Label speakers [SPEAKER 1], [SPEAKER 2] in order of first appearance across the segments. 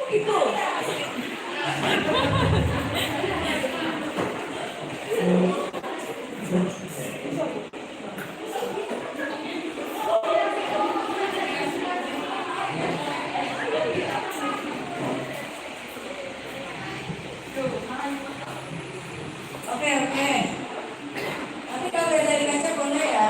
[SPEAKER 1] Itu. Oke. Nanti kalau lihat dari kaca boleh ya.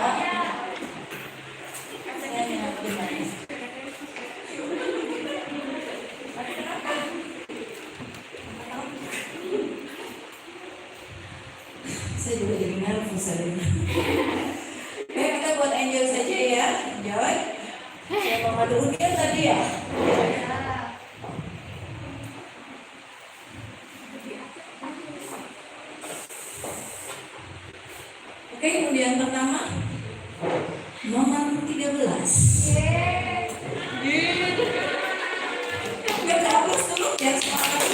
[SPEAKER 1] Saya juga jadi nervous hari ini. Oke, kita buat angel saja ya. Jawab. Siapa Madu Udian tadi ya? Oke, kemudian pertama nomor 13. Biar hapus dulu ya semangat.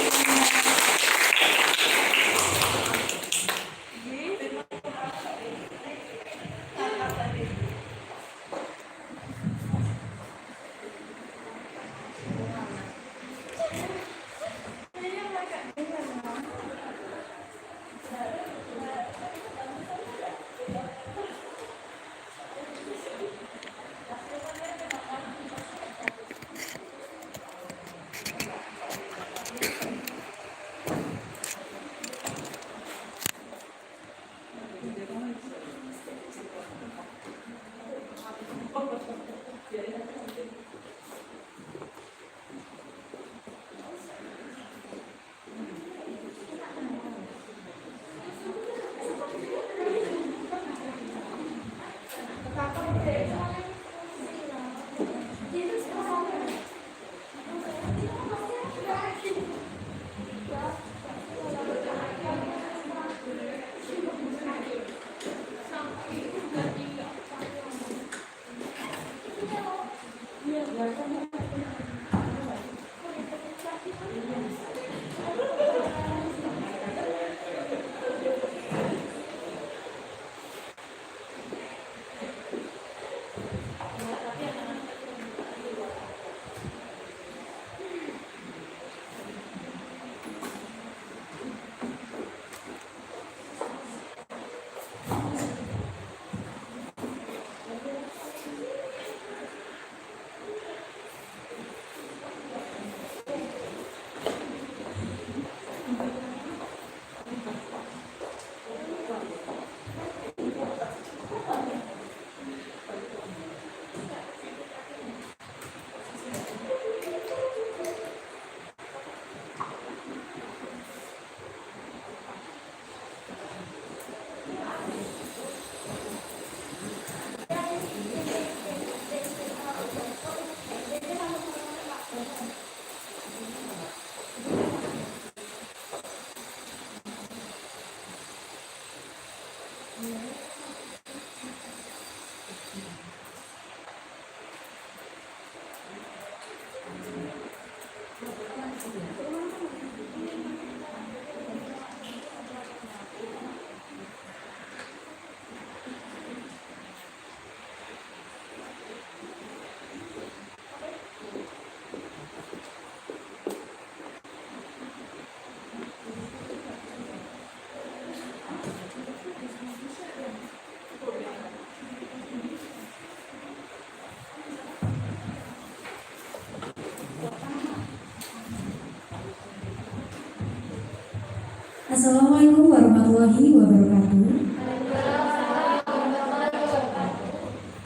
[SPEAKER 2] Assalamualaikum warahmatullahi wabarakatuh.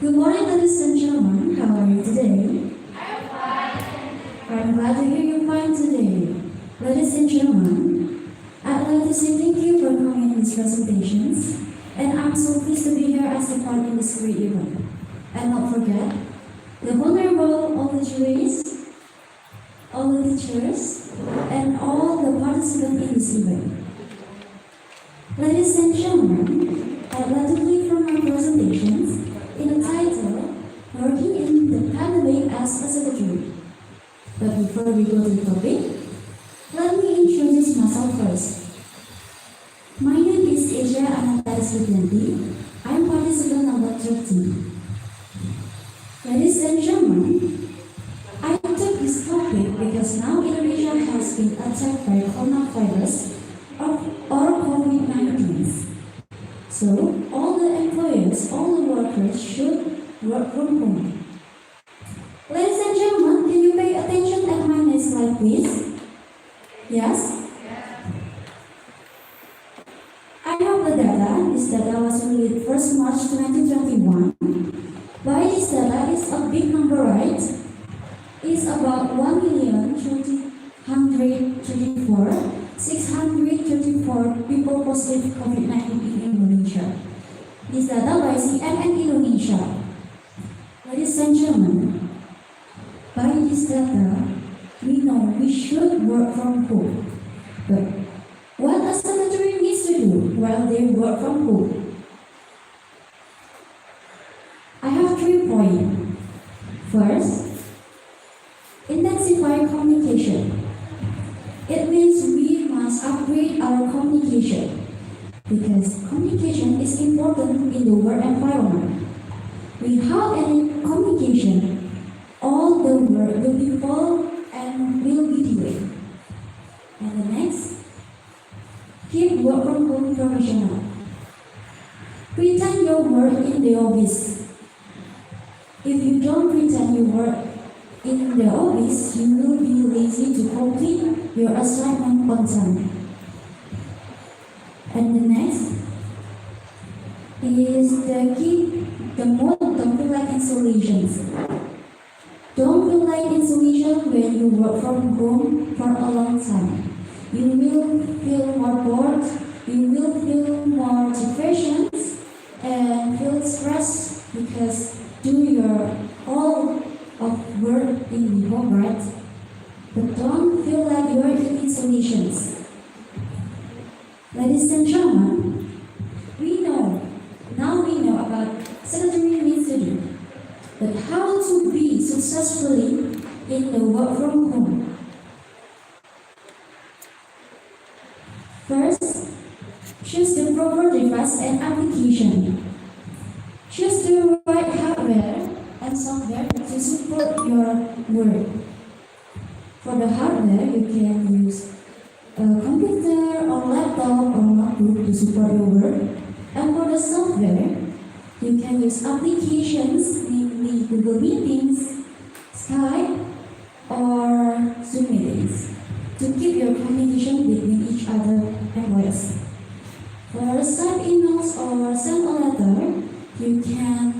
[SPEAKER 2] Good morning, ladies and gentlemen. How are you today? I'm glad to hear you're fine today. Ladies and gentlemen, I'd like to say thank you for coming in these presentations, and I'm so pleased to be here as a part in this great event. And not forget, the honorable all the juries, all the teachers, and all the participants in this event. Ladies and gentlemen, I'd like to play from my presentations in the title, Working in the Pandemic as a Secretary. But before we go to the topic, let me introduce myself first. My name is Asia Anantara. I'm participant number 13. Ladies and gentlemen, I took this topic because now Indonesia been attacked by coronavirus or COVID-19. So, all the employers, all the workers should work from home. Ladies and gentlemen, can you pay attention at my next slide, please? Yes? I have the data. This data was released 1st March 2021. Why this data is a big number, right? It's about 1,634 people positive COVID-19 in Indonesia. This data by CNN Indonesia. Ladies and gentlemen, by this data, we know we should work from home. But what a secretary needs to do while they work from home? I have 3 points. First, intensify communication. It means we must upgrade our communication because communication is important in the work environment. Without any communication, all the work will be fall and will be delayed. And the next, keep work from home professional. Pretend your work in the office. If you don't pretend you work in the office, you will be lazy to complete your assignment on time. And the next is the mode don't feel like installations. Don't feel like installation when you work from home for a long time. You will feel more bored, you will feel more depression and feel stressed because do your all of work in the home, right? But don't feel like you're in installations. Ladies and gentlemen, now we know about secretary needs to do. But how to be successfully in the work from home? First, choose the proper device and application. Choose the right hardware and software to support your work. For the hardware, you can use a computer or laptop or notebook to support your work. And for the software, you can use applications, namely Google Meetings, Skype, or Zoom meetings to keep your communication between each other employees. For send emails or send a letter, you can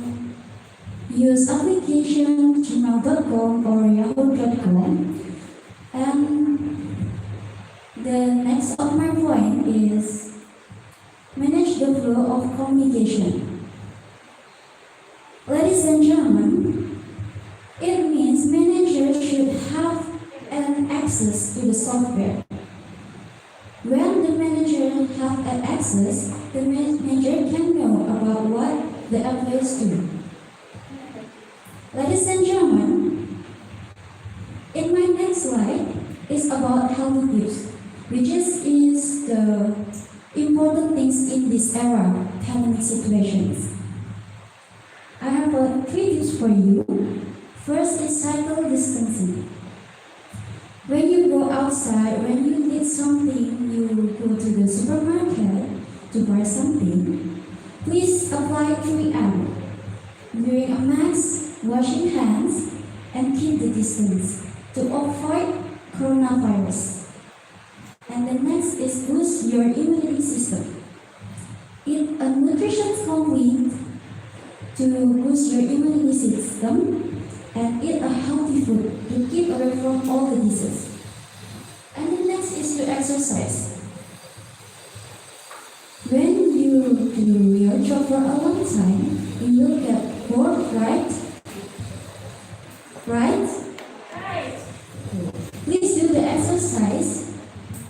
[SPEAKER 2] use application gmail.com or yahoo.com. And the next of my point is manage the flow of communication. Ladies and gentlemen, it means managers should have an access to the software. When the manager have an access, the manager can know about what the employees do. Ladies and gentlemen, in my next slide is about healthy tips, which is the important things in this era, pandemic situations. I have 3 tips for you. First is cycle distancing. When you go outside, when you need something, you go to the supermarket to buy something, please apply 3M. Wearing a mask, washing hands, and keep the distance to avoid coronavirus. And the next is boost your immunity system. Eat a nutrition complete to boost your immunity system and eat a healthy food to keep away from all the diseases. And the next is to exercise. When you do your job for a long time, you will get bored, right? Right? Please do the exercise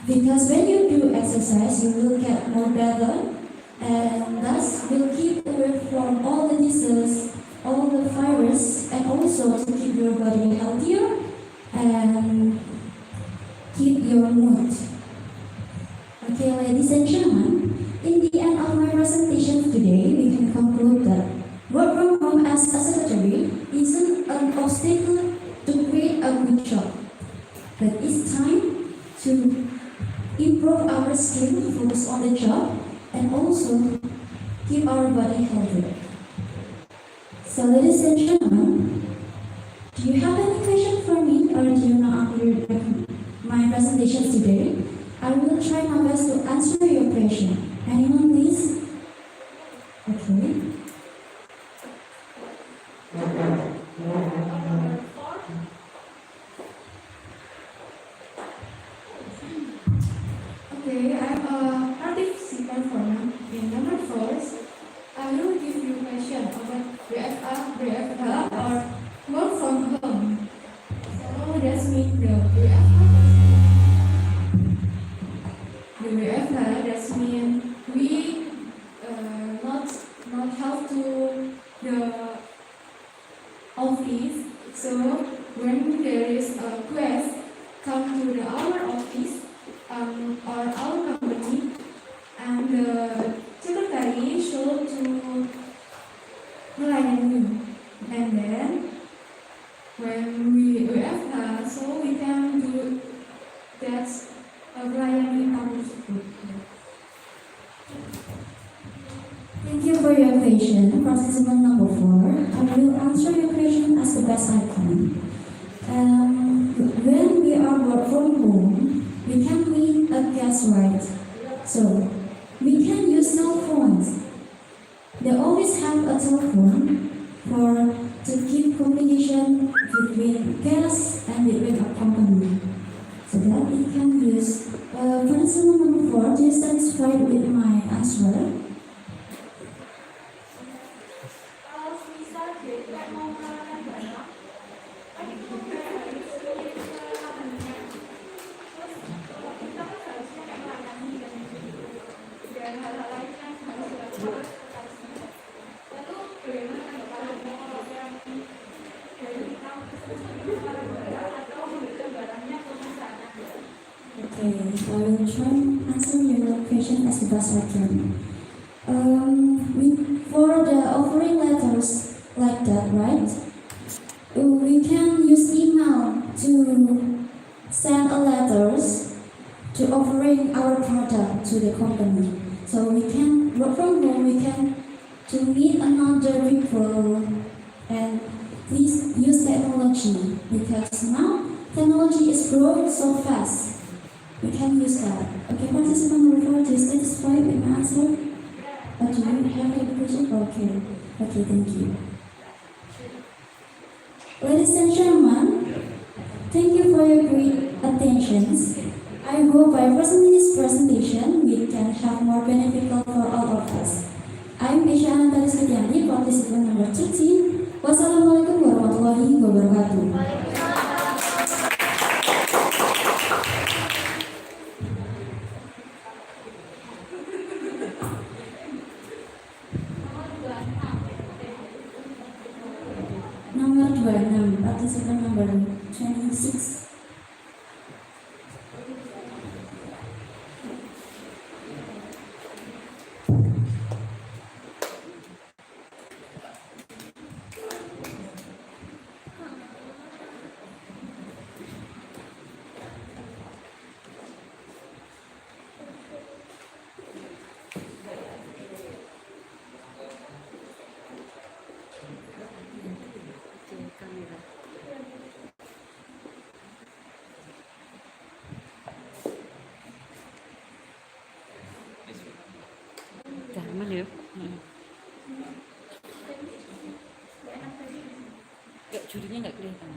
[SPEAKER 2] because when you do exercise, you will get more better and thus will keep away from all the diseases, all the virus, and also to keep your body healthier and keep your mood. Okay, ladies and gentlemen, in the end of my presentation today, we can conclude that work from home as a secretary isn't an obstacle to create a good job, but it's time to improve our skill focus on the job and also keep our body healthy. So ladies and gentlemen, do you have any question for me or do you not agree with my presentation today? I will try my best to answer your question. Anyone please? Okay. Okay, I'm a participant for in number 4. I will give you a question about BFR, BFR or work from home. So that's mean the BFR that's mean we not have to the office. So when there is a quest come to our office or our company and the secretary show to melayani, and then when we WFH, so we can do that melayani tamu tersebut. Thank you for your question. Participant number 4. I will answer your question as the best I can. When we are work from home, we can meet a guest, right? So we can use cell phones. They always have a telephone to keep communication between guests and between a company. So that we can use. Participant number 4, do you satisfied with my answer? Okay, I will try and answer your question as the best I can. For the offering letters like that, right? We can use email to send a letters to offering our product to the company. So we can work from home. We can to meet another people and please use technology because now technology is growing so fast. We can use that. Okay, participant number 4, do you satisfied with my answer? Or do you have any question? Okay. Okay, thank you. Ladies and gentlemen, thank you for your great attentions. I hope by presenting this presentation, we can have more beneficial for all of us. I'm Isha Anantari Suryani, participant number 13. Wassalamualaikum warahmatullahi wabarakatuh. Number 26, participant number 26.
[SPEAKER 3] Mana dia? Tak, curinya tak kelihatan.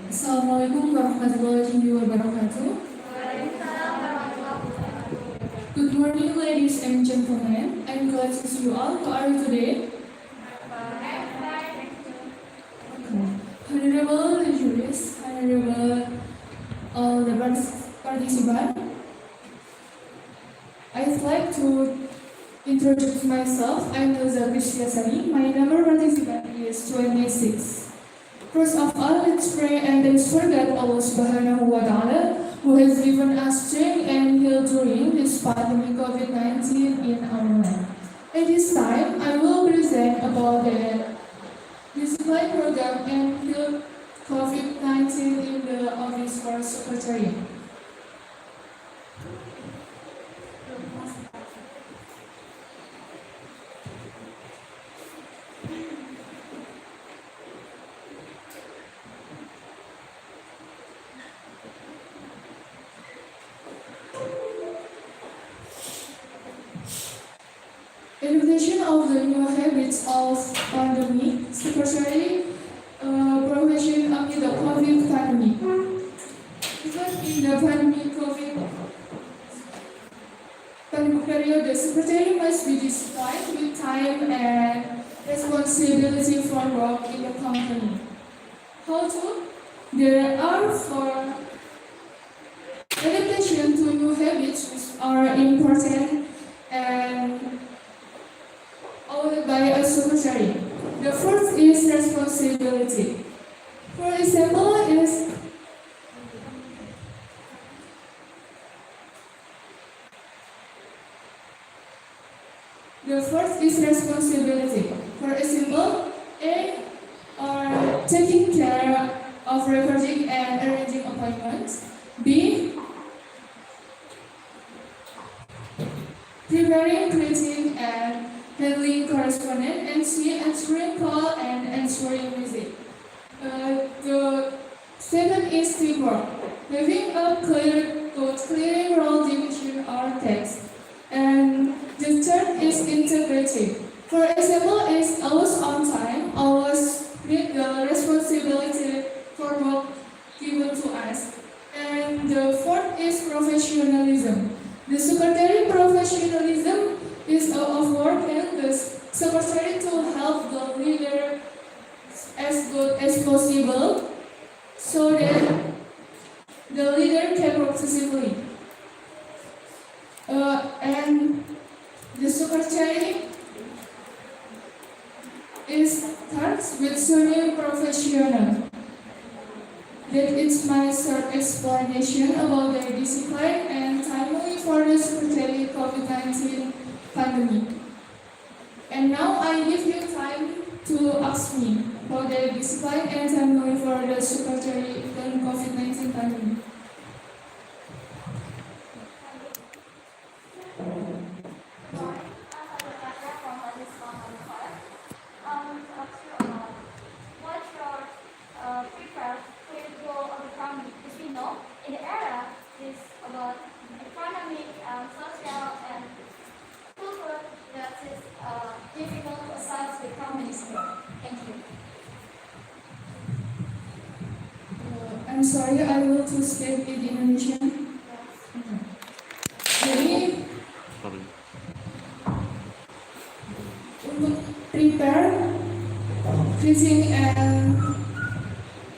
[SPEAKER 4] Assalamualaikum warahmatullahi wabarakatuh. Good morning, ladies and gentlemen. I'm glad to see you all. How are you today? Honorable jurors, honorable all the participants, I'd like to introduce myself. I'm Elza Krishyasani. My number participant is 26. First of all, let's pray and thanks for God Allah Subhanahu wa Ta'ala who has given us strength and health during this pandemic COVID-19 in our land. At this time, I will present about the discipline program and health COVID-19 in the office for secretary. Education of the new habits of pandemic, secretary profession amid the COVID pandemic. Even in the pandemic period, the secretary must be disciplined with time and responsibility for work in the company. How to? There are four adaptation to new habits which are important and owned by a secretary. The first is responsibility. For example, responsibility. For example, A are taking care of recording and arranging appointments. B, preparing, creating, and handling correspondence. And C, answering call and answering visit. The second is teamwork. Having a clear code, clearing role division or text. And the third is integrity. For example, is always on time, always meet the responsibility for work given to us. And the fourth is professionalism. The secretary professionalism is of work and the secretary to help the leader as good as possible so that the leader can work successfully. And the secretary starts with semi-professional. That is my short explanation about the discipline and timely for the secretary COVID-19 pandemic. And now I give you time to ask me about the discipline and timely for the secretary and COVID-19 pandemic.
[SPEAKER 5] In the era is about economic and social and cultural that is difficult to assess the company's growth. Thank you.
[SPEAKER 4] I'm sorry, I will to speak in Indonesian. Jadi untuk prepare, creating and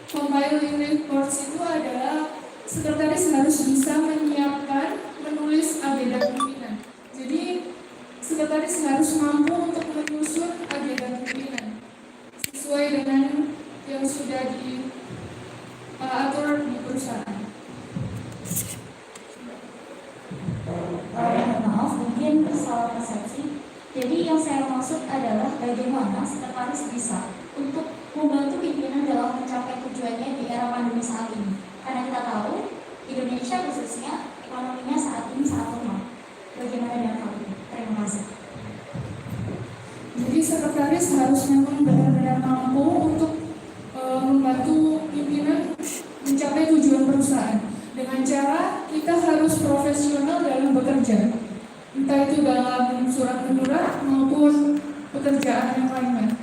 [SPEAKER 4] compiling reports itu adalah sekretaris harus bisa menyiapkan, menulis agenda pimpinan. Jadi sekretaris harus mampu untuk menyusun agenda pimpinan sesuai dengan yang sudah diatur di perusahaan.
[SPEAKER 2] Maaf, mungkin salah persepsi. Jadi yang saya maksud adalah bagaimana sekretaris bisa untuk membantu pimpinan dalam mencapai tujuannya di era pandemi saat ini. Karena kita tahu Indonesia khususnya ekonominya saat ini sangat lemah. Bagaimana dengan hal ini? Terima kasih.
[SPEAKER 4] Jadi sekretaris harus memang benar-benar mampu untuk membantu pimpinan mencapai tujuan perusahaan. Dengan cara kita harus profesional dalam bekerja, entah itu dalam surat menyurat maupun pekerjaan yang lainnya,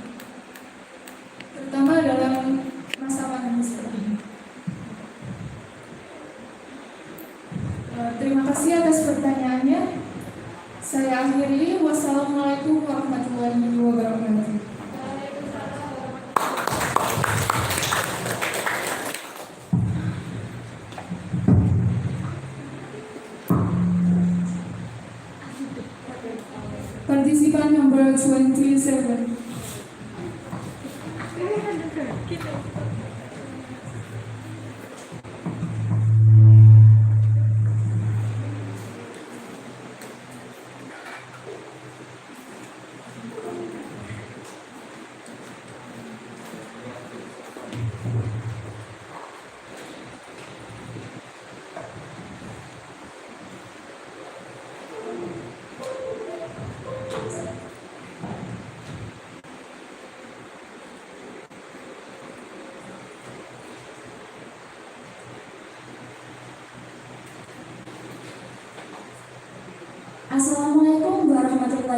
[SPEAKER 4] terutama dalam masa pandemi seperti ini. Terima kasih atas pertanyaannya. Saya akhiri. Wassalamualaikum warahmatullahi wabarakatuh. Participant number 27.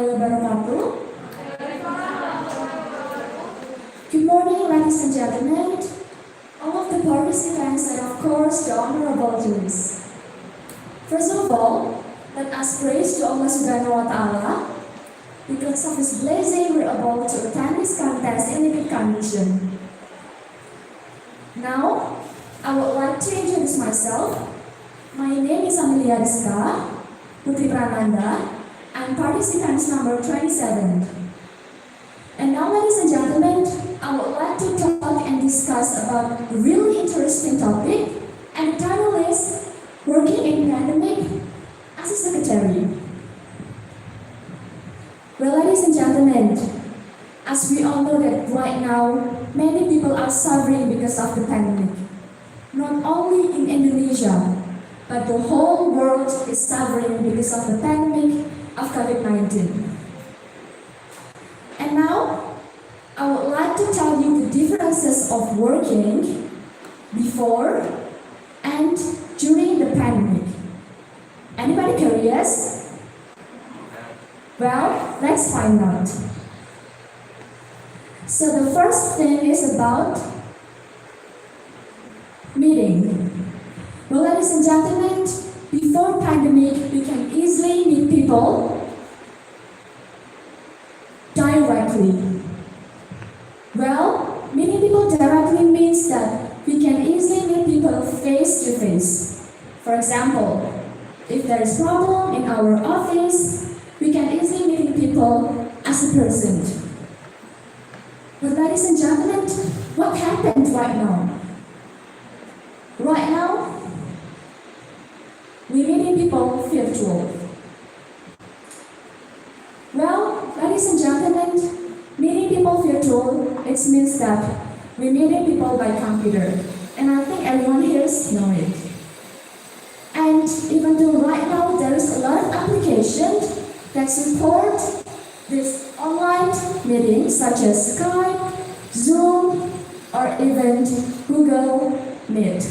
[SPEAKER 2] warahmatullahi wabarakatuh. Good morning, ladies and gentlemen, all of the participants and of course the honorable jurists. First of all, let us praise to Allah Subhanahu wa Ta'ala. Because of His blessing, we're able to attend this contest in a good condition. Now, I would like to introduce myself. My name is Amelia Rizka Putri Prananda. I'm participant number 27. And now, ladies and gentlemen, I would like to talk and discuss about a really interesting topic, and the title is Working in Pandemic as a Secretary. Well, ladies and gentlemen, as we all know that right now, many people are suffering because of the pandemic. Not only in Indonesia, but the whole world is suffering because of the pandemic of COVID-19. And now, I would like to tell you the differences of working before and during the pandemic. Anybody curious? Well, let's find out. So the first thing is about meeting. Well, ladies and gentlemen, before pandemic, we can easily meet people directly. Well, meeting people directly means that we can easily meet people face to face. For example, if there is problem in our office, we can easily meet people as a person. But ladies and gentlemen, what happened right now? Right now, we're meeting people virtual. Well, ladies and gentlemen, meeting people virtual, it means that we're meeting people by computer. And I think everyone here knows it. And even though right now there is a lot of applications that support this online meetings such as Skype, Zoom, or even Google Meet.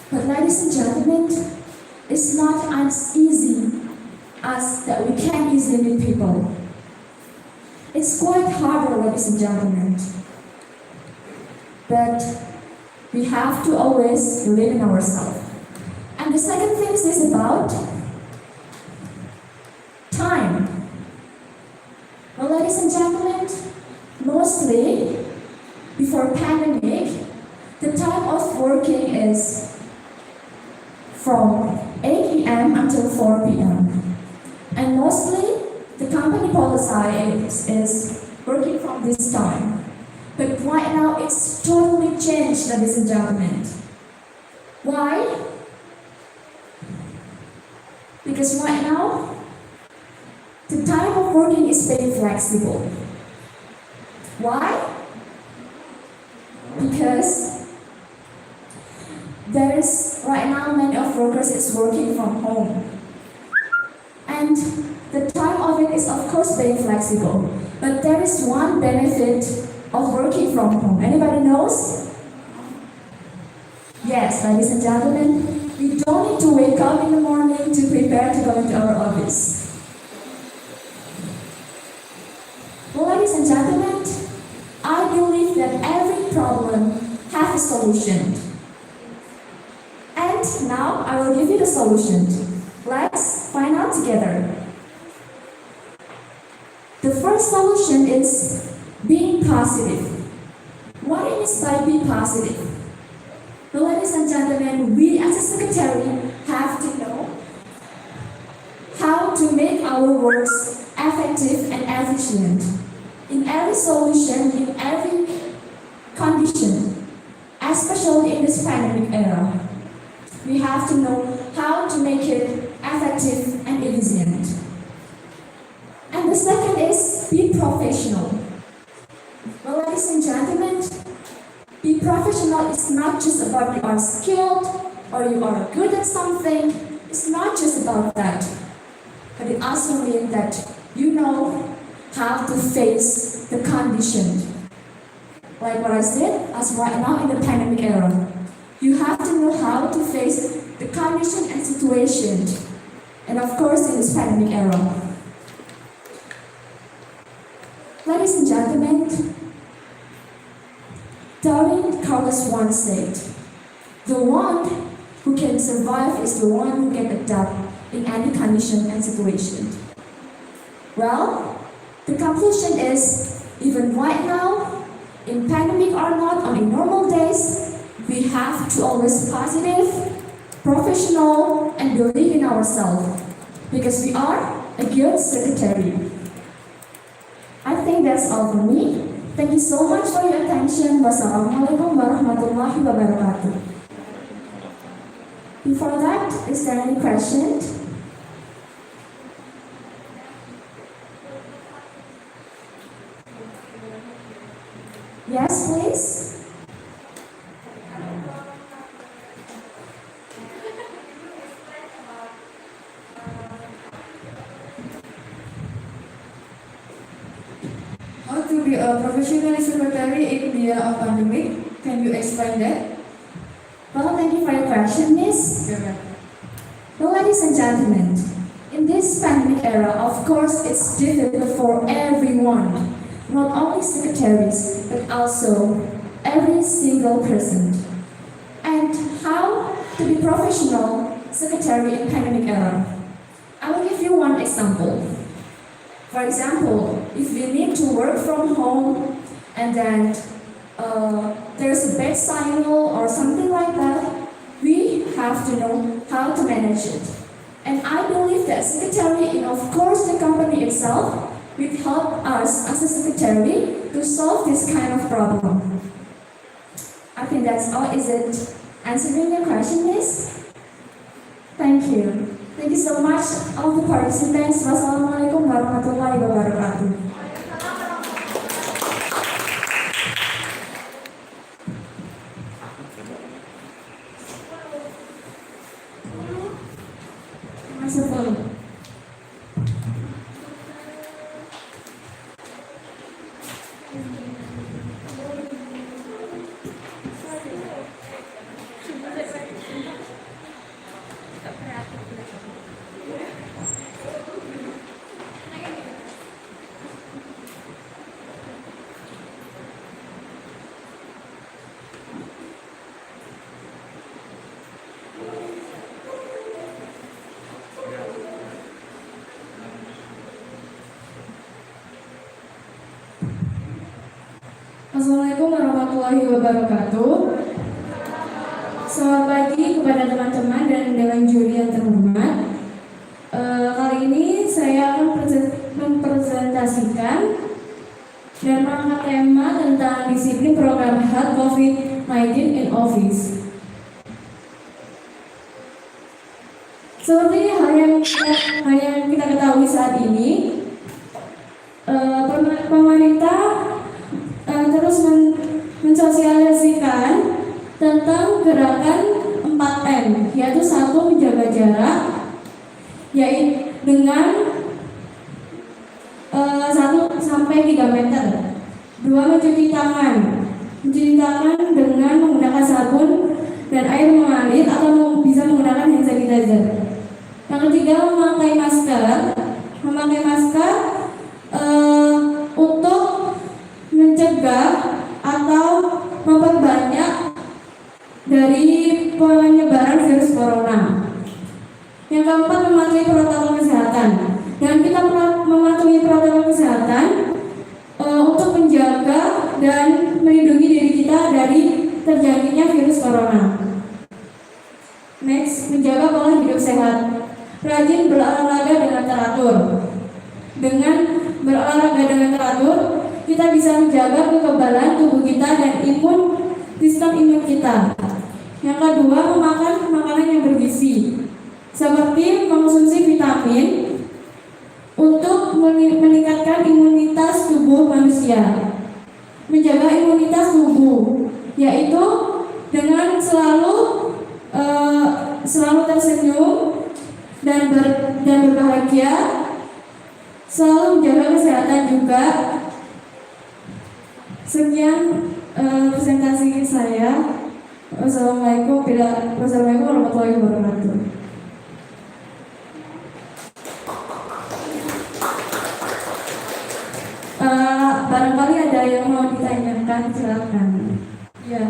[SPEAKER 2] But ladies and gentlemen, it's not as easy as that we can easily meet people. It's quite harder, ladies and gentlemen. But we have to always believe in ourselves. And the second thing is about time. Well, ladies and gentlemen, mostly before pandemic, the time of working is from 8 a.m. until 4 p.m. And mostly the company policy is working from this time. But right now it's totally changed, ladies and gentlemen. Why? Because right now, the time of working is very flexible. Why? Because there is right now many of workers is working from home. And the time of it is of course very flexible. But there is one benefit of working from home. Anybody knows? Yes, ladies and gentlemen, we don't need to wake up in the morning to prepare to go into our office. Well, ladies and gentlemen, I believe that every problem has a solution. And now I will give you the solution. Let's find out together. The first solution is being positive. What it means by being positive? Well, ladies and gentlemen, we as a secretary have to know how to make our works effective and efficient. In every solution, in every condition, especially in this pandemic era, we have to know how to make it effective and efficient. And the second is be professional. Well, ladies and gentlemen, be professional is not just about you are skilled or you are good at something. It's not just about that. But it also means that you know how to face the condition. Like what I said, as right now in the pandemic era. You have to know how to face the condition and situation. And of course in this pandemic era. Ladies and gentlemen, Darwin Carlos once said, "The one who can survive is the one who can adapt in any condition and situation." Well, the conclusion is, even right now, in pandemic or not, or in normal days, we have to always positive, professional, and believe in ourselves, because we are a good secretary. I think that's all for me. Thank you so much for your attention. Wassalamualaikum warahmatullahi wabarakatuh. Before that, is there any question? Yes, please.
[SPEAKER 4] How to be a professional secretary in the year of pandemic? Can you explain that?
[SPEAKER 2] Well, thank you for your question, Miss. Well, ladies and gentlemen, in this pandemic era, of course, it's difficult for everyone, not only secretaries, but also every single person. And how to be professional secretary in pandemic era? I will give you one example. For example, if we need to work from home and then there's a bad signal or something like that, we have to know how to manage it. And I believe that secretary and of course the company itself will help us as a secretary to solve this kind of problem. I think that's all. Is it answering your question, Miss? Thank you. Thank you so much, all the participants. Wassalamualaikum warahmatullahi wabarakatuh. Merciful.
[SPEAKER 4] Assalamualaikum warahmatullahi wabarakatuh. Selamat pagi kepada teman-teman dan dewan juri yang terhormat. Kali ini saya akan mempresentasikan dan mengangkat tema tentang disiplin program Health COVID-19 in Office. Seperti hal yang kita ketahui saat ini, pemerintah terus mensosialisasikan tentang gerakan 4M, yaitu 1. Menjaga jarak, yaitu dengan 1 sampai 3 meter. 2. Mencuci tangan dengan menggunakan sabun dan air mengalir atau bisa menggunakan hand sanitizer. Yang ketiga, memakai masker untuk mencegah atau memperbanyak dari penyebaran virus corona. Yang keempat, mematuhi protokol kesehatan. Dan kita mematuhi protokol kesehatan untuk menjaga dan melindungi diri kita dari terjadinya virus corona. Next, menjaga pola hidup sehat. Rajin berolahraga dengan teratur. Dengan berolahraga dengan teratur, kita bisa menjaga kekebalan tubuh kita dan sistem imun kita. Yang kedua, memakan makanan yang bergizi, seperti mengonsumsi vitamin untuk meningkatkan imunitas tubuh manusia. Menjaga imunitas tubuh, yaitu dengan selalu tersenyum dan berbahagia, selalu menjaga kesehatan juga. Sekian presentasi saya. Wassalamualaikum warahmatullahi wabarakatuh.
[SPEAKER 2] barangkali ada yang mau ditanyakan, silakan. Ya.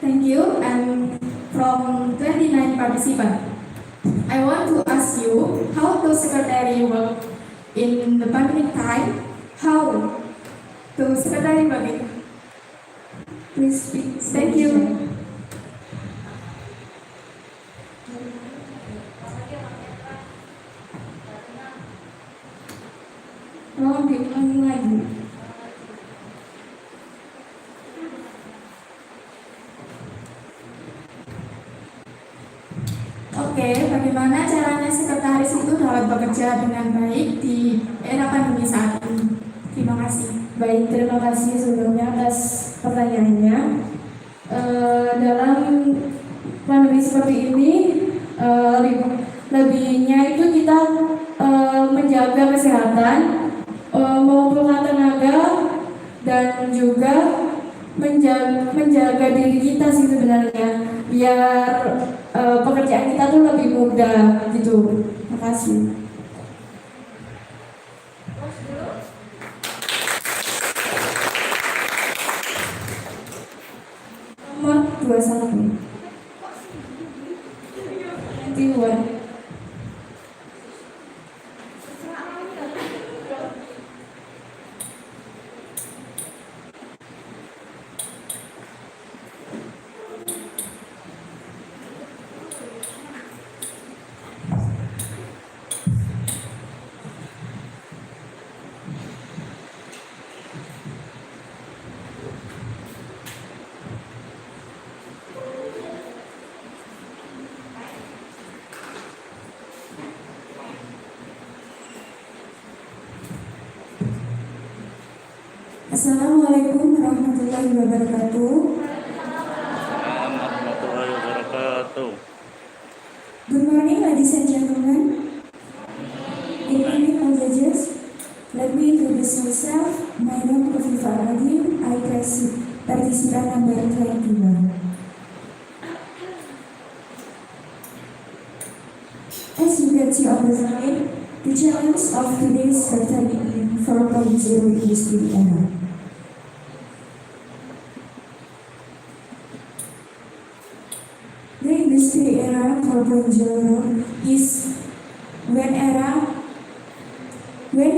[SPEAKER 2] Thank you. I'm from 29 participants. I want to ask you how the secretary work in the pandemic time. How the secretary work? Please speak. Thank you. Tolong diulangi lagi. Oke, bagaimana caranya sekretaris itu dapat bekerja dengan baik di era pandemi saat ini? Terima kasih.
[SPEAKER 6] Baik, terima kasih sebelumnya atas pertanyaannya. Dalam pandemi seperti ini, lebihnya itu kita menjaga kesehatan, mengumpulkan tenaga, dan juga menjaga diri kita sih sebenarnya, biar pekerjaan kita tuh lebih mudah gitu. Terima kasih. Nomor 21. Tiwan.
[SPEAKER 2] Assalamualaikum warahmatullahi wabarakatuh.
[SPEAKER 7] Warahmatullahi wabarakatuh.
[SPEAKER 2] Good morning, ladies and gentlemen. Good evening, all judges. Let me introduce myself. My name is Viva Aladin. I participant number 21. As you can see on the slide, the challenge of today's study in 4.0 industry era. The industry era 4.0 is when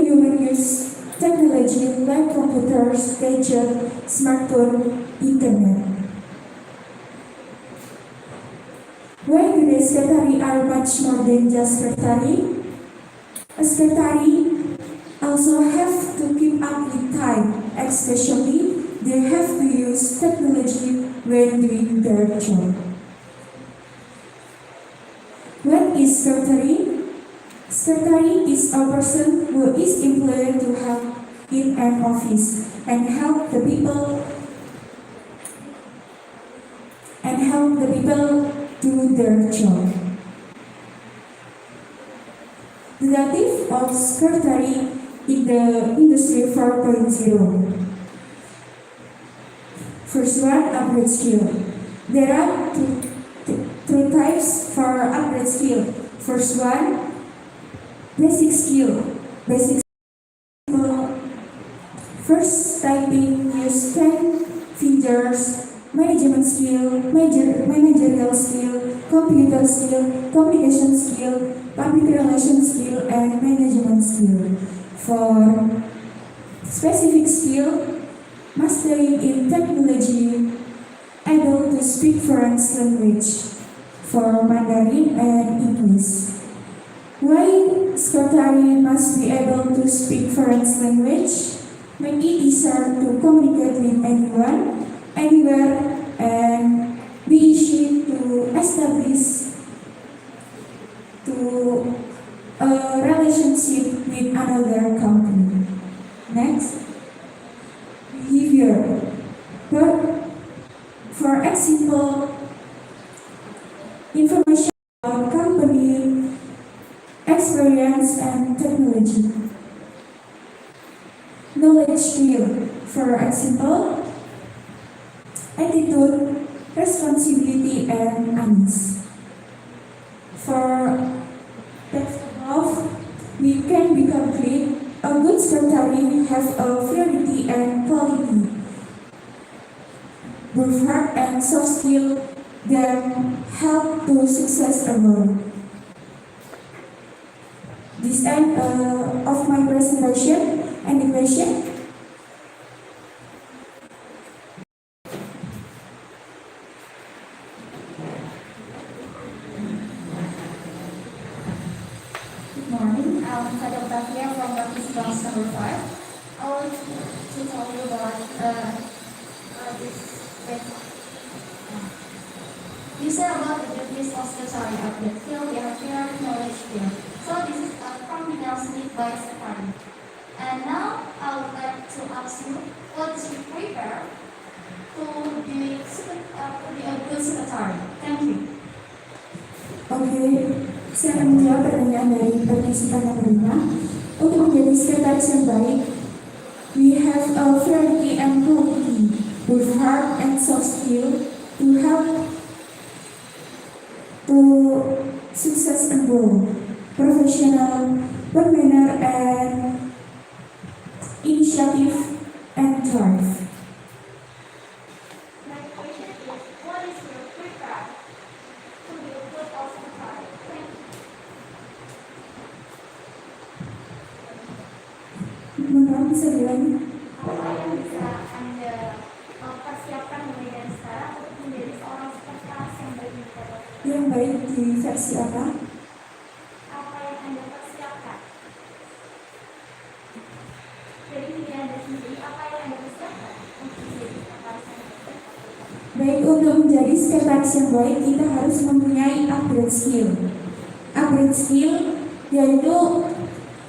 [SPEAKER 2] human use technology like computers, gadgets, smartphone, internet. Why today's secretary are much more than just secretary? A secretary also have to keep up with time, especially they have to use technology when doing their job. What is secretary? Secretary is a person who is employed to help in an office and help the people do their job. The native of secretary in the industry 4.0. First one, upgrade skill. There are two types for upgrade skill. First one, basic skill. Basic skill. First, typing, use 10 fingers. Management skill, managerial skill, computer skill, communication skill, public relations skill, and management skill. For specific skill, mastering in technology, able to speak foreign language, for Mandarin and English. Why secretary must be able to speak foreign language? Make it easier to communicate with anyone, anywhere, and be easy to establish a relationship with another company. Next, behavior. For example, information about company, experience, and technology. Knowledge skill. For example, attitude, responsibility, and unease. For text above, we can be complete. A good secretary has a variety and quality, both hard and soft skill that help to success a role. This end of my presentation. Any question?
[SPEAKER 5] Good morning. I'm Untitled Chapter from Presentasi number 5. I want to tell you about this paper. These are about the duties of secretary of the field, behavior, knowledge field. So this is a prominence need by secretary. And now I would like to ask you, what is you prepare to be a good secretary? Thank you.
[SPEAKER 2] Oke, saya akan menjawab pertanyaan dari partisipan yang pertama. Untuk menjadi sekretaris yang baik, we have a variety and quality, both hard and soft skill, to help to success and grow. Professional, good manner, and initiative and drive.
[SPEAKER 5] My question is, what is your prepare to be a good secretary? Thank you.
[SPEAKER 2] Mohon bisa diulangi.
[SPEAKER 5] Apa yang bisa Anda persiapkan mulai dari sekarang untuk menjadi seorang sekretaris yang baik di kantor?
[SPEAKER 2] Yang baik di versi apa?
[SPEAKER 5] Apa yang Anda persiapkan? Dari diri Anda sendiri, apa yang Anda persiapkan untuk menjadi sekretaris yang baik?
[SPEAKER 2] Baik, untuk menjadi sekretaris yang baik, kita harus mempunyai upgrade skill. Upgrade skill yaitu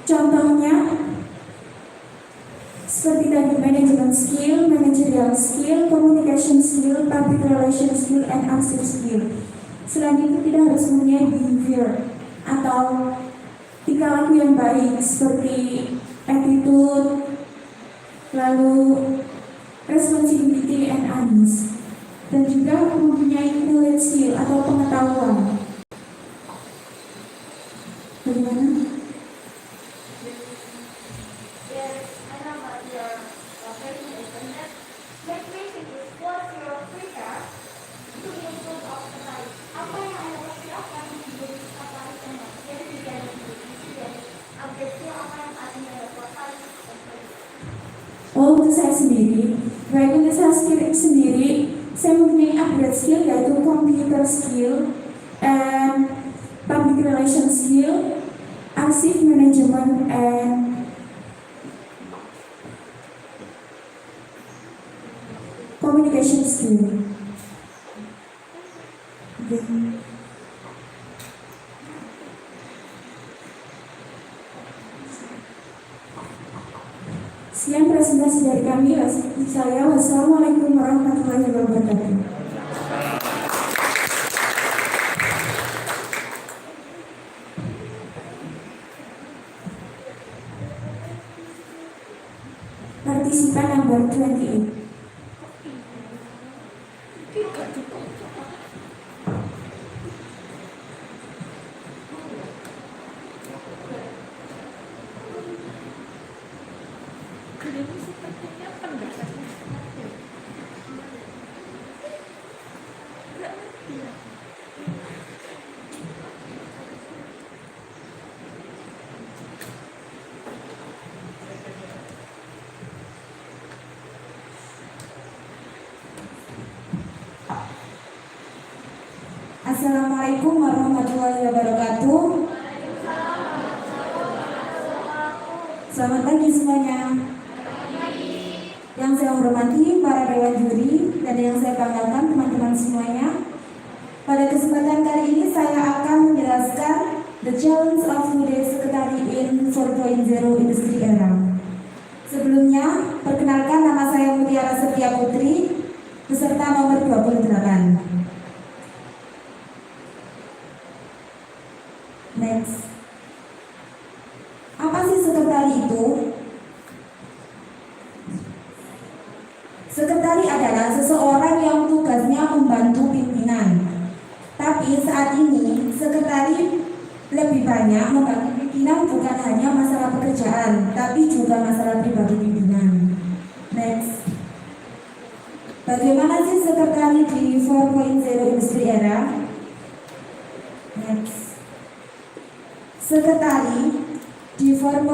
[SPEAKER 2] contohnya seperti tadi management skill, managerial skill, communication skill, public relation skill, and active skill. Selain itu kita harus mempunyai behavior atau tingkah laku yang baik seperti attitude, lalu responsibility and unease, dan juga mempunyai knowledge skill atau pengetahuan. Bagaimana?
[SPEAKER 5] Yes, I know about your presentation. My question is, what's your prepare to be a good secretary? Apa yang Anda persiapkan untuk menjadi sekretaris yang baik? Dari diri Anda sendiri, dari upgrade skill apa yang Anda lakukan?
[SPEAKER 2] Oh, untuk saya sendiri, baik untuk saya sendiri, saya mempunyai upgrade skill yaitu computer skill, and public relation skill, archive management, and communication skill. Okay. Sekian presentasi dari kami. Wassalamualaikum warahmatullahi wabarakatuh. Partisipan number 28. Assalamualaikum warahmatullahi wabarakatuh. Selamat pagi semuanya. Yang saya hormati para dewan juri dan yang saya banggakan teman-teman semuanya. Pada kesempatan kali ini saya akan menjelaskan the challenge of today's secretary in 4.0 industry era. Sebelumnya, perkenalkan nama saya Mutiara Setia Putri, peserta nomor 28. Next. Apa sih sekretari itu? lebih banyak membantu pimpinan bukan hanya masalah pekerjaan, tapi juga masalah pribadi pimpinan. Next. Bagaimana sih sekretari di 4.0 industri era? Next. Sekretari di 4.0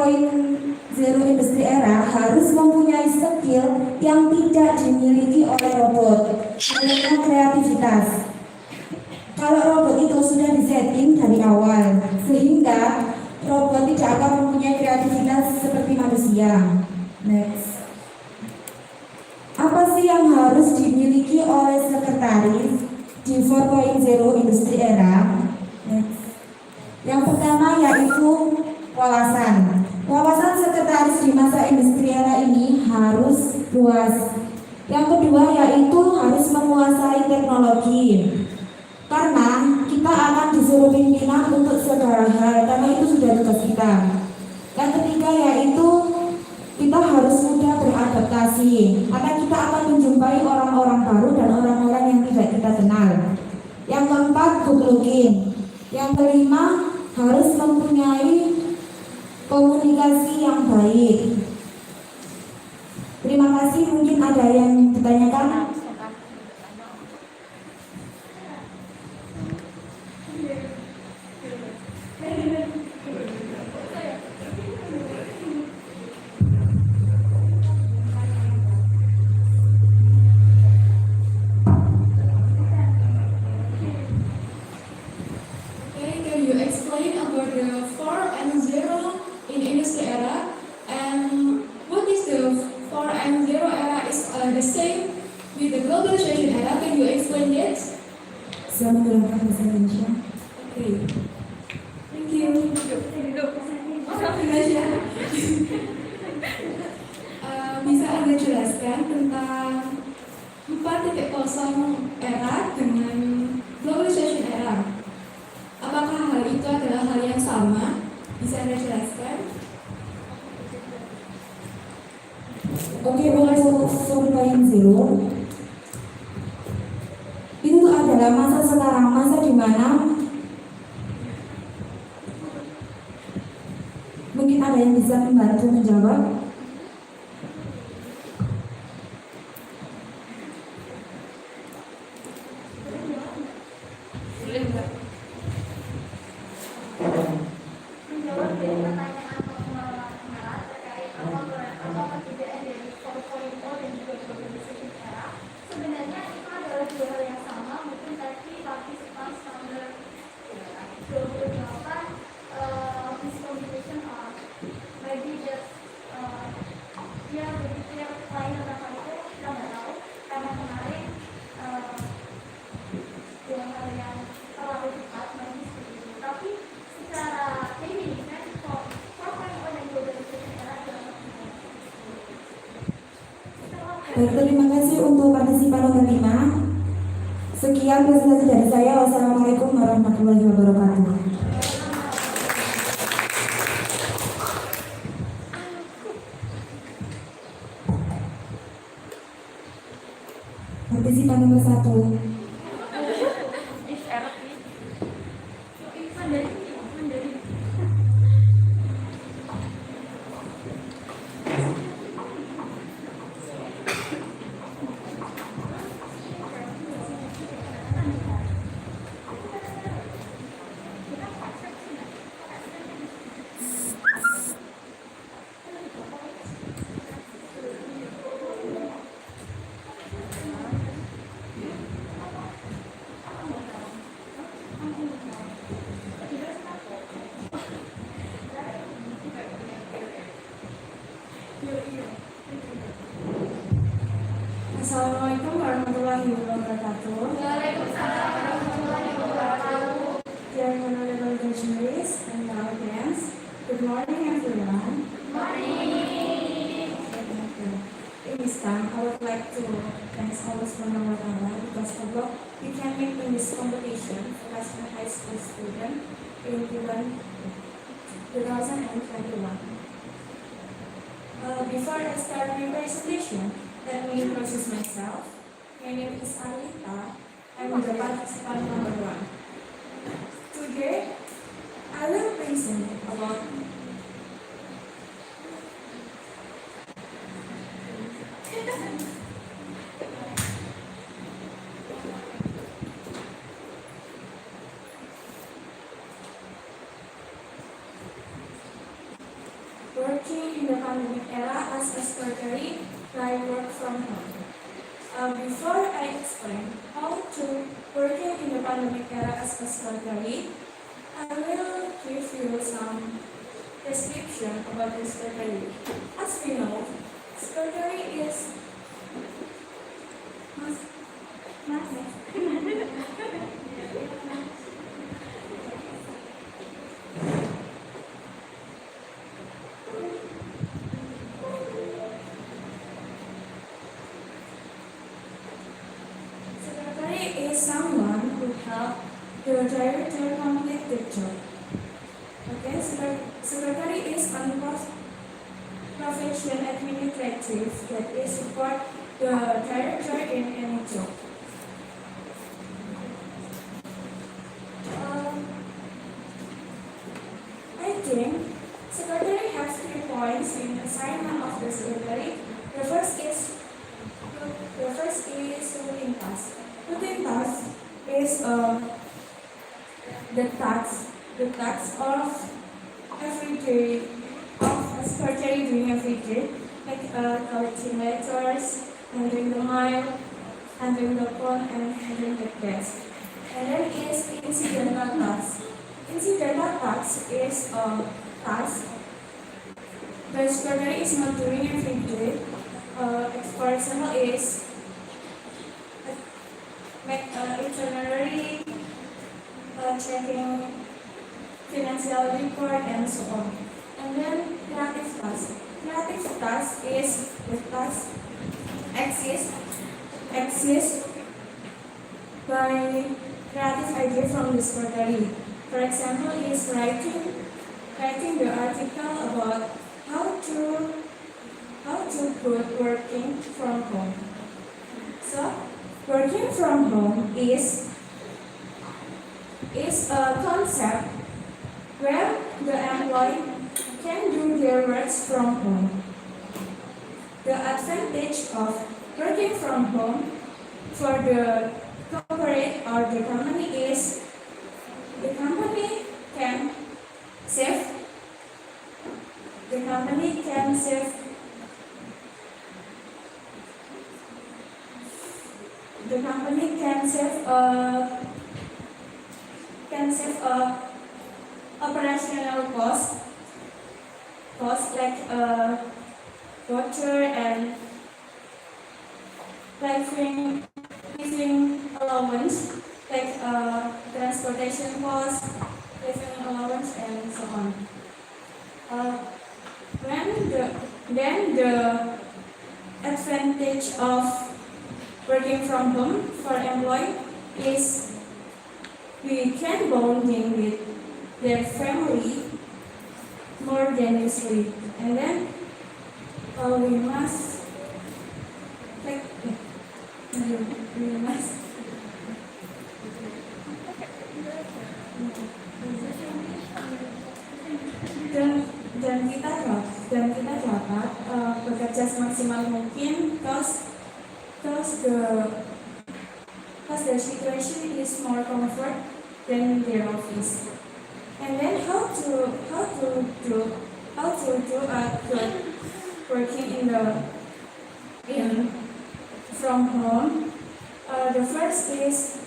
[SPEAKER 2] industri era harus mempunyai skill yang tidak dimiliki oleh robot, yaitu kreativitas. Kalau robot itu sudah disetting dari awal, sehingga robot tidak akan mempunyai kreativitas seperti manusia. Next. Apa sih yang harus dimiliki oleh sekretaris di 4.0 industri era? Next. Yang pertama yaitu wawasan. Wawasan sekretaris di masa industri era ini harus luas. Yang kedua yaitu harus menguasai teknologi. Karena kita akan disuruh pimpinan untuk segala hal, karena itu sudah tugas kita. Yang ketiga yaitu kita harus mudah beradaptasi, karena kita akan menjumpai orang-orang baru dan orang-orang yang tidak kita kenal. Yang keempat, good looking. Yang kelima, harus mempunyai komunikasi yang baik. Terima kasih, mungkin ada yang ditanyakan?
[SPEAKER 4] Can you explain about the 4 and 0 in industry era, and what is the 4 and 0 era is the same with the globalization era? Can you explain that?
[SPEAKER 2] Saya menggunakan bahasa Indonesia.
[SPEAKER 4] Oke. Thank you. Indonesia. Bisa Anda jelaskan tentang 4.0 era dengan globalization era? Apakah hal itu adalah hal yang sama? Bisa Anda jelaskan?
[SPEAKER 2] Oke, untuk 4.0 itu adalah masa sekarang, masa di mana mungkin ada yang bisa membantu menjawab.
[SPEAKER 3] Boleh nggak?
[SPEAKER 5] Menjawab dari pertanyaan pengalaman terkait apa perbedaan dari 4.0 dan juga globalization era, sebenarnya itu adalah dua hal yang sama, mungkin tapi standar 28 miscommunication or maybe just dia berpikir lain tentang hal itu, kita nggak tahu karena kemarin dua hal yang terlalu cepat maybe seperti itu, tapi secara definisi 4.0 dan globalization era adalah satu hal.
[SPEAKER 2] Baik, terima kasih untuk partisipan nomor 5. Sekian presentasi dari saya. Wassalamualaikum warahmatullahi wabarakatuh. Partisipan nomor 1.
[SPEAKER 6] Assalamualaikum warahmatullahi wabarakatuh.
[SPEAKER 5] Waalaikumsalam warahmatullahi wabarakatuh.
[SPEAKER 6] Dear honorable dignitaries and audience, good morning everyone.
[SPEAKER 5] Morning.
[SPEAKER 6] In this time, I would like to thank Allah Subhanahu wa Taala because Allah we can make in this competition as a high school student in 2021. Before I start my presentation, let me introduce myself. My name is Alita. I'm the participant number 1. Today, I working in the pandemic era as a secretary by work from home. Before I explain how to working in the pandemic era as a secretary, I will give you some description about the secretary. As we know, secretary is secretary is someone who help the director complete the job. Okay, secretary is a profession administrative that is support the director in any job. I think secretary has 3 points in assignment of the secretary. The first is routine task. Routine task is the task of every day of a secretary doing every day, like collecting letters, handling the mail, handling the phone, and handling the desk. And then is incidental task. Incidental task is a task the secretary is not doing every day. For example, is itinerary, checking financial report, and so on. And then creative task. Creative task is the task exists by creative idea from the secretary. For example, is writing the article about how to put working from home. So working from home is a concept where the employee can do their works from home. The advantage of working from home for the corporate or the company is the company can save operational cost like voucher and living allowance, like transportation cost, living allowance, and so on. Then the advantage of working from home for employee is we can bonding with their family more than usually, and then we must dan kita dapat bekerja semaksimal mungkin because the situation is more comfort than their office. And then how to do a good working from home. The first is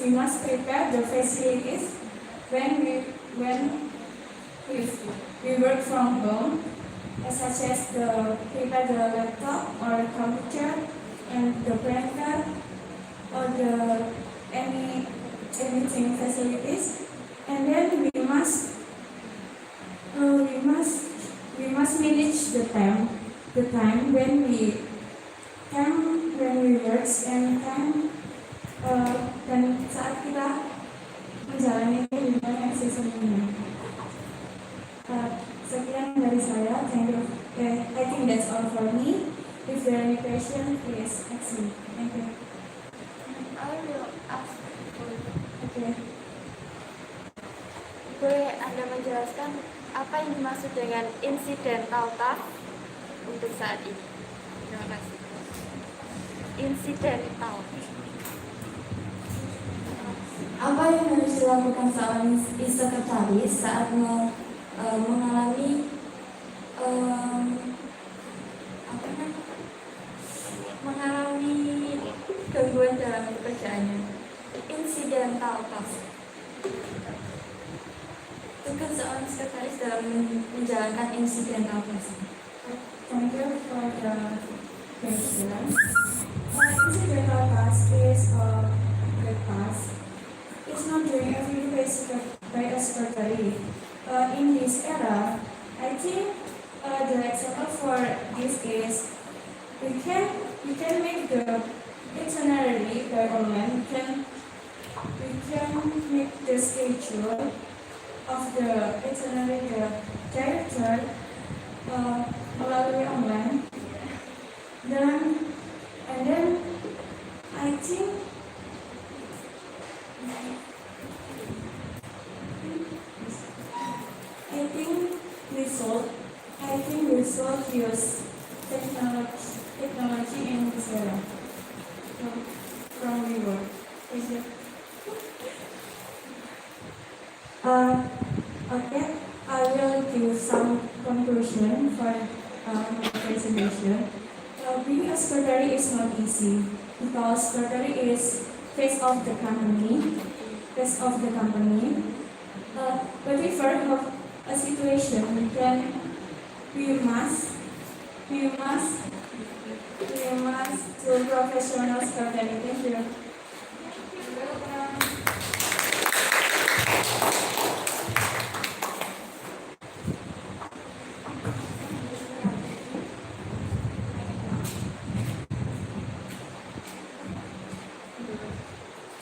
[SPEAKER 6] we must prepare the facilities when we work from home, such as prepare the laptop or computer and the printer or anything facilities. And then we must manage the time when we work and time dan saat kita menjalani kehidupan yang sesungguhnya. Sekian dari saya. Thank you. I think that's all for me. If there are any questions, please ask me. Thank you.
[SPEAKER 5] I will ask you.
[SPEAKER 6] Okay.
[SPEAKER 5] Boleh Anda menjelaskan apa yang dimaksud dengan incidental task untuk saat ini? Terima kasih. Incidental.
[SPEAKER 2] Apa yang harus dilakukan seorang sekretaris saat mengalami apa namanya, mengalami gangguan dalam pekerjaannya, incidental task. Tugas seorang sekretaris dalam menjalankan incidental task.
[SPEAKER 6] Thank you for the question. Incidental task is a good task. It's not doing everything by a secretary. In this era, I think the example for this is we can make the itinerary by online. We can make the schedule of the itinerary the director melalui online. And then I think we should use technology in this era. From Vivo. Is it? Okay, I will give some conclusion for my presentation. Being a secretary is not easy because secretary is face of the company. But if we have a situation, we must do professional secretary. Thank you.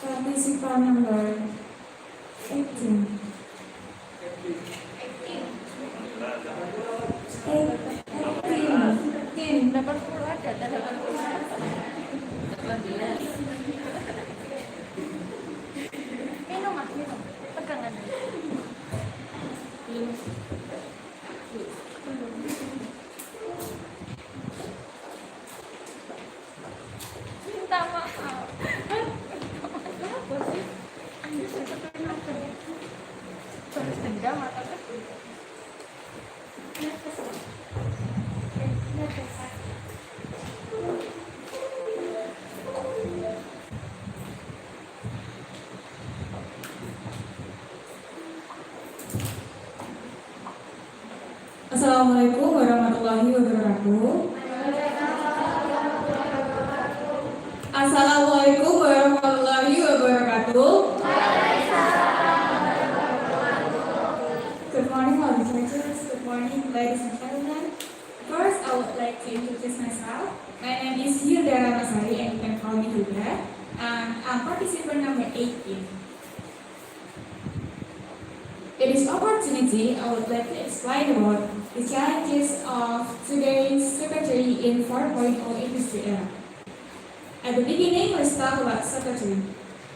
[SPEAKER 6] Participant number 18. 18.
[SPEAKER 3] 80 ada, 80. 18.
[SPEAKER 5] Minum mas, minum. Pegang aja. Minta maaf. Terus dendam atau apa?
[SPEAKER 6] Assalamualaikum warahmatullahi wabarakatuh. Assalamualaikum warahmatullahi wabarakatuh. Good morning, all the teachers. Good morning, ladies and gentlemen. First, I would like to introduce myself. My name is Hilda Masari, and you can call me Hilda. I'm participant number 18. In this opportunity, I would like to explain about the challenges of today's secretary in 4.0 industry era. At the beginning, let's talk about secretary.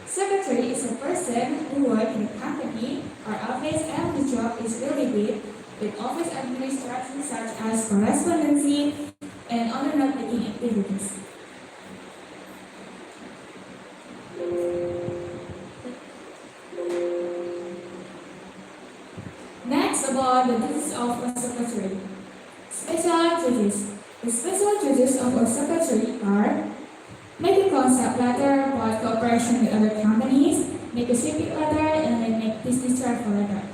[SPEAKER 6] Secretary is a person who works in a company or office and the job is related with office administration such as correspondency and other note-taking activities. Next, about the duties of a secretary. Special duties. The special duties of a secretary are: make a concept letter about cooperation with other companies, make a civic letter, and then make business travel letter.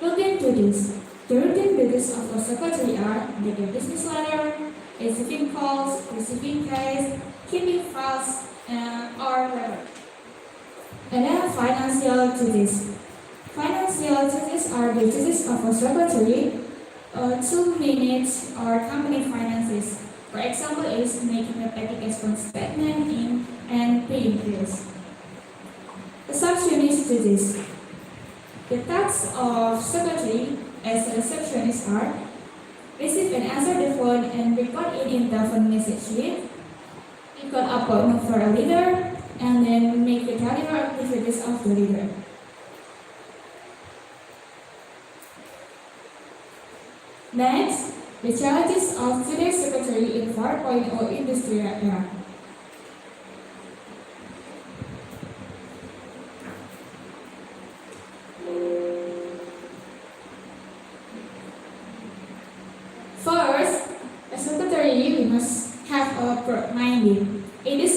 [SPEAKER 6] Routine duties. The routine duties of a secretary are make a business letter, receiving calls, receiving case, keeping files, or letter. And then financial duties. Financial duties are the duties of a secretary to manage our company finances. For example, is making a petty cash flow statement and paying bills. Receptionist duties. The tasks of secretary as a receptionist are: receive and answer the phone and record it in the phone message sheet, record appointment for a leader, and then make the daily activities of the leader. Next, the challenges of today's secretary in 4.0 industry era.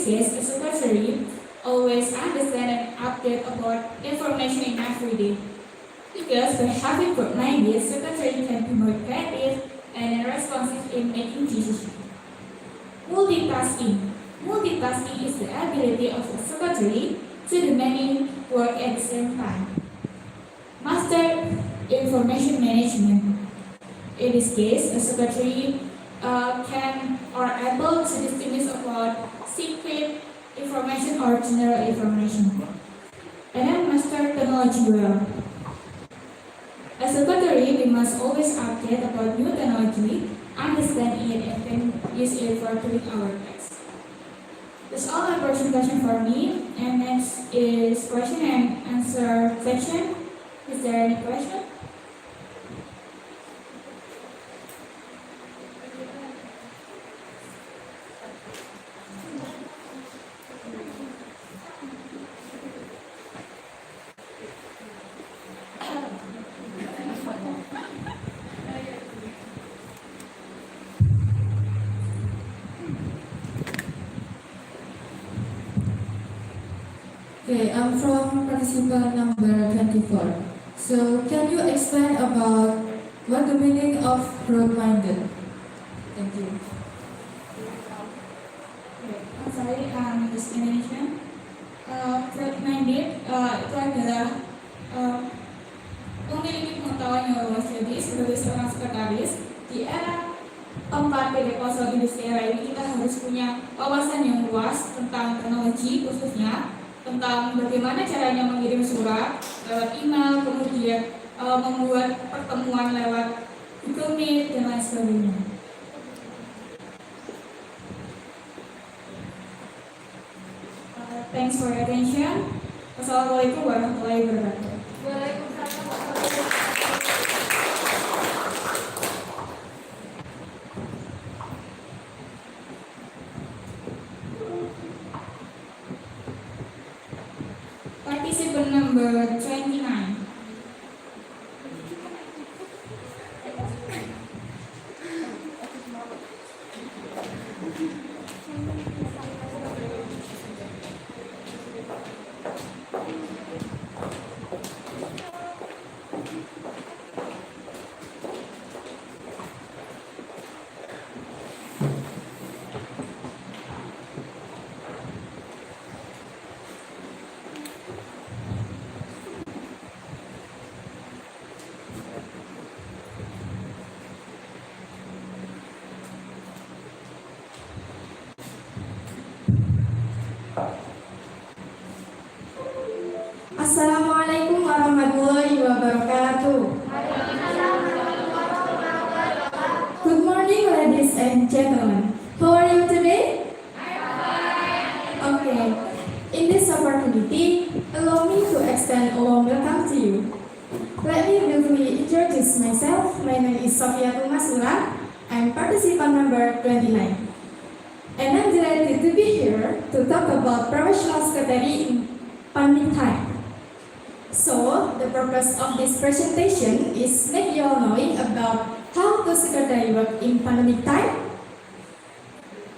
[SPEAKER 6] case, a secretary always understand and update about information in every day. Because by having broad-minded, secretary can be more creative and responsive in making decisions. Multitasking. Multitasking is the ability of a secretary to do many work at the same time. Master information management. In this case, a secretary can or able to distinguish about secret information or general information. And then master technology well. As a secretary, we must always update about new technology, understand it, and then use it for doing our tasks. That's all my presentation for me. And next is question and answer section. Is there any question?
[SPEAKER 2] Okay, I'm from participant number 24. So, can you explain about what the meaning of broad-minded? Thank you.
[SPEAKER 6] I'm sorry, this Indonesian. Broad-minded itu adalah memiliki pengetahuan yang luas. Jadi sebagai seorang sekretaris di era 4.0 industri era ini kita harus punya wawasan yang luas tentang teknologi, khususnya tentang bagaimana caranya mengirim surat lewat email, kemudian membuat pertemuan lewat Google Meet dan lain sebagainya. Thanks for your attention. Wassalamualaikum warahmatullahi wabarakatuh.
[SPEAKER 3] Waalaikumsalam warahmatullahi wabarakatuh.
[SPEAKER 6] Participant number 29.
[SPEAKER 2] Assalamualaikum warahmatullahi wabarakatuh. Good morning, ladies and gentlemen. How are you today? Okay. In this opportunity, allow me to extend a warm welcome to you. Let me briefly introduce myself. My name is Sofia Tumasura. I'm participant number 29. And I'm delighted to be here to talk about professional secretary in pandemic time. So, the purpose of this presentation is make you all knowing about how to secretary work in pandemic time.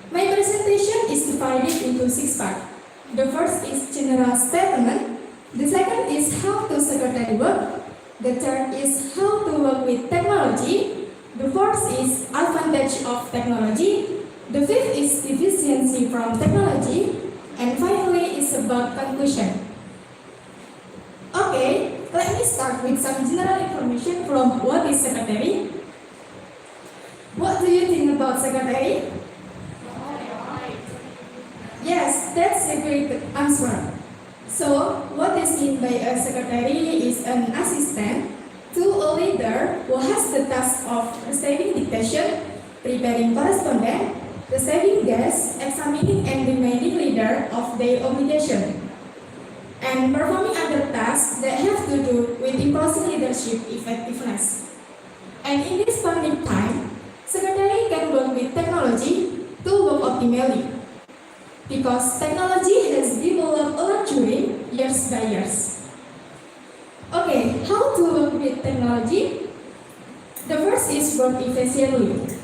[SPEAKER 2] My presentation is divided into 6 parts. The first is general statement. The second is how to secretary work. The third is how to work with technology. The fourth is advantage of technology. The fifth is efficiency from technology. And finally is about conclusion. Okay, let me start with some general information from what is secretary. What do you think about secretary? Yes, that's a great answer. So, what is meant by a secretary is an assistant to a leader who has the task of receiving dictation, preparing correspondence, receiving guests, examining and reminding leader of their obligation, and performing other tasks that have to do with improving leadership effectiveness. And in this pandemic time, secretary can work with technology to work optimally, because technology has developed a lot during years by years. Okay, how to work with technology? The first is work efficiently.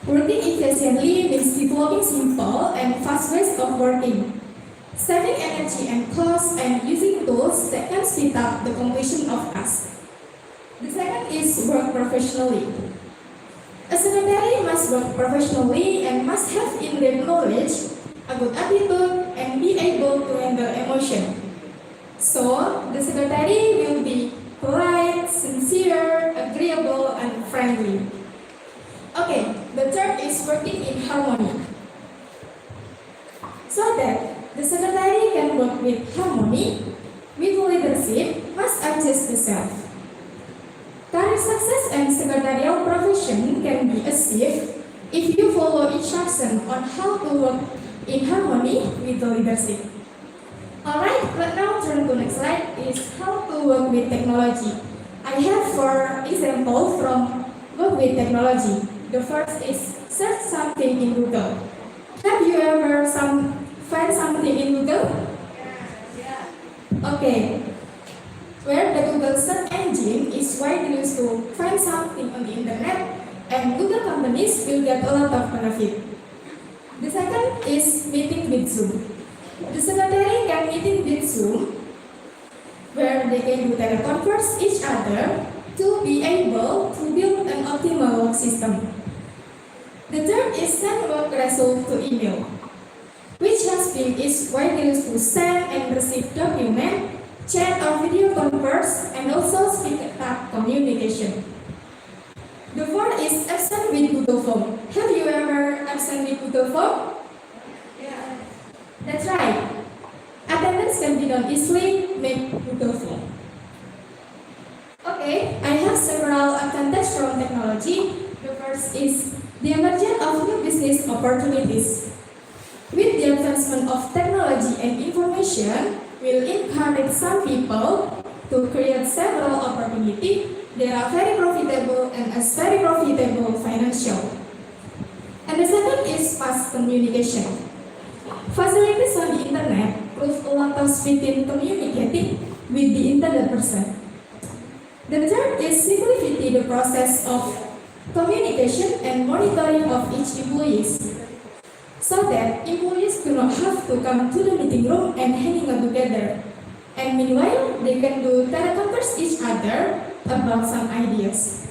[SPEAKER 4] Working efficiently means developing simple and fast ways of working, saving energy and cost, and using tools that can speed up the completion of tasks. The second is work professionally. A secretary must work professionally and must have in-depth knowledge, a good attitude, and be able to handle emotion. So, the secretary will be polite, sincere, agreeable, and friendly. Okay, the third is working in harmony. So that the secretary can work with harmony, with leadership, must adjust the self. Career success and secretarial profession can be achieved if you follow instructions on how to work in harmony with the leadership. Alright, let's now turn to next slide is how to work with technology. I have 4 examples from work with technology. The first is search something in Google. Have you ever find something in Google? Okay. Where the Google search engine is widely used to find something on the internet, and Google companies will get a lot of benefit. The second is meeting with Zoom. The secretary can meeting with Zoom, where they can do teleconference each other to be able to build an optimal work system. The third is send work result to email, which is widely used to send and receive document, chat or video conference, and also speak up communication. The fourth is absent with Google Form. Have you ever absent with Google Form? Yeah. That's right. Attendance can be done easily with Google Form. Okay, I have several advantages from technology. The first is the emergence of new business opportunities. With the advancement of technology and information, will encourage some people to create several opportunities that are very profitable and as very profitable financial. And the second is fast communication. Facilities on the internet prove a lot of speed in communicating with the intended person. The third is simplify the process of communication and monitoring of each employees, so that employees do not have to come to the meeting room and hanging out together. And meanwhile, they can do teleconference each other about some ideas.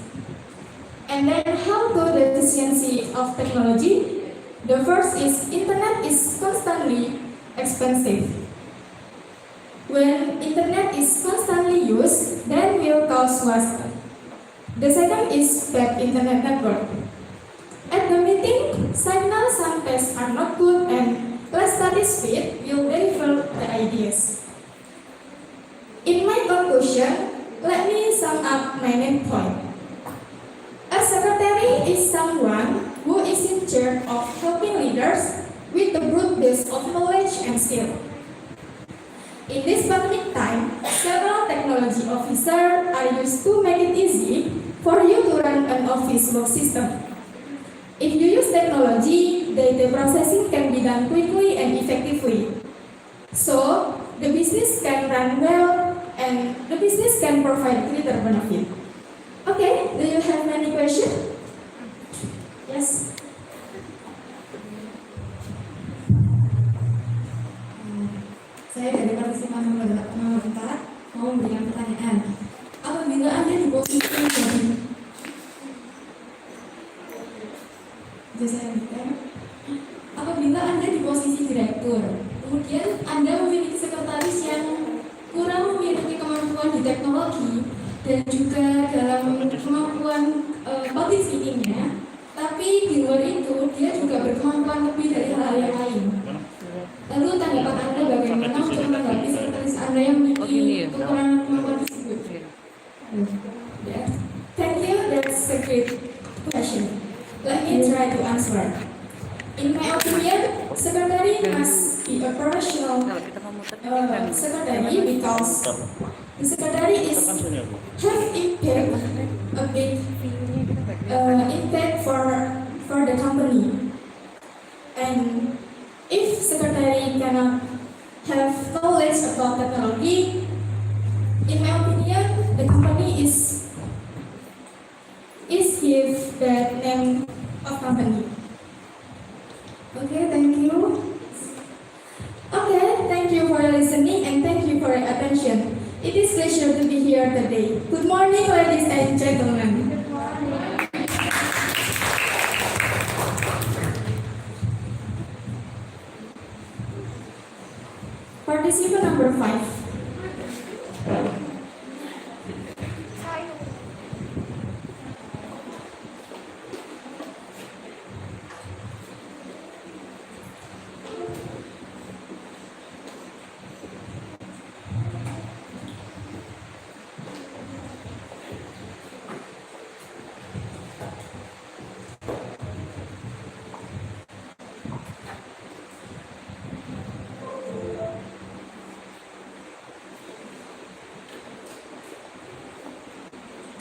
[SPEAKER 4] And then how to the efficiency of technology? The first is internet is constantly expensive. When internet is constantly used, then will cause waste. The second is bad internet network. At the meeting, signal sometimes are not good and less study speed will deliver the ideas. In my conclusion, let me sum up my main point. A secretary is someone who is in charge of helping leaders with the broad base of knowledge and skill. In this pandemic time, several technology officers are used to make it easy for you to run an office work system. If you use technology, data processing can be done quickly and effectively. So, the business can run well and the business can provide greater benefit. Okay, do you have any questions? Yes?
[SPEAKER 2] Saya dari partisipan nomor 4 mau memberikan pertanyaan. Apabila Anda di posisi menjadi apabila Anda di posisi direktur, kemudian Anda memiliki sekretaris yang kurang memiliki kemampuan di teknologi dan juga dalam kemampuan public speaking-nya, tapi di luar itu dia juga berkemampuan lebih dari hal yang lain. Lalu tanggapan Anda bagaimana untuk menanggapi sekretaris Anda yang memiliki kekurangan kemampuan tersebut?
[SPEAKER 4] Thank you, that's a great question. Let me try to answer. In my opinion, secretary must be a professional secretary because the secretary is have impact, a big impact for the company. And if secretary cannot have knowledge about technology, in my opinion, the company is give the name of company. for listening and thank you for your attention. It is a pleasure to be here today. Good morning, ladies and gentlemen.
[SPEAKER 5] Good morning.
[SPEAKER 4] Participant number 5.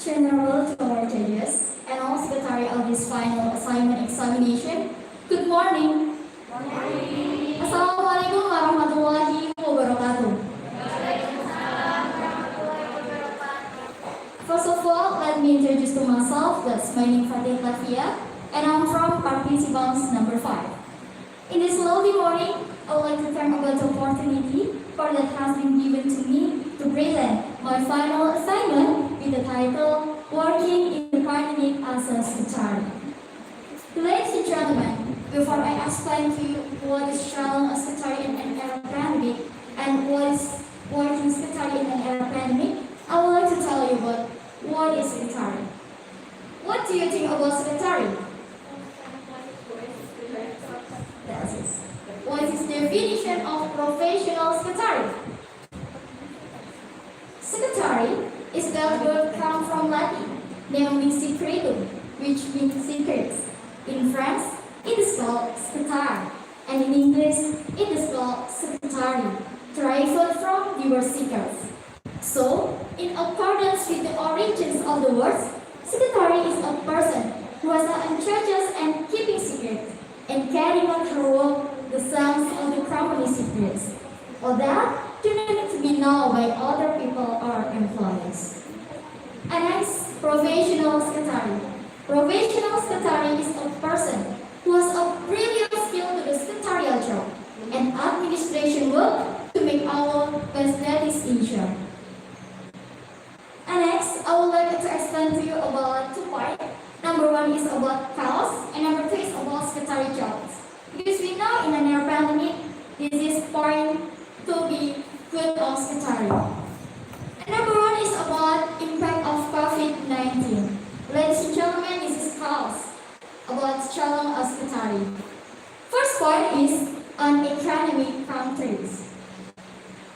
[SPEAKER 2] General to our judges and all secretary of this final assignment examination. Good morning. Assalamualaikum warahmatullahi wabarakatuh. First of all, let me introduce to myself. That's my name Fatih Lafia, and I'm from participants number 5. In this lovely morning, I would like to thank about the opportunity for that has been given to me to present my final assignment with the title Working in the Academic as a Secretary. Ladies and gentlemen, before I explain to you what is Shalom a secretary in an era pandemic and what is working secretary in an era pandemic, I would like to tell you about what is secretary. What do you think about secretary? That's it. What is the definition of professional secretary? Secretary is that word come from Latin, namely secretum, which means secrets. In French, it is called secrétaire, and in English, it is called secretary, derived from the word secret. So, in accordance with the origins of the words, secretary is a person who has an charges and keeping secret and carrying out her work the sense of the company secrets, or that do not need to be known by other people or employees. And next, professional secretary. Professional secretary is a person who has a brilliant skill to the secretarial job and administration work to make our business easier. And next, I would like to explain to you about 2 points. Number 1 is about chaos, and number 2 is about secretary jobs. Because we know in an air pandemic, this is point to be good of secretary. And number 1 is about impact of COVID-19. Ladies and gentlemen, this is chaos about Shalom as secretary. First point is on economic countries.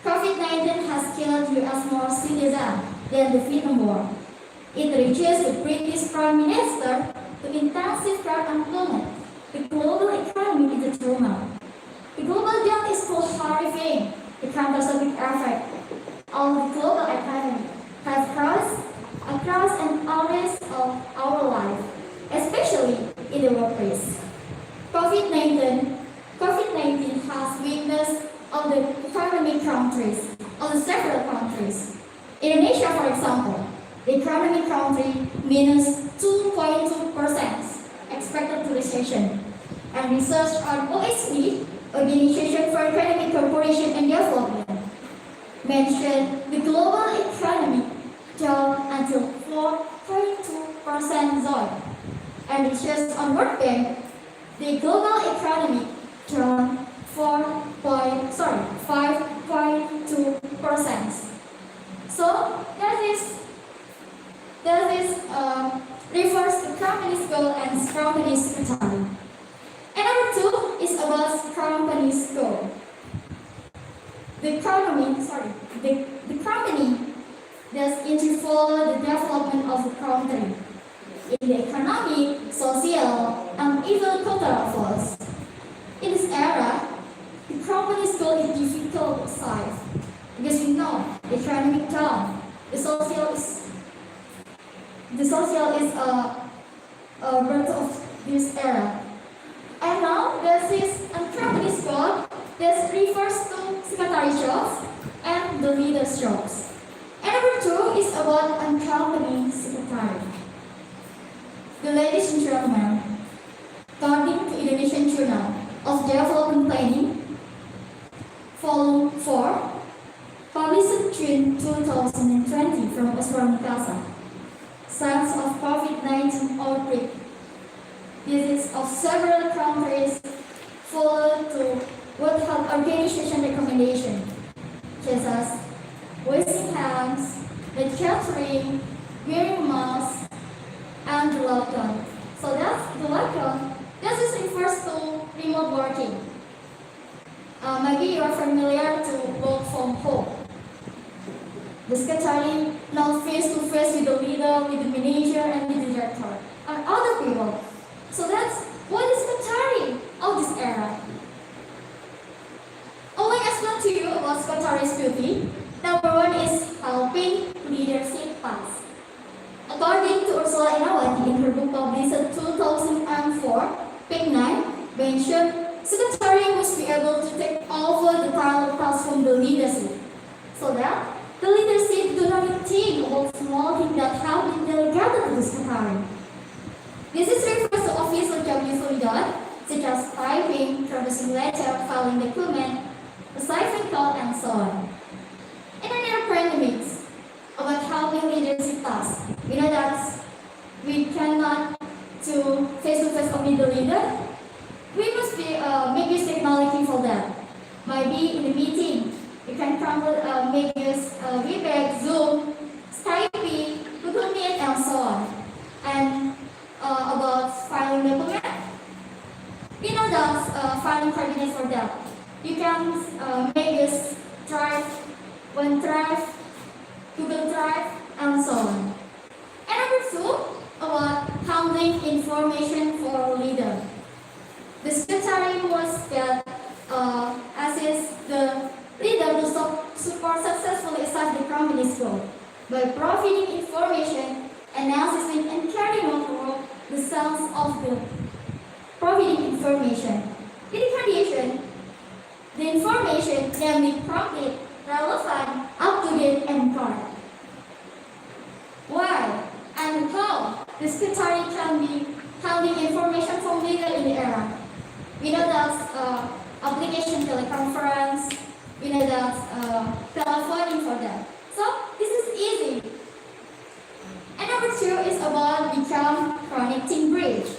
[SPEAKER 2] COVID-19 has killed US more citizens than the Vietnam War. It reaches the British Prime Minister to intensify unemployment. The global economy is a turmoil. The global debt is so horrifying. The catastrophic effect of the global economy has crossed across an areas of our life, especially in the workplace. COVID-19 has weakness of the economic countries, of the several countries. Indonesia, for example, the economic country minus 2.2% expected to recession. And research on OECD, Organization for Economic Cooperation and Development, mentioned the global economy down until 4.2% zone. And research on World Bank, the global economy down 5.2%. So that is refers to company's goal and company's secretary. And number 2 is about company's goal. The company does follow the development of the country in the economic, social, and even cultural fields. In this era, the company's goal is difficult to achieve because we know the economic down, the social is a birth of this era. And now there is a company's goal that refers to secretary jobs and the leader's jobs. And number 2 is about unaccompanied secretary. The ladies and gentlemen, according to Indonesian Journal of Development Planning,
[SPEAKER 5] Volume 4, published June 2020 from Casa. Signs of COVID-19 outbreak. Visits of several countries follow to World Health Organization recommendation, such as washing hands, the catering, wearing masks, and the lockdown. So that's the lockdown. This is refers to remote working. Maybe you are familiar to work from home. The scheduling now face-to-face with the leader, with the manager, and with the director, and other people. So that's what is scheduling of this era. I will explain to you about scheduling beauty. Number one is helping leadership pass. According to Ursula Inawati in her book published 2004, page 9, mentioned secretary must be able to take over the parallel tasks from the leadership, so that the leadership do not think about small things that have been delegated to the secretary. This is refers to official job usually done, such as typing, producing letter, filing document, receiving call, and so on. In another pandemics about helping leadership tasks, we know that we cannot to face-to-face only the leader. We must be make use technology for that. Maybe in the meeting, you can make use Webex, Zoom, Skype, Google Meet, and so on. And about filing document, we know that filing coordinates for that. You can make use Drive, OneDrive, Google Drive, and so on. And number two, about handling information for leader. The secretary must assist the leader to support successfully achieve the company's goal by providing information, analysis, and carrying out the sense of the providing information. In addition, the information can be promptly, relevant, up-to-date, and correct. Why and how the secretary can be handling information from leader in the era? We know that application teleconference, we know that telephoning for that. So this is easy. And number two is about become connecting bridge.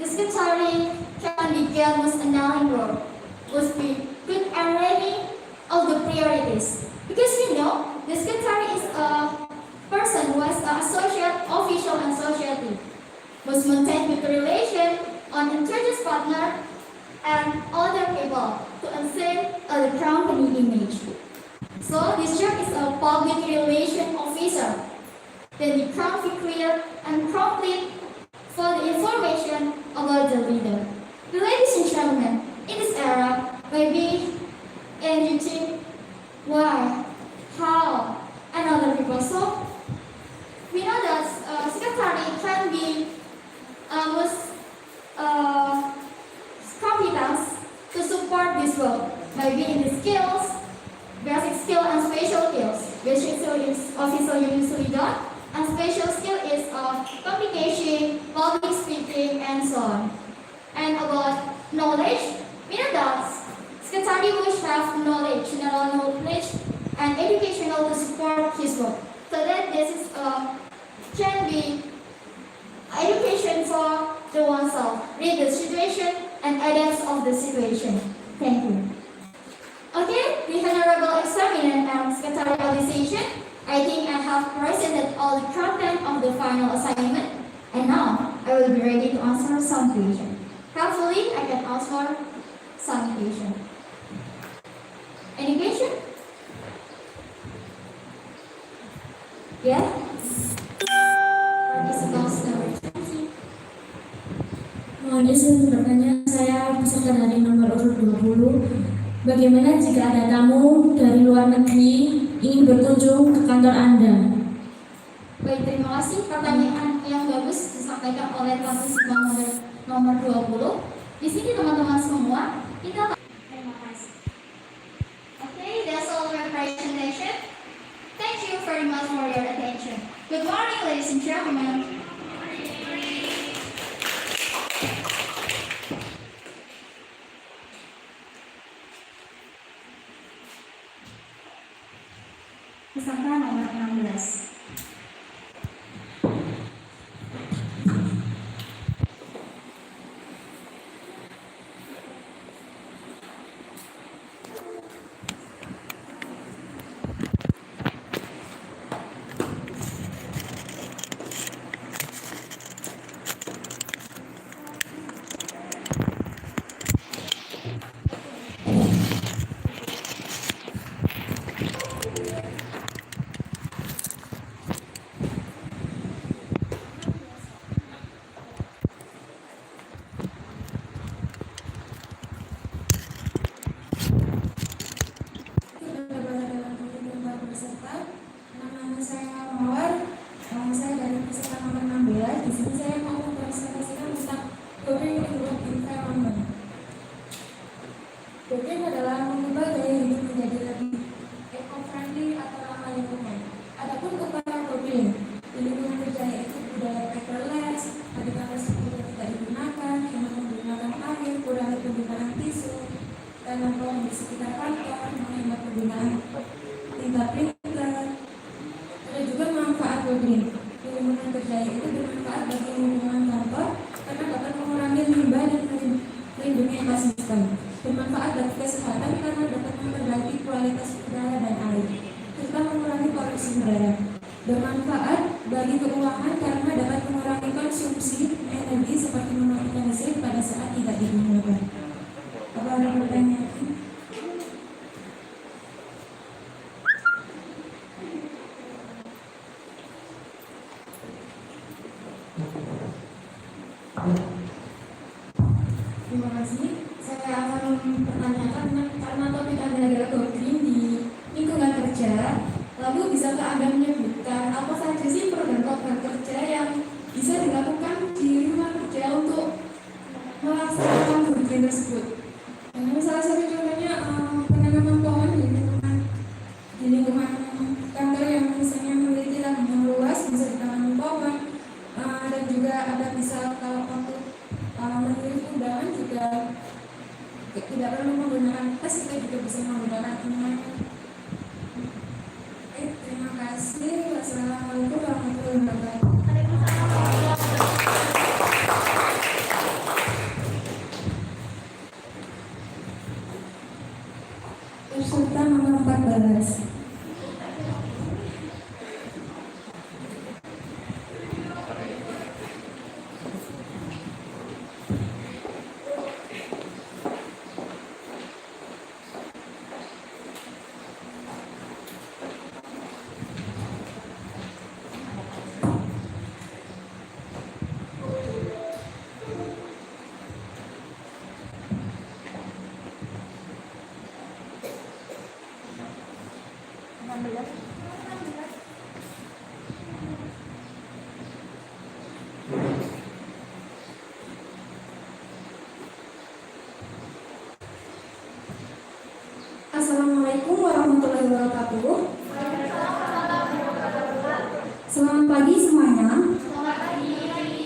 [SPEAKER 5] The secretary can begin with announcing work, must be good and ready of the priorities. Because we know the secretary is a person who has an associate, official, and society. Must maintain good relation on introduce partner and other people to enhance the company image. So this job is a public relation officer. Then you can be clear and complete for the information about the leader. Ladies and gentlemen, in this era, maybe and you think why, how, and other people. So we know that secretary can be with competence to support this work. Maybe in the skills, basic skill and special skills. Basic skill is official usually done, and special skill is communication, public speaking, and so on. And about knowledge, we know that secretary must have knowledge, general knowledge, and educational to support his work. So that this is can be education for the oneself, read the situation and adapt of the situation. Thank you. Okay, the Honorable Examiner and Secretary Organization, I think I have presented all the content of the final assignment, and now I will be ready to answer some questions. Hopefully, I can answer some questions. Any question? Yeah? Participants number 20.
[SPEAKER 2] Mohon izin bertanya, saya peserta dari nomor urut 20. Bagaimana jika ada tamu dari luar negeri ingin berkunjung ke kantor Anda?
[SPEAKER 5] Baik, terima kasih. Pertanyaan yang bagus disampaikan oleh partisipan nomor 20. Di sini teman-teman semua, kita terima kasih. Okay, that's all my presentation. Thank you very much for your attention. Good morning, ladies and gentlemen.
[SPEAKER 6] Peserta nomor 16. Nama saya Mawar, saya dari peserta nomor 16. Di sini saya mau mempresentasikan tentang coding untuk environment. Coding adalah mengubah gaya hidup menjadi lebih eco-friendly atau ramah lingkungan. Adapun upaya coding di lingkungan kerja yaitu budaya paperless, ketika tersebut tidak digunakan, hemat menggunakan air, kurangi penggunaan tisu, dan lingkungan di sekitar kantor, menghemat penggunaan tinta printer. Ada juga manfaat coding di lingkungan kerja itu bermanfaat bagi lingkungan kantor karena dapat mengurangi limbah dan melindungi ekosistem. Bermanfaat bagi kesehatan karena dapat memperbaiki kualitas udara dan air serta mengurangi polusi udara. Bermanfaat bagi keuangan karena dapat mengurangi konsumsi energi seperti mematikan listrik pada saat tidak digunakan. Apa ada pertanyaan? Terima kasih. Saya akan mempertanyakan karena topik adalah coding di lingkungan kerja. Lalu bisakah Anda menyebutkan apa saja sih program-program kerja yang bisa dilakukan di lingkungan kerja untuk melaksanakan coding tersebut? Salah satu contohnya penanaman pohon di lingkungan kantor yang misalnya memiliki lahan yang luas bisa ditanam pohon. Dan juga ada bisa kalau untuk mengirim undangan juga tidak perlu menggunakan tes, kita juga bisa menggunakan email. Terima kasih. Wassalamualaikum warahmatullahi wabarakatuh. Peserta nomor 14. Assalamualaikum warahmatullahi wabarakatuh. Selamat pagi semuanya.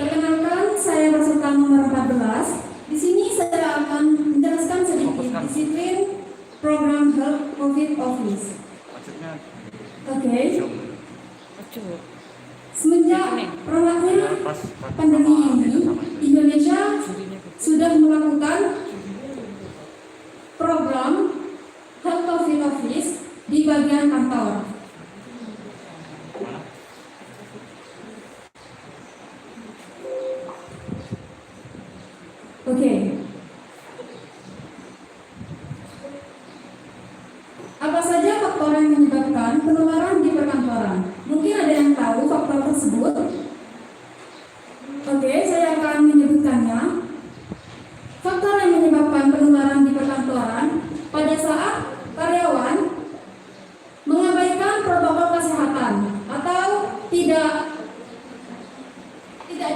[SPEAKER 6] Perkenalkan, saya peserta nomor 14. Di sini saya akan menjelaskan sedikit disiplin program Health COVID Office. Oke. Semenjak merebaknya pandemi ini, Indonesia sudah melakukan program Health COVID Office di bagian kantor. Oke. Apa saja faktor yang menyebabkan penularan di perkantoran? Mungkin ada yang tahu faktor tersebut? Oke, saya akan menyebutkannya. Faktor yang menyebabkan penularan di perkantoran pada saat karyawan mengabaikan protokol kesehatan atau tidak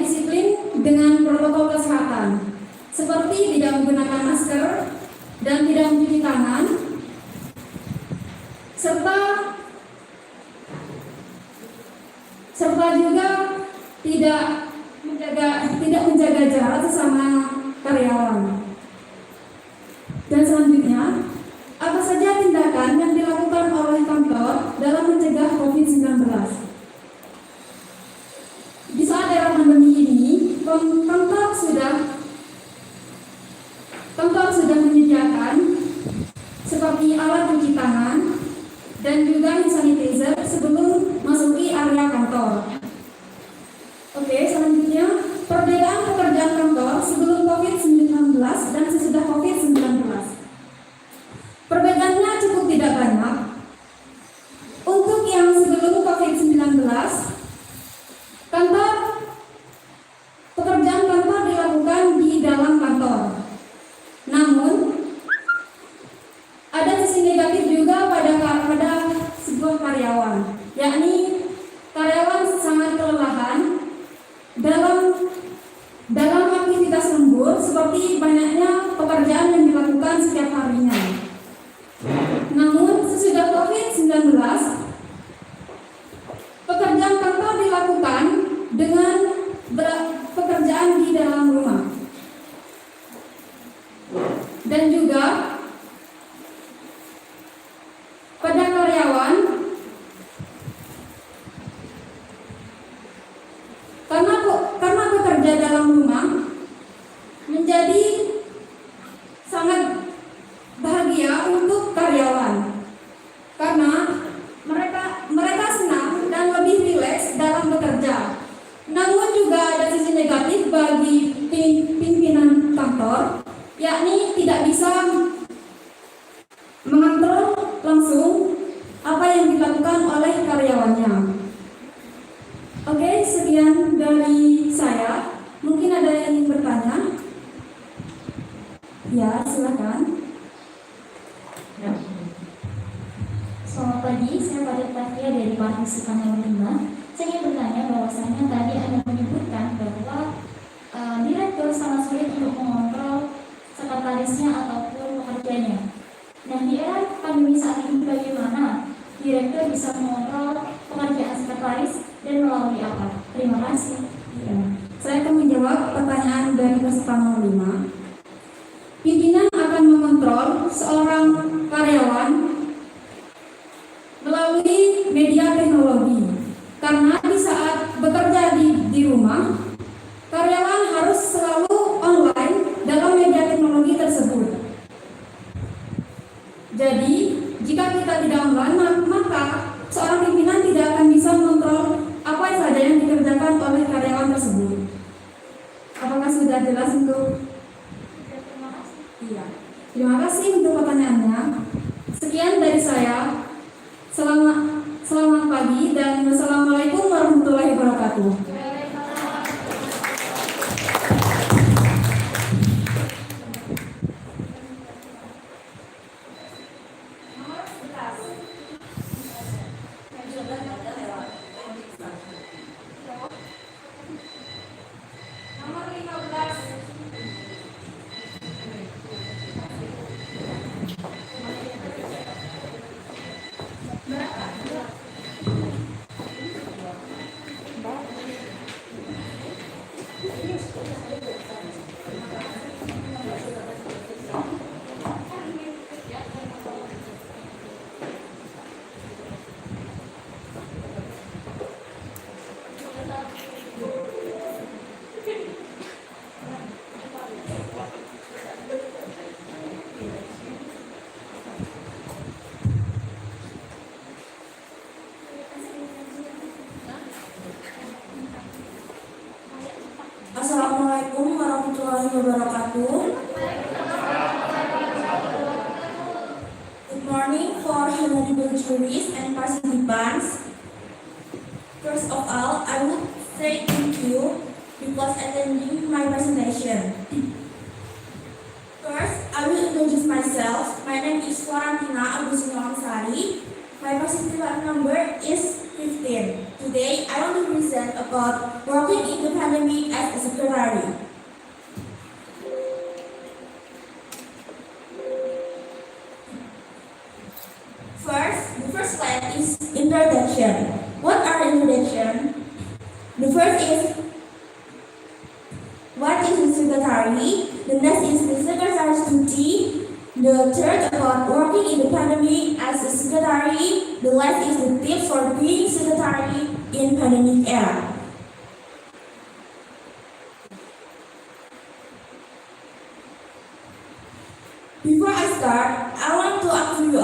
[SPEAKER 6] disiplin dengan protokol kesehatan, seperti tidak menggunakan masker dan tidak mencuci tangan, serta juga tidak menjaga jarak sesama karyawan. Dan selanjutnya, apa saja tindakan yang dilakukan oleh kantor dalam mencegah
[SPEAKER 2] seperti alat cuci tangan dan juga hand sanitizer sebelum masuki area kantor. Oke, selanjutnya perbedaan pekerjaan kantor sebelum COVID-19 dan sesudah COVID-19. Perbedaannya cukup tidak banyak. Untuk yang sebelum COVID-19, pekerjaan kantor dilakukan di dalam kantor. Namun, ada sisi negatif juga pada sebuah karyawan, yakni karyawan sangat kelelahan dalam aktivitas lembur seperti banyaknya pekerjaan yang dilakukan setiap harinya. Namun, sesudah COVID-19, pekerjaan kantor dilakukan dengan pekerjaan di dalam rumah. Dan juga pada karyawan, karena bekerja dalam rumah menjadi sangat bahagia untuk karyawan, karena mereka senang dan lebih rileks dalam bekerja. Namun juga ada sisi negatif bagi pimpinan kantor, yakni tidak bisa mengontrol langsung apa yang dilakukan oleh karyawannya. Oke, sekian dari saya. Mungkin ada yang ingin bertanya? Ya, silakan.
[SPEAKER 8] Selamat pagi, saya Presentasi dari partisipan yang 5. Saya ingin bertanya bahwasanya tadi Anda menyebutkan bahwa direktur sangat sulit untuk mengontrol sekretarisnya ataupun pekerjanya. Nah, di era pandemi saat ini bagaimana direktur bisa mengontrol pekerjaan sekretaris dan melalui apa? Terima kasih.
[SPEAKER 2] Ya, saya akan menjawab pertanyaan dari peserta 05. Pimpinan akan mengontrol seorang karyawan melalui media teknologi, karena di saat bekerja di rumah, karyawan harus selalu online dalam media teknologi tersebut. Jadi, jika kita tidak online, maka seorang pimpinan tidak akan bisa mengontrol apa saja yang dikerjakan oleh karyawan tersebut. Apakah sudah jelas untuk? Iya. Terima kasih untuk pertanyaannya. Sekian dari saya. Selamat pagi dan wassalamualaikum warahmatullahi wabarakatuh.
[SPEAKER 1] Nomor 15.
[SPEAKER 6] Assalamualaikum warahmatullahi wabarakatuh. Good morning for honorable juries and participants. First of all, I would say thank you because attending my presentation. First, I will introduce myself. My name is Florentina Agustinawangssari. My participant number is 15. Today, I want to present about working in the pandemic as a secretary. First, the first slide is introduction. What are introduction? The first is what is the secretary? The next is the secretary's duty. The third about working in the pandemic as a secretary. The last is the tips for being secretary in pandemic era. Before I start, I want to ask you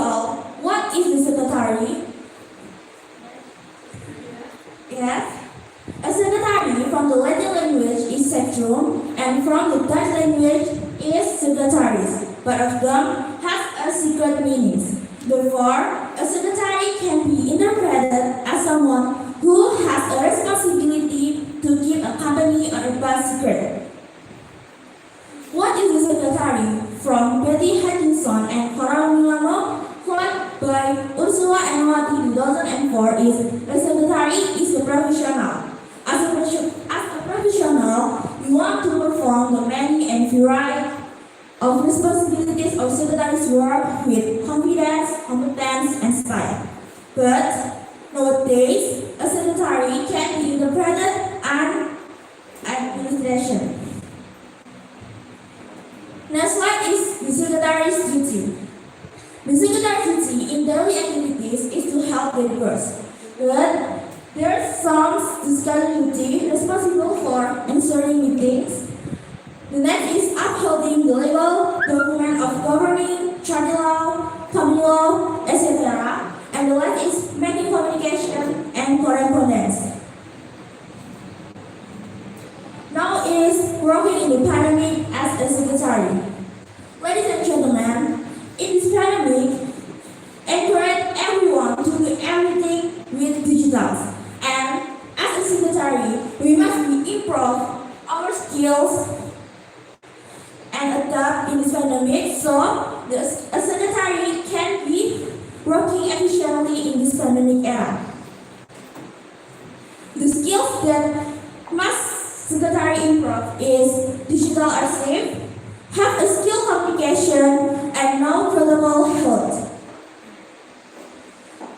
[SPEAKER 2] means. Therefore, a secretary can be interpreted as someone who has a responsibility to keep a company or a bus secret. What is a secretary? From Betty Hutchinson and Cora Milano, quote by Ursula and Wati 2004 is, a secretary is a professional. As a professional, you want to perform the many and variety of responsibilities of secretary's work with confidence, competence, and style. But nowadays, a secretary can be interpreted as administration. Next slide is the secretary's duty. The secretary's duty in daily activities is to help the workers. But there are some discussion duty responsible for answering meetings. The next is upholding the legal document of governing, charter law, company law, etc. And the last is making communication and correspondence. Now is working in the pandemic as a secretary. Ladies and gentlemen, in this pandemic, encourage everyone to do everything with digital. And as a secretary, we must improve our skills and adapt in this pandemic so a secretary can be working efficiently in this pandemic era. The skills that must secretary improve is digital archive, have a skill communication, and know protocol health.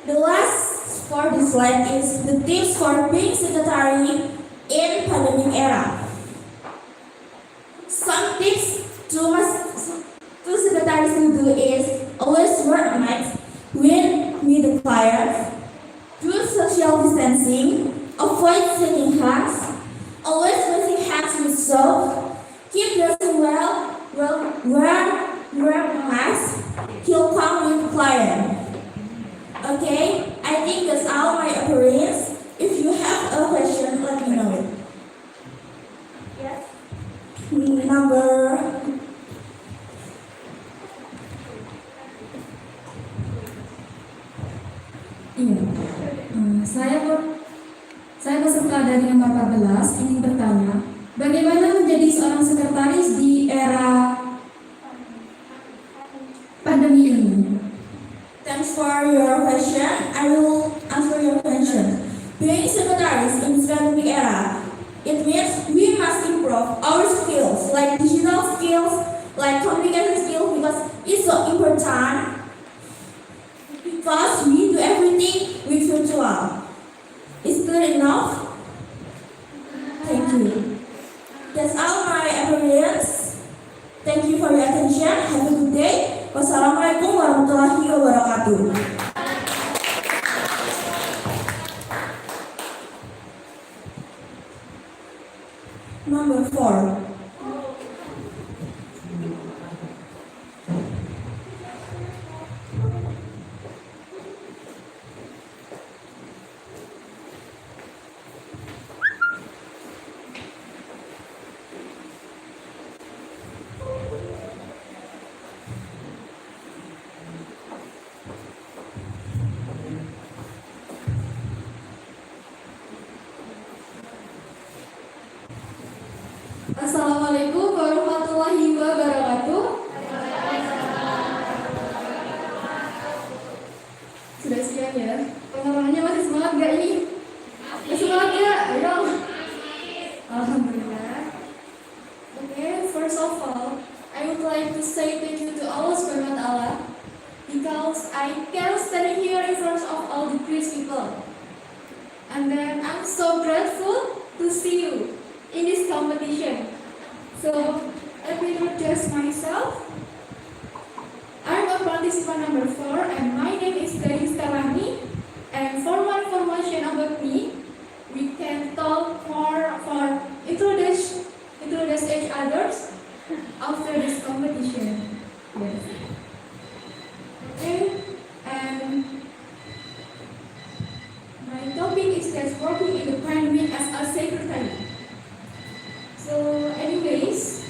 [SPEAKER 2] The last for this slide is the tips for being secretary in pandemic era. Some tips to secretaries to do is always wear a mask when meet the clients, do social distancing, avoid shaking hands, always washing hands with soap, keep dressing well, wear a mask, keep calm with client. Okay, I think that's all my appearance. If you have a question, let me know it.
[SPEAKER 6] Yes.
[SPEAKER 2] Number
[SPEAKER 3] Saya peserta dari nomor 14 ingin bertanya, bagaimana menjadi seorang sekretaris di era pandemi ini?
[SPEAKER 2] Thanks for your question. I will answer your question. Being secretaries in this pandemic era, it means we must improve our skills, like digital skills, like communication skills, because it's so important. Because we do everything with virtual. Is clear enough? Thank you. That's all my appearance. Thank you for your attention. Have a good day. Wassalamualaikum warahmatullahi wabarakatuh. Number 4.
[SPEAKER 3] Assalamualaikum warahmatullahi wabarakatuh. Sudah siap ya? Pengarangnya masih semangat gak ini? Masih semangat ya? Ayo. Alhamdulillah. Okay, first of all, I would like to say thank you to Allah Subhanahu wa Ta'ala because I can stand here in front of all the Christ people. And then I'm so grateful to see you in this competition. So, let me introduce myself. I'm a participant number 4 and my name is Gadis Tarani. And for more information about me, we can talk more for introduce each others after this competition. Yes. Okay, and my topic is that working in the pandemic as a secretary. So anyways,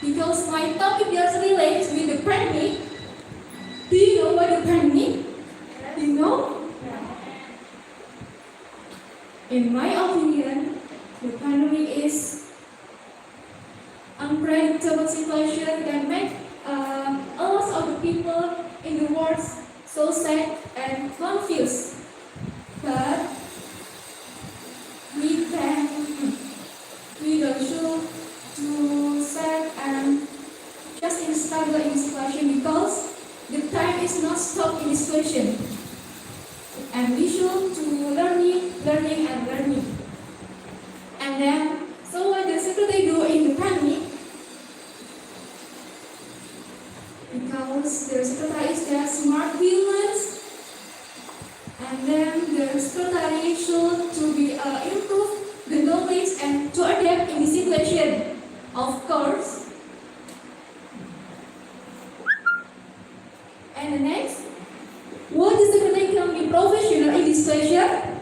[SPEAKER 3] because my topic just relates with the pandemic, pandemic? You know? In my opinion, the pandemic is unpredictable situation that make a lot of the people in the world so sad and confused. But we don't should to sad and just in struggle in this situation because the time is not stopped in this situation. And we should to learning. And then, so what the secretary do in the pandemic? Because the secretary is just smart humans, and then the secretary should to be improve the knowledge and to adapt in the situation. Of course. And the next, what the secretary can be professional in this situation?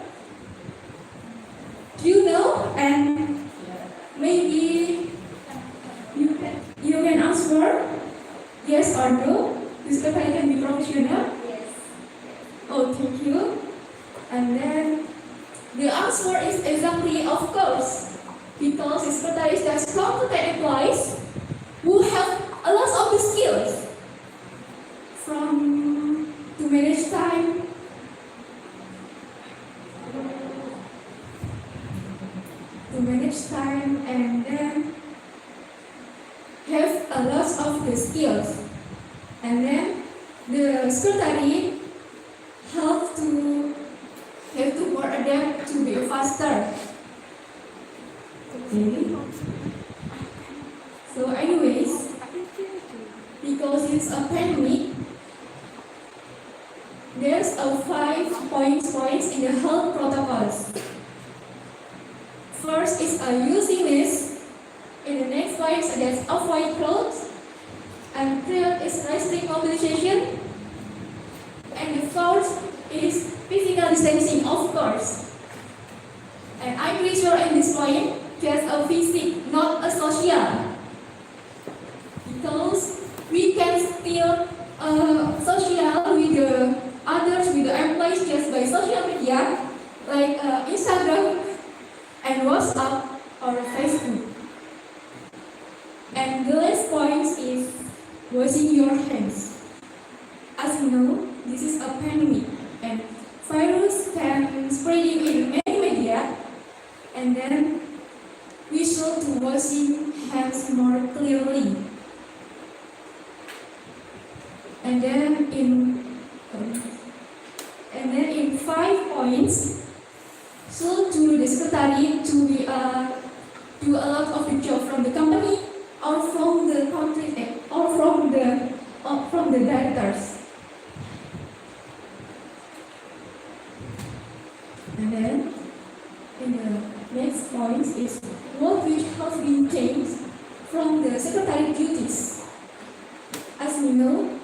[SPEAKER 3] Do you know? And maybe you can answer yes or no. The secretary can be professional.
[SPEAKER 5] Yes.
[SPEAKER 3] Oh, thank you. And then the answer is exactly of course, because the secretary is just competent employees who have a lot of the skills from to manage time, and then have a lot of the skills, and then the secretary have to more adapt to be faster. Okay. So anyways, because it's a pandemic, there's a 5 points in the health protocols. First is a using this. In the next point is against avoid clothes. And third is restrict mobilization. And the fourth is physical distancing, of course. And I'm pretty sure in this point, just a physic, not a social. Because we can still social with the others, with the employees just by social media, like Instagram and WhatsApp or Facebook. And the last point is washing your hands. As you know, this is a pandemic and virus can spreading in many media, and then we should to washing hands more clearly. And then in 5 points, so to the secretary to be do a lot of the job from the company or from the country or from the directors. And then in the next point is what which has been changed from the secretary duties. As we know,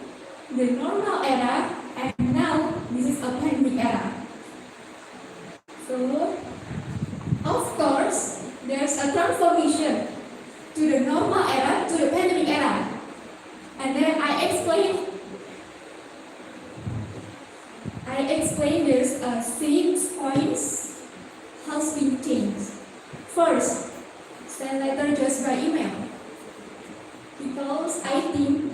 [SPEAKER 3] the normal era and now this is a pandemic era. So, of course, there's a transformation to the normal era to the pandemic era. And then I explain there's 6 points has been changed. First, send letter just by email. Because I think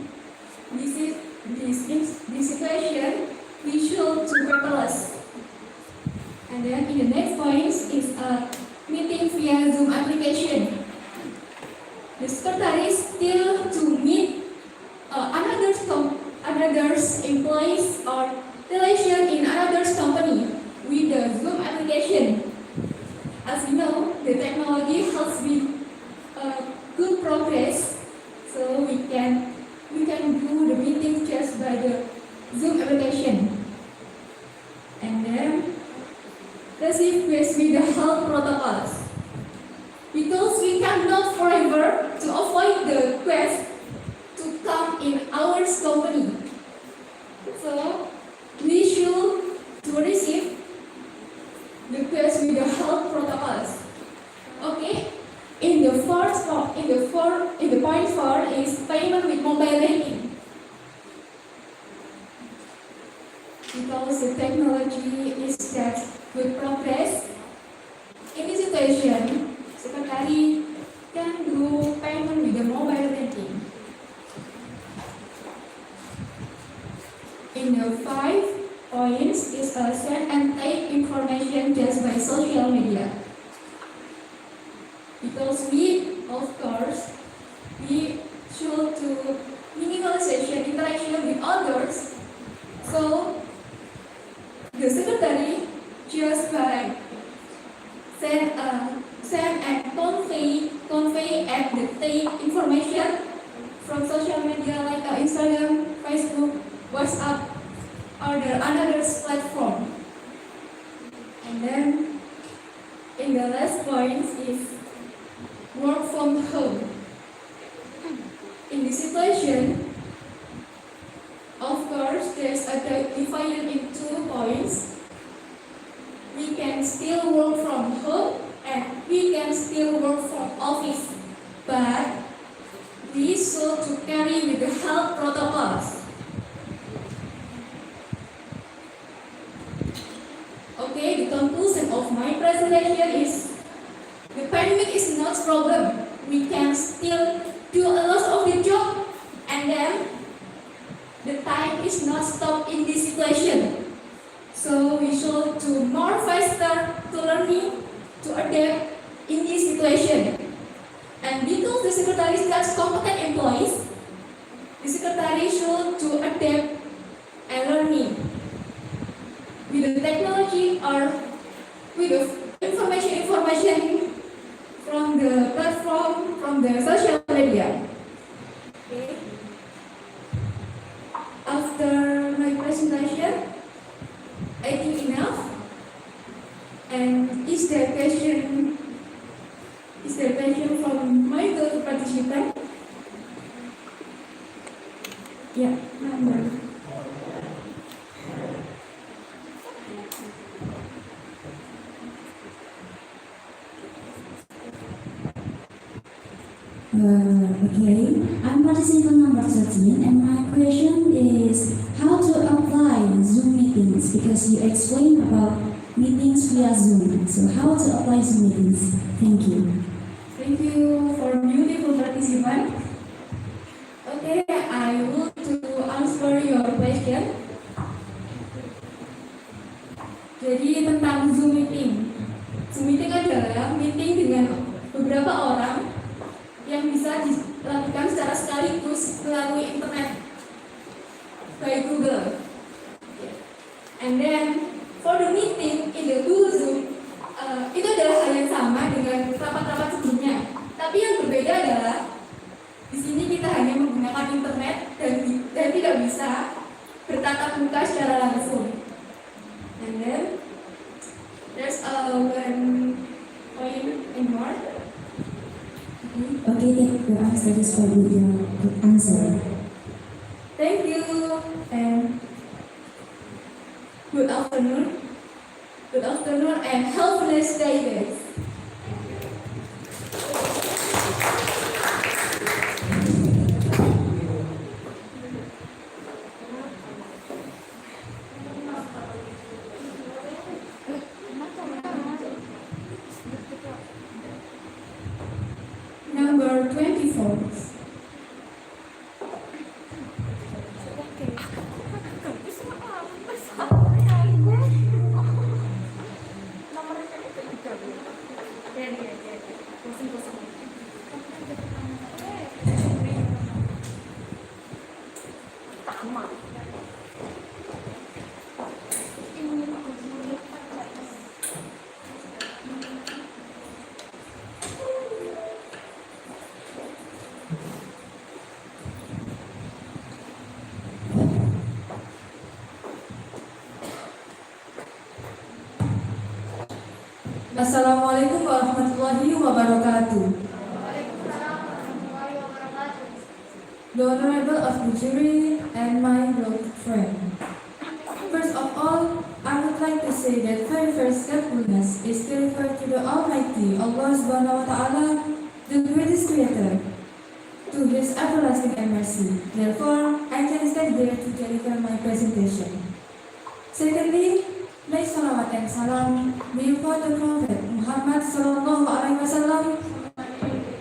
[SPEAKER 3] this situation we should to paperless. And then in the next point is a meeting via Zoom application. The secretary still to meet another's employees or relation in another's company with the Zoom application. As you know, the technology has been good progress, so we can do the meeting just by the Zoom application. And then receive requests with the health protocols. Because we cannot forever to avoid the request to come in our company. So we should to receive the request with the health protocols. Okay? In because the technology is that good progress. In this situation, secretary can do payment with the mobile banking. In the 5 points is send and take information just by social media. Because we, of course, we should to minimalization interaction with others. So the secretary just by send and convey and take information from social media like Instagram, Facebook, WhatsApp, or the another platform. And then in the last point is work from home. In this situation, of course, there's a divided in 2 points. We can still work from home and we can still work from office, but we should to carry with the health protocols. Okay, the conclusion of my presentation is the pandemic is not a problem. We can still do a lot of the job, and then the time is not stopped in this situation. So we should do more faster to learning to adapt in this situation. And because the secretary is not competent employees, the secretary should to adapt and learning with the technology or with the information from the platform, from the social media. Okay. After my presentation, I think enough. And is there question from my girl participant? Yeah, number.
[SPEAKER 2] Okay, I'm participant number 13 and my question is how to apply Zoom meetings because you explained about meetings via Zoom. So how to apply Zoom meetings? Thank you.
[SPEAKER 3] Thank you for beautiful participant. Okay, I want to answer your question. Jadi tentang Zoom meeting. Zoom meeting adalah meeting dengan beberapa orang yang bisa dilakukan secara sekaligus melalui internet by Google. And then for the meeting in the Google Zoom itu adalah hal yang sama dengan rapat-rapat sebelumnya. Tapi yang berbeda adalah di sini kita hanya menggunakan internet dan tidak bisa bertatap muka secara langsung. And then there's one point in more.
[SPEAKER 2] Okay, thank you. I'm satisfied with your answer.
[SPEAKER 3] Thank you and good afternoon. Good afternoon and have a nice day, guys. Number 24. Assalamualaikum warahmatullahi wabarakatuh. The Honorable of the jury and my good friend. First of all, I would like to say that very first gratefulness is to refer to the Almighty Allah Subhanahu wa Ta'ala, the greatest creator, to His everlasting mercy. Therefore, I can stand here to deliver my presentation.
[SPEAKER 6] Secondly, make salawat and salam be upon the Prophet Muhammad sallallahu alaihi wasallam,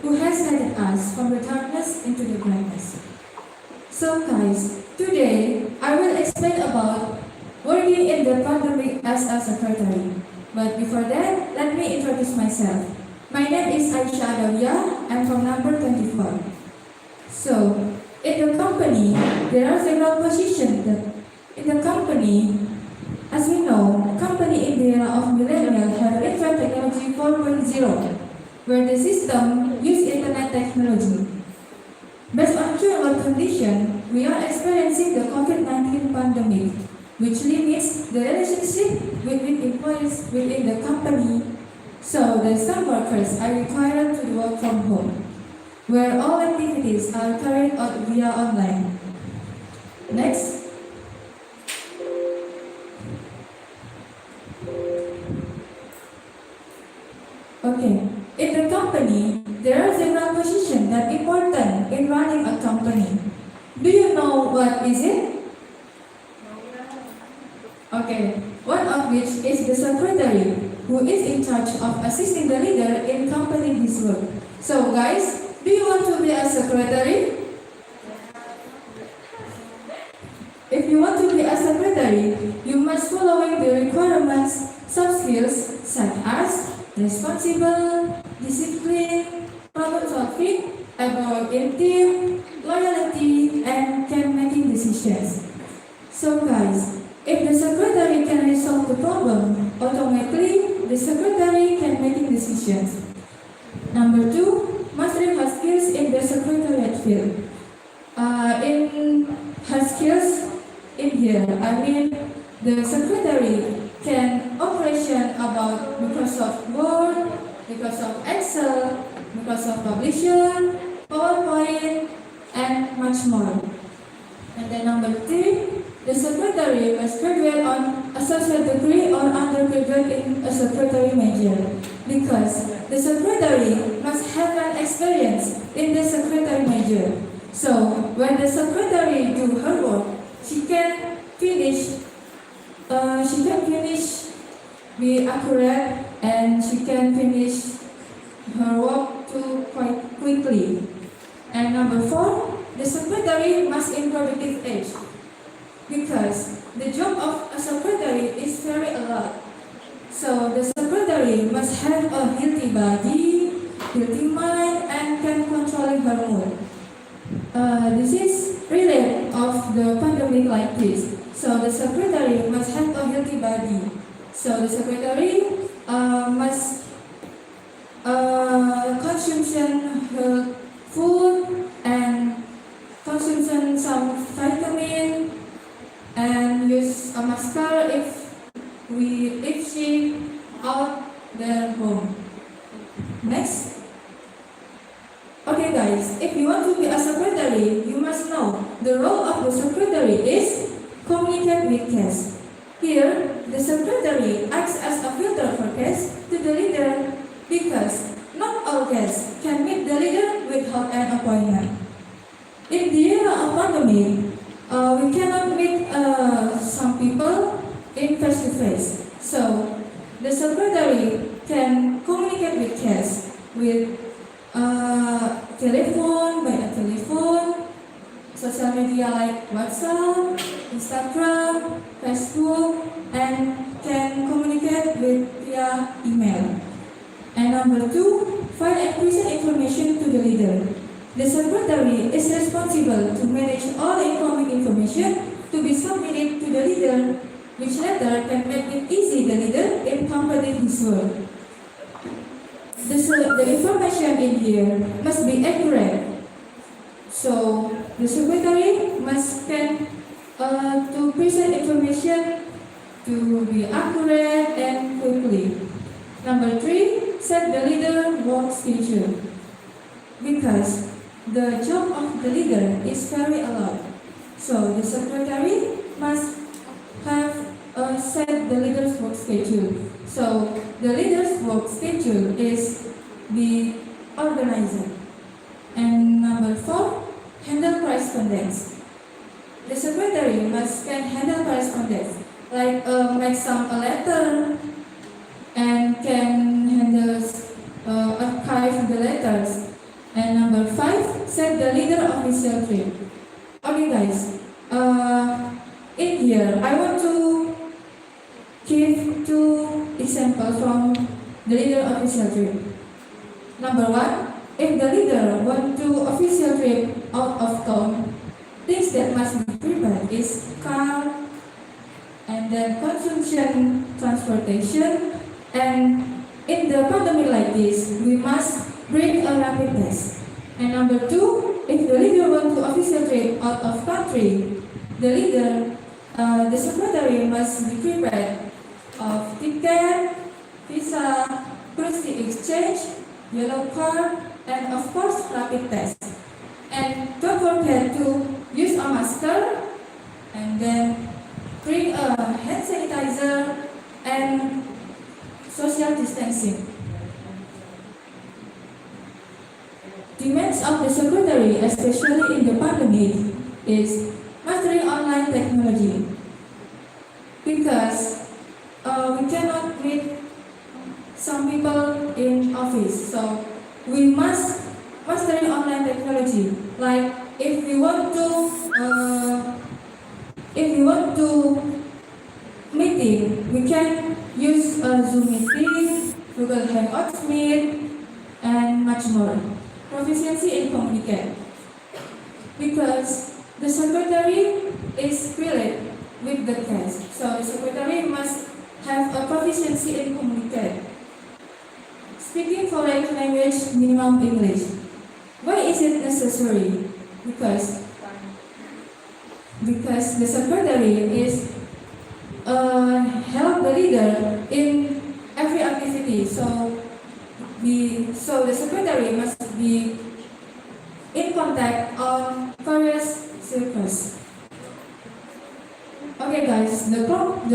[SPEAKER 6] who has guided us from the darkness into the brightness. So guys, today I will explain about working in the pandemic as a secretary. But before that, let me introduce myself. My name is Aisha Adawiyah. I'm from number 24. So, in the company, there are several positions in the company. As we know, company in the era of millennial have infant technology 4.0, where the system use internet technology. Based on current condition, we are experiencing the COVID-19 pandemic, which limits the relationship between employees within the company. So, some workers are required to work from home, where all activities are carried out via online. Next. Okay. In the company, there are several positions that are important in running a company. Do you know what is it? Okay. One of which is the secretary, who is in charge of assisting the leader in completing his work. So guys, do you want to be a secretary? If you want to be a secretary, you must following the requirements, soft skills such as responsible, discipline, problem solving, able in team, loyalty, and can making decisions. So guys, if the secretary can resolve the problem, automatically the secretary can make decisions. Number 2, mastering her skills in the secretariat field. In her skills in here, I mean the secretary can operation about Microsoft Word, Microsoft Excel, Microsoft Publisher, PowerPoint, and much more. And then number 3, the secretary must graduate on associate degree or undergraduate in a secretary major, because the secretary must have an experience in the secretary major. So when the secretary do her work, she can finish be accurate, and she can finish her work too quite quickly. And number 4, the secretary must in productive age, because the job of a secretary is very a lot. So the secretary must have a healthy body, healthy mind, and can control her mood. This is related of the pandemic like this. So the secretary must have a healthy body. So the secretary must consume her food and consume some vitamin and use a mascara if she out their home. Next. Okay guys, if you want to be a secretary, you must know the role of the secretary is communicate with guests. Here, the secretary acts as a filter for guests to the leader, because not all guests can meet the leader without an appointment. In the era of pandemic, we cannot meet some people in face to face. So, the secretary can communicate with guests with telephone, by a telephone, social media like WhatsApp, Instagram, Facebook, and can communicate with via email. And number 2, find and present information to the leader. The secretary is responsible to manage all incoming information to be submitted to the leader, which later can make it easy the leader in completing his work. The information in here must be accurate. So the secretary must can to present information to be accurate and quickly. Number 3, set the leader work schedule, because the job of the leader is very a lot. So the secretary must have set the leader's work schedule. So the leader's work schedule is the organizer. And number 4, handle correspondence. The secretary must can handle correspondence, like make some a letter and can handle archive the letters. And number 5, set the leader official trip. Okay guys, in here I want to give 2 examples from the leader official trip. Number 1, if the leader want to official trip out of town, things that must be prepared is car, and then consumption, transportation, and in the pandemic like this, we must bring a rapid test. And number 2, if the leader want to official trip out of country, the secretary must be prepared of ticket, visa, currency exchange, yellow card, and of course rapid test. And don't forget to use a masker, and then bring a hand sanitizer and social distancing. Demands of the secretary, especially in the pandemic, is mastering online technology, because we cannot meet some people in office, so we must mastering online technology. Like if we want to meeting, we can use Zoom meeting, Google Hangouts Meet, and much more. Proficiency in communicate, because the secretary is filled with the case, so the secretary must have a proficiency in communicate. Speaking foreign language, minimum English. Why is it necessary? Because the secretary is help the leader in every activity. So the secretary must be in contact on various circles. Okay guys, the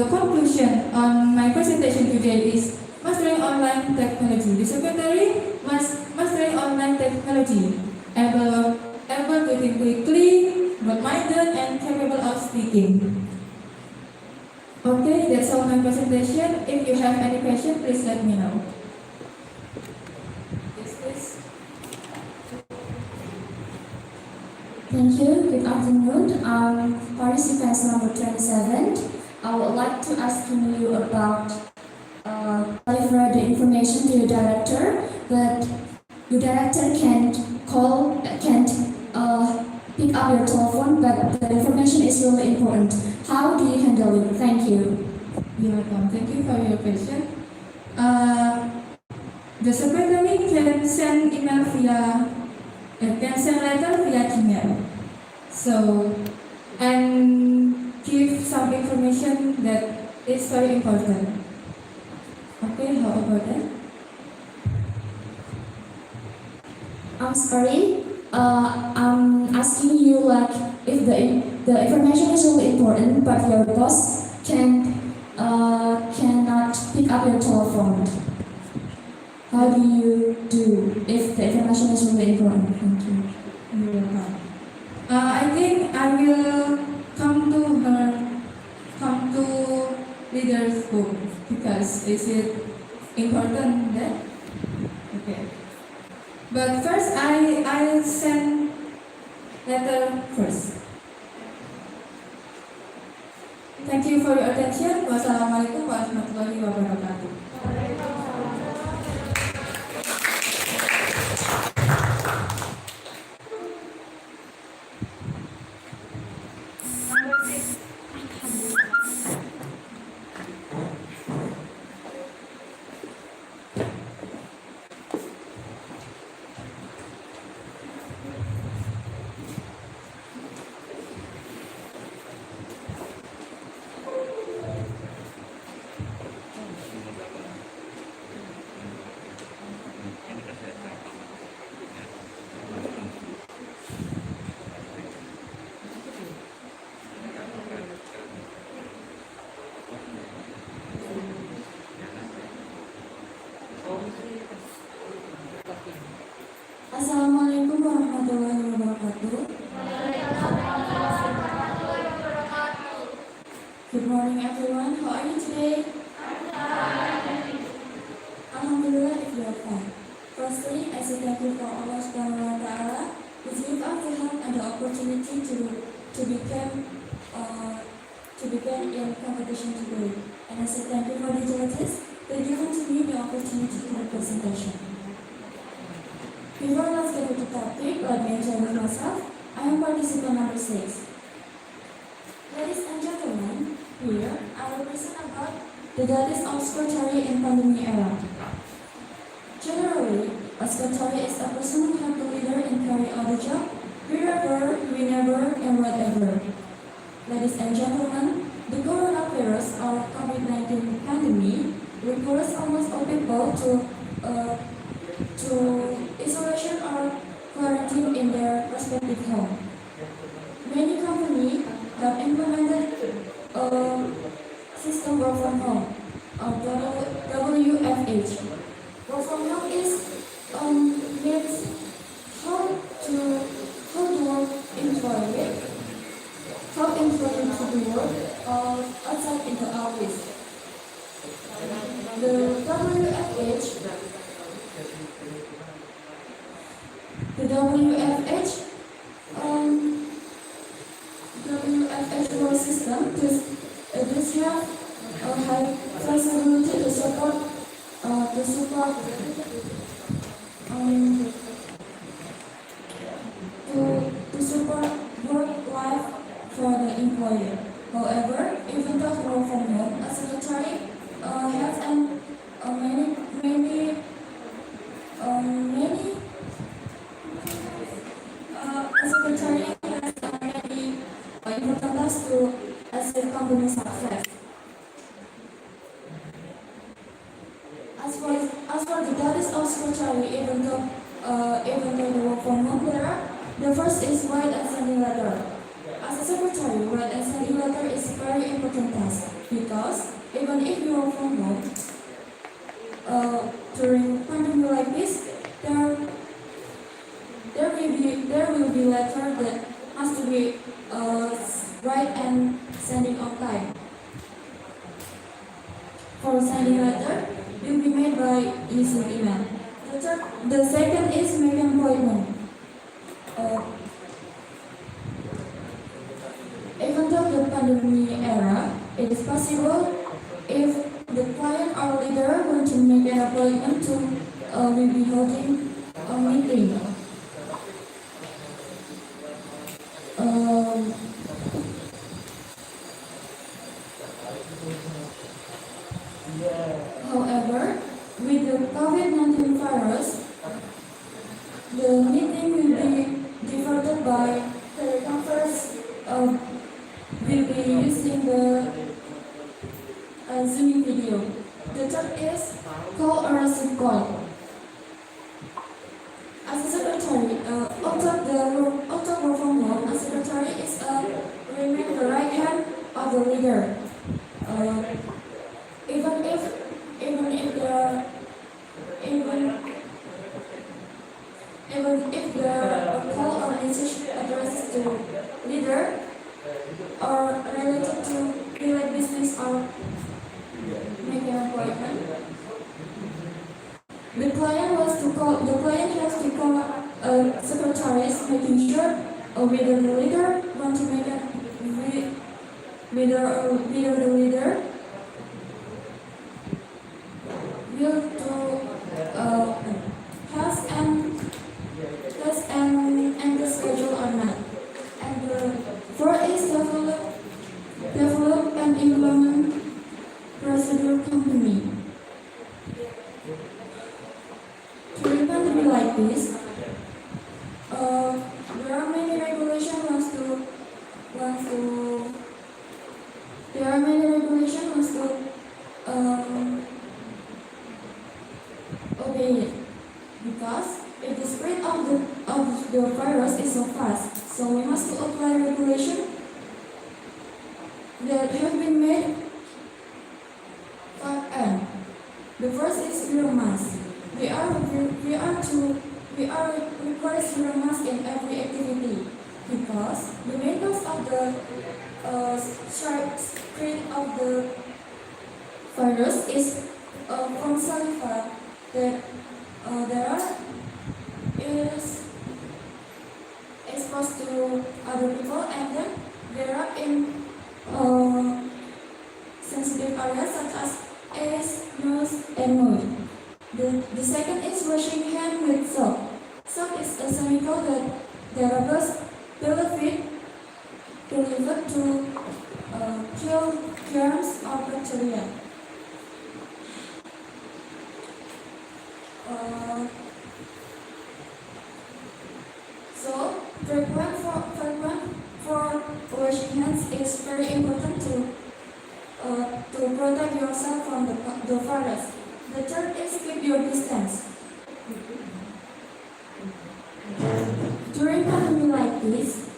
[SPEAKER 6] conclusion on my presentation today is mastering online technology. The secretary must mastering online technology, able to think quickly, broad-minded, and capable of speaking. Okay, that's all my presentation. If you have any question, please let me know. Yes, please.
[SPEAKER 2] Thank you. Good afternoon. Participants number 27. I would like to ask you about deliver the information to the director, but the director can't pick up your telephone, but the information is really important. How do you handle it? Thank you.
[SPEAKER 6] You're welcome. Thank you for your question. The secretary can send letter via Gmail. So, and give some information that is very important. Okay, how about that?
[SPEAKER 2] I'm sorry. I'm asking you like if the information is really important, but your boss cannot pick up your telephone. How do you do if the information is really important? Thank you.
[SPEAKER 6] You're welcome. I think I will come to leader's book, because is it important that? Okay. But first I'll send letter first. Thank you for your attention. Wassalamualaikum warahmatullahi wabarakatuh.
[SPEAKER 2] Good morning, everyone. How are you today? Alhamdulillah, if you are fine. Firstly, I say thank you for Allah Subhanahu wa Taala who gave us the help and the opportunity to become in competition today. And I say thank you for the judges that given to me the opportunity for the presentation. Before let's get into the topic, let me introduce myself. I am participant number 6. Ladies and gentlemen, here I will present about the duties of secretary in pandemic era. Generally, a secretary is a person who helps the leader in carry out the job, wherever, whenever, and whatever. Ladies and gentlemen, the coronavirus or COVID-19 pandemic requires almost all people to isolation or quarantine in their respective home. Many companies have implemented a system work from home, or WFH. Work from home is means how to employee to do work outside in the office. The WFH work system does have a high flexibility to support work life for the employer. However, even though work from home, a secretary has many important tasks to assist company success. As for the duties of secretary, even though the work from home there, the first is write and sending letter. As a secretary, write and sending letter is a very important task because even if you work from home, during pandemic like this, there will be letter that has to be write and sending on time. For sending letter, will be made by using email. The second is make an appointment. Even though the pandemic era, it is possible if the client or leader want to make an appointment to will be holding a meeting. However, with the COVID-19 virus, the meeting will be diverted by teleconference. Will be using the Zoom video. The third is call or receive call. As a secretary, out of work from home, a secretary is remain the right hand of the leader. Even if the call or message addressed to leader or related to daily business or make an appointment, the client has to call secretaries, making sure whether the leader want to make a whether the leader will to has and the schedule or not. And the fourth is develop and implement procedure company. During pandemic like this, there are many regulations obey it because if the spread of the virus is so fast, so we must apply regulation that have been made. The first is wear mask. We are required to wear mask in every activity because the main cause of the
[SPEAKER 6] spread of the virus is from saliva that there are is exposed to other people, and then there are in sensitive areas such as eyes, nose, and mouth. The second is washing hands with soap. Soap is a chemical that develops delivered to kill germs or bacteria. So frequent for washing hands is very important to protect yourself from the virus. The third is keep your distance. During pandemic like this,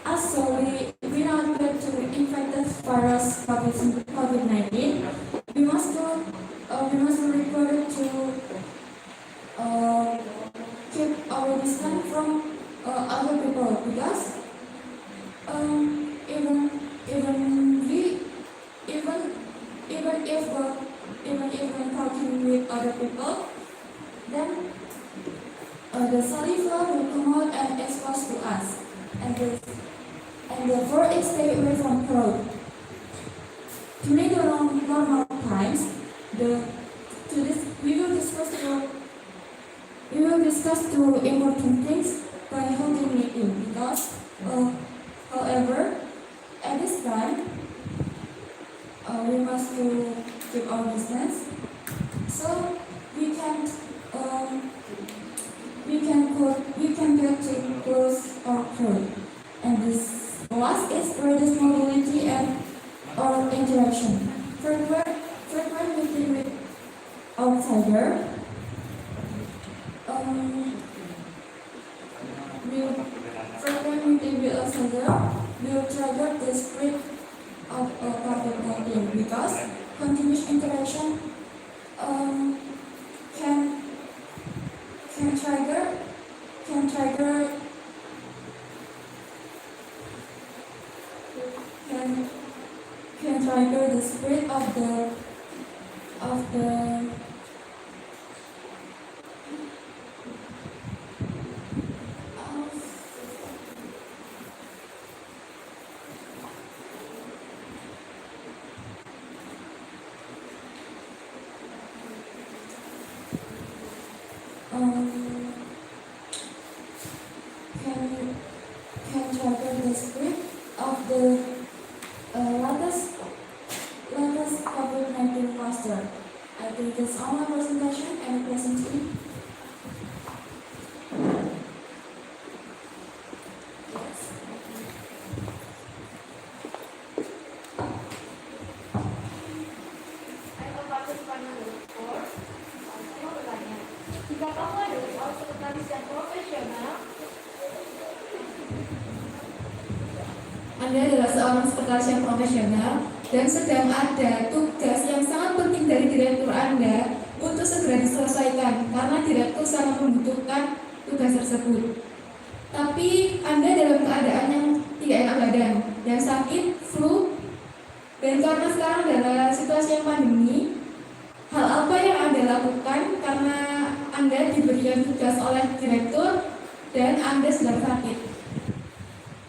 [SPEAKER 6] also we not get to infect the virus COVID-19. We must be required to keep our distance from other people, because even if when talking with other people, then the saliva will come out and expose to us, and therefore it stay away from crowd. During the normal times, we will discuss two important things by holding meeting, because however at this time we must to keep our distance, so we can get too close or crowd. And this last is reduce mobility and or interaction. Frequent meeting with outsider will trigger the spread of COVID-19, because continuous interaction can trigger the spread of the can trigger the spread of the latest COVID-19 cluster. I think that's all my presentation. Any questions, please?
[SPEAKER 5] I have a participant number 4. Saya mau bertanya, jika kamu adalah sekretaris yang profesional,
[SPEAKER 3] Anda adalah seorang sekretaris yang profesional dan sedang ada tugas yang sangat penting dari direktur Anda untuk segera diselesaikan karena direktur sangat membutuhkan tugas tersebut. Tapi Anda dalam keadaan yang tidak enak badan, yang sakit, flu, dan karena sekarang adalah situasi yang pandemi, hal apa yang Anda lakukan karena Anda diberikan tugas oleh direktur dan Anda sedang sakit?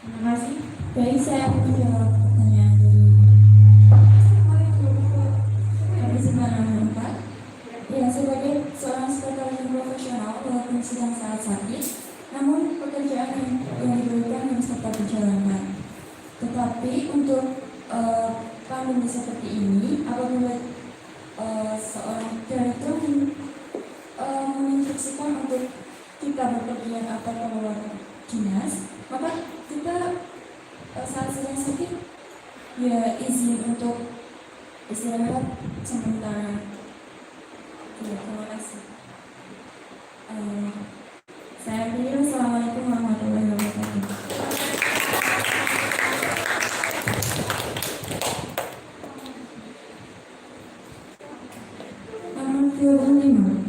[SPEAKER 3] Terima kasih.
[SPEAKER 2] Baik, saya akan menjawab pertanyaan dari sembilan. Ya, sebagai seorang sekretaris yang profesional walaupun sedang sangat sakit, namun pekerjaan yang diberikan harus tetap dijalankan. Tetapi untuk pandemi seperti ini, apabila seorang direktur menginstruksikan untuk kita berpergian atau keluar dinas, maka kita saat sedang sakit ya izin untuk istirahat sementara. Ya, terima kasih. Saya akhiri. Assalamualaikum warahmatullahi wabarakatuh. Nomor 25.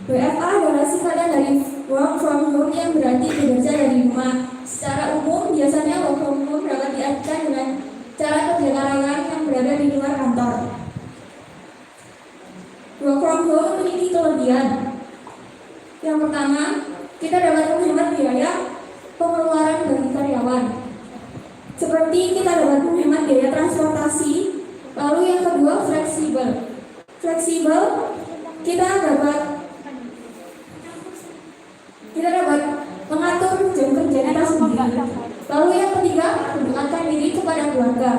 [SPEAKER 6] WFA adalah singkatan dari work from home yang berarti bekerja dari rumah. Secara umum, biasanya work from home dapat diartikan dengan cara kerja karyawan yang berada di luar kantor. Work from home memiliki kelebihan. Yang pertama, kita dapat menghemat biaya pengeluaran bagi karyawan. Seperti kita dapat menghemat biaya transportasi. Lalu yang kedua, fleksibel. Fleksibel, kita dapat mengatur jam kerja kita sendiri. Lalu yang ketiga, mendekatkan diri kepada keluarga.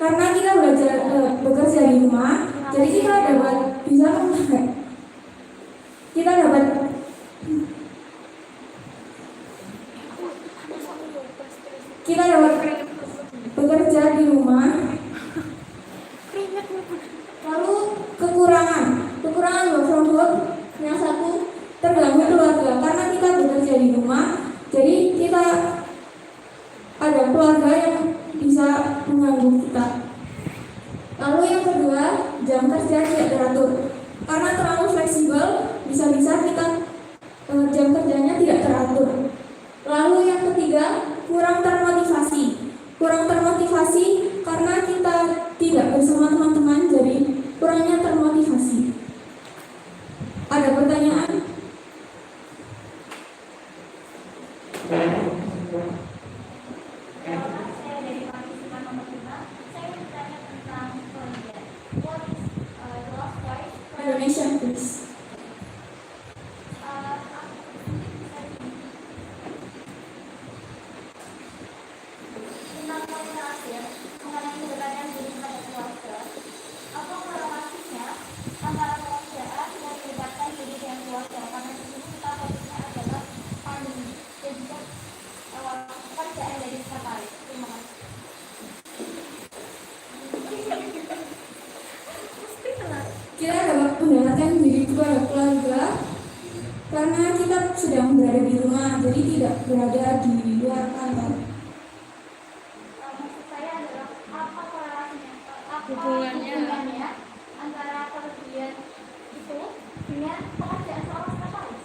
[SPEAKER 6] Karena kita bekerja di rumah, jadi kita dapat bekerja di rumah. Lalu kekurangan work from home yang satu, terganggu keluarga. Karena kita bekerja di rumah, jadi kita ada keluarga yang bisa mengganggu kita. Lalu yang kedua, jam kerja tidak teratur. Karena terlalu fleksibel, bisa-bisa kita jam kerjanya tidak teratur. Lalu yang ketiga, kurang termotivasi karena kita tidak bersama teman-teman, jadi kurangnya termotivasi. Ada pertanyaan?
[SPEAKER 8] Saya dari partisipan nomor 5. Saya bertanya tentang kelenjar. What is the last choice?
[SPEAKER 6] Indonesian, please.
[SPEAKER 8] Tentang korelasi mengenai keberadaan diri pada keluarga. Apa korelasinya antara pekerjaan dan melibatkan diri dengan keluarga? Karena di sini kita fokusnya adalah pandemi dan juga pekerjaan dari sekretaris. Terima kasih.
[SPEAKER 6] Kita dapat mendapatkan diri kepada keluarga karena kita sedang berada di rumah, jadi tidak berada di luar kantor.
[SPEAKER 8] Maksud saya adalah apa korelasinya,
[SPEAKER 4] Hubungannya
[SPEAKER 8] antara kelebihan itu dengan pekerjaan seorang sekretaris.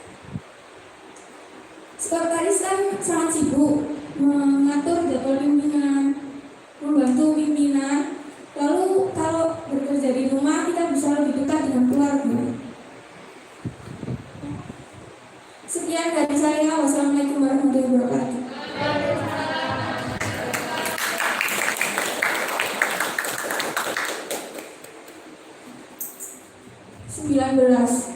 [SPEAKER 6] Sekretaris kan sangat sibuk mengatur jadwal pimpinan, membantu pimpinan. Lalu kalau bekerja di rumah kita bisa lebih dekat dengan keluarga. Sekian dari saya. Wassalamualaikum warahmatullahi wabarakatuh. 19.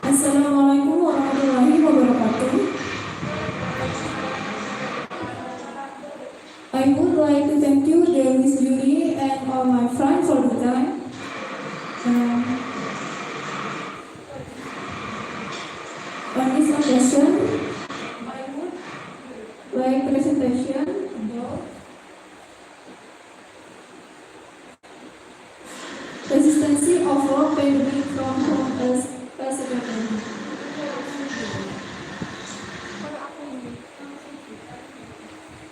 [SPEAKER 6] Assalamualaikum warahmatullahi wabarakatuh. I would like to thank you, dear Miss Judy, and all my friends for the time. On this occasion, I would like presentation about consistency of work pandemic from home as secretary.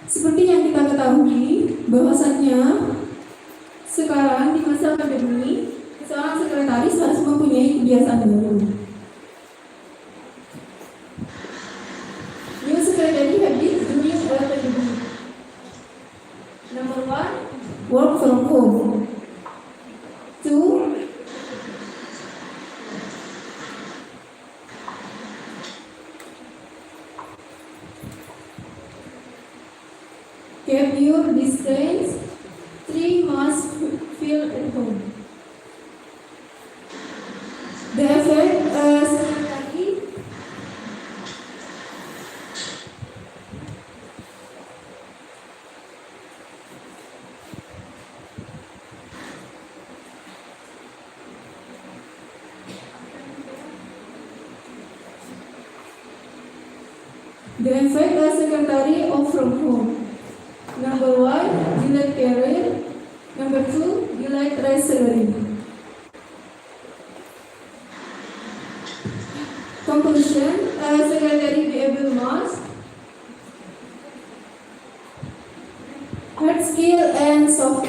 [SPEAKER 6] Seperti yang kita ketahui, bahwasannya sekarang di masa pandemi, seorang sekretaris harus mempunyai kebiasaan baru. New secretary habits during the pandemic. Number 1, work from home. 2, keep your distance. 3, must feel at home. The effect
[SPEAKER 4] They invite a secretary of from home. Number 1, delete career. Number 2, delete raise salary. Conclusion, a secretary be able must hard skill and soft.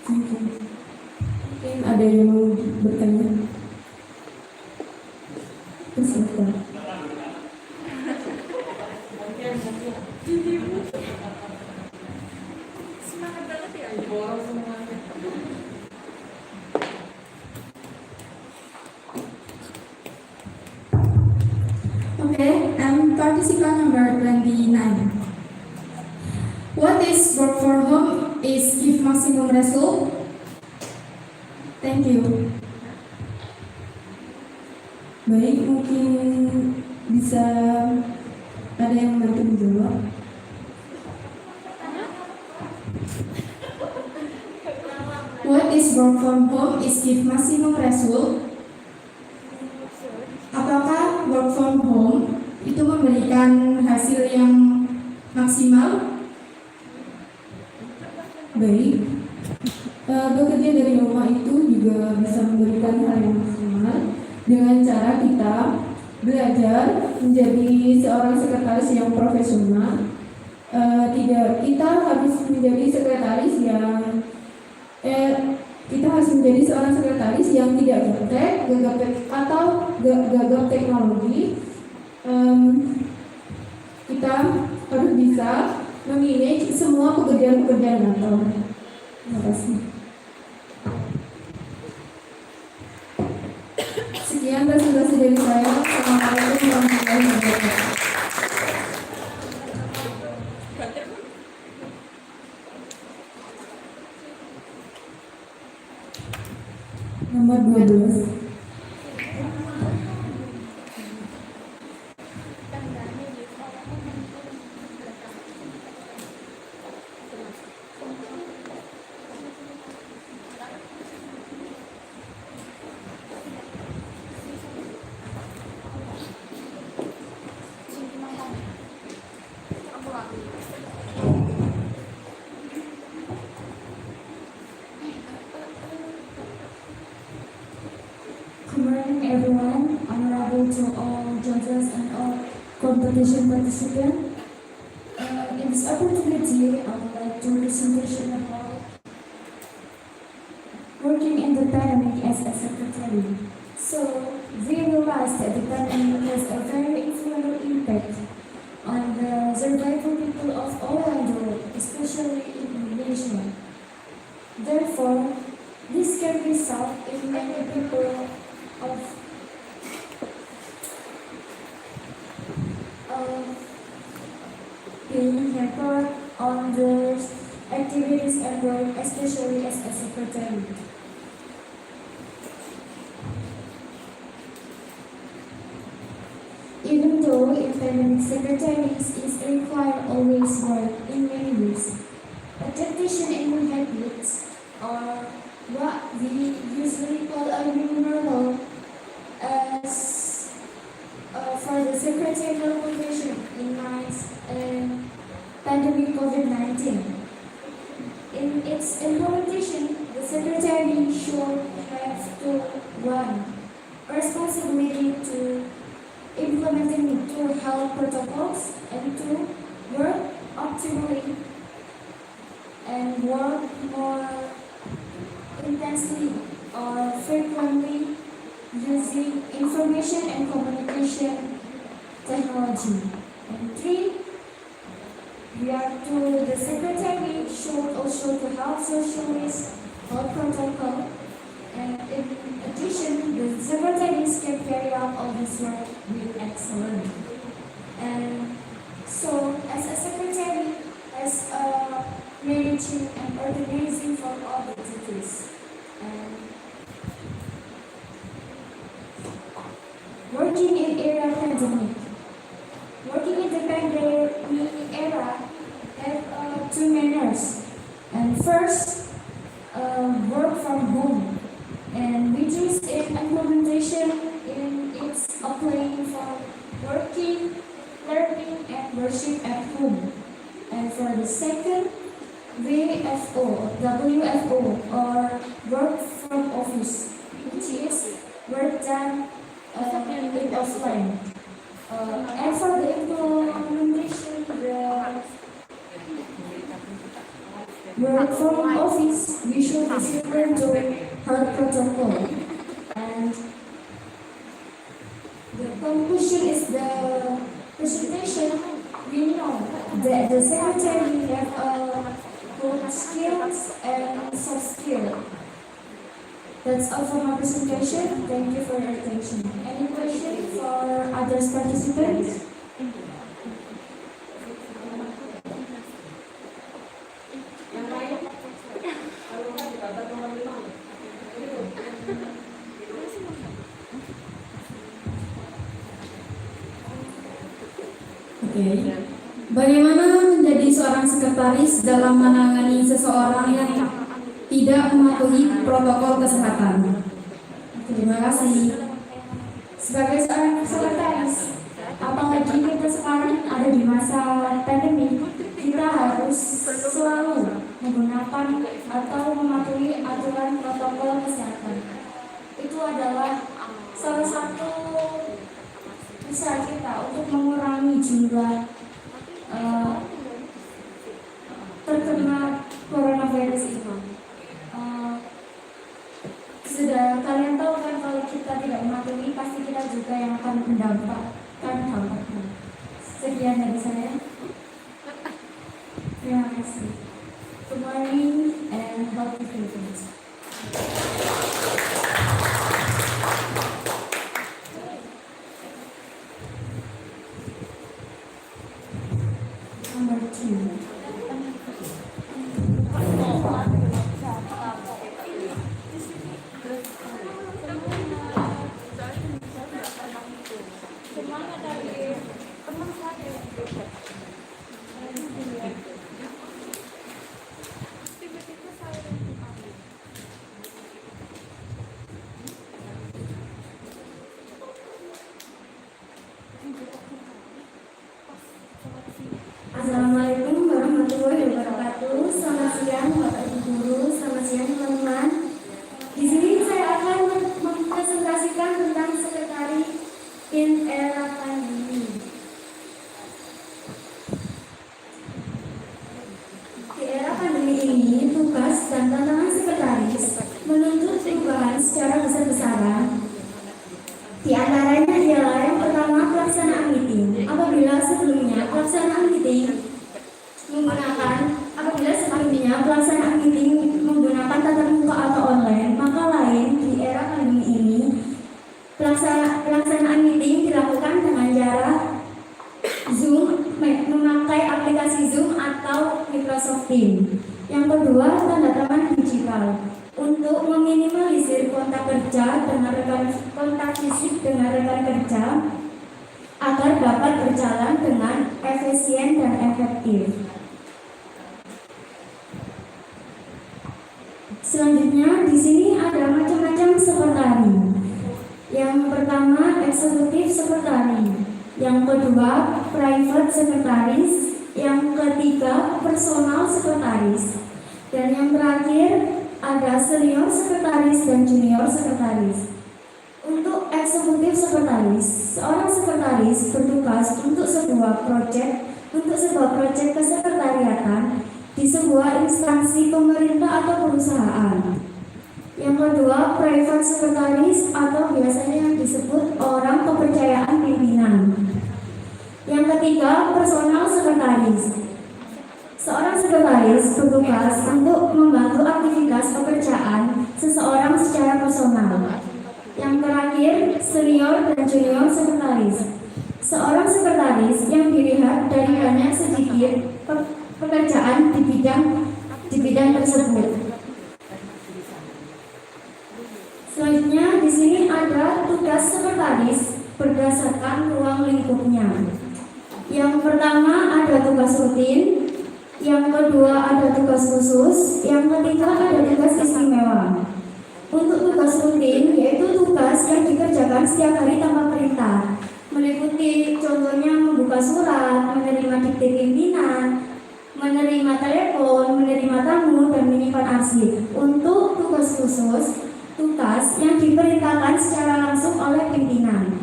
[SPEAKER 4] Mungkin ada yang mau bertanya? Peserta.
[SPEAKER 2] Okay, participant number 29. What is work for home is give maximum result. Thank you.
[SPEAKER 4] Baik, mungkin bisa ada yang bantu menjawab.
[SPEAKER 2] What is work from home is give maximum result. Apakah work from home itu memberikan hasil yang maksimal?
[SPEAKER 4] Baik, bekerja dari rumah itu juga bisa memberikan hal yang maksimal dengan cara kita belajar menjadi seorang sekretaris yang profesional. Tidak, kita harus menjadi sekretaris yang kita harus menjadi seorang sekretaris yang tidak gaptek, gagap teknologi. Kita harus bisa memanage semua pekerjaan-pekerjaan kantor. Terima kasih. Sekian presentasi dari saya. Assalamualaikum warahmatullahi wabarakatuh. Nomor 12.
[SPEAKER 8] Good morning, everyone. Honorable to all judges and all competition participants. In this opportunity, I would like to presentation about working in the pandemic as a secretary. So, we realized that the pandemic has a very influential impact on the survival people of all around the world, especially in Indonesia. Therefore, this can result in many people of being hampered on their activities and work, especially as a secretary. Even though in pandemic secretaries is required always work in many ways, adaptation in new habits or what we usually call a new normal as for the secretarial profession in pandemic COVID-19. In its implementation, the secretary should have to one responsibility to implementing two health protocols and two work optimally and work more intensely or frequently using information and communication technology. And three, the secretary should also to have socialist health protocol. And in addition, the secretaries can carry out all this work with excellence. And so, as a secretary, as a managing and organizing for all the duties. And working in era pandemic. Working in the pandemic era have two manners. And first, work from home. And which is in implementation in its a place for working, learning, and worship at home. And for the second, WFO, or work from office, which is work done in offline. And for the implementation, the work from office, we should adhere to health protocol. And the conclusion is the presentation. We know that the secretary have good skills and soft skills. That's all for my presentation. Thank you for your attention. Any questions for other participants?
[SPEAKER 2] Oke. Bagaimana menjadi seorang sekretaris dalam menangani seseorang yang tidak mematuhi protokol kesehatan? Terima kasih.
[SPEAKER 8] Sebagai seorang sekretaris, apalagi kita sekarang ada di masa pandemi, kita harus selalu menggunakan atau mematuhi aturan protokol kesehatan. Itu adalah salah satu usaha kita untuk mengurangi jumlah terkena coronavirus itu. Sudah kalian tahu kan, kalau kita tidak mematuhi, pasti kita juga yang akan mendapatkan dampaknya. Sekian dari saya. Terima kasih. Good morning and healthy Philippines. Number 2.
[SPEAKER 2] Assalamualaikum warahmatullahi wabarakatuh. Selamat siang Bapak Ibu Guru, selamat siang teman-teman. Di sini saya akan mempresentasikan tentang sekretari in era pandemi. Di era pandemi ini, tugas dan tantangan sekretaris menuntut perubahan secara besar-besaran. Di antaranya ialah yang pertama, pelaksanaan meeting. Apabila sebelumnya pelaksanaan meeting menggunakan tatap muka atau online, maka lain di era pandemi ini pelaksanaan meeting dilakukan dengan cara Zoom, memakai aplikasi Zoom atau Microsoft Teams. Yang kedua, tanda tangan digital untuk meminimalisir kontak fisik dengan rekan kerja agar dapat berjalan dengan efisien dan efektif. Selanjutnya, di sini ada macam-macam sekretari. Yang pertama, eksekutif sekretari. Yang kedua, private sekretaris. Yang ketiga, personal sekretaris. Dan yang terakhir, ada senior sekretaris dan junior sekretaris. Untuk eksekutif sekretaris, seorang sekretaris bertugas untuk sebuah proyek kesekretariatan di sebuah instansi pemerintah atau perusahaan. Yang kedua, private sekretaris atau biasanya yang disebut orang kepercayaan pimpinan. Yang ketiga, personal sekretaris. Seorang sekretaris bertugas untuk membantu aktivitas pekerjaan seseorang secara personal. Yang terakhir, senior dan junior sekretaris. Seorang sekretaris yang dilihat dari banyak sedikit pekerjaan di bidang tersebut. Selanjutnya, di sini ada tugas sekretaris berdasarkan ruang lingkupnya. Yang pertama ada tugas rutin, yang kedua ada tugas khusus, yang ketiga ada tugas istimewa. Untuk tugas rutin, yaitu tugas yang dikerjakan setiap hari tanpa perintah, meliputi contohnya membuka surat, menerima dikte pimpinan, menerima telepon, menerima tamu, dan menyimpan arsip. Untuk tugas khusus, tugas yang diperintahkan secara langsung oleh pimpinan,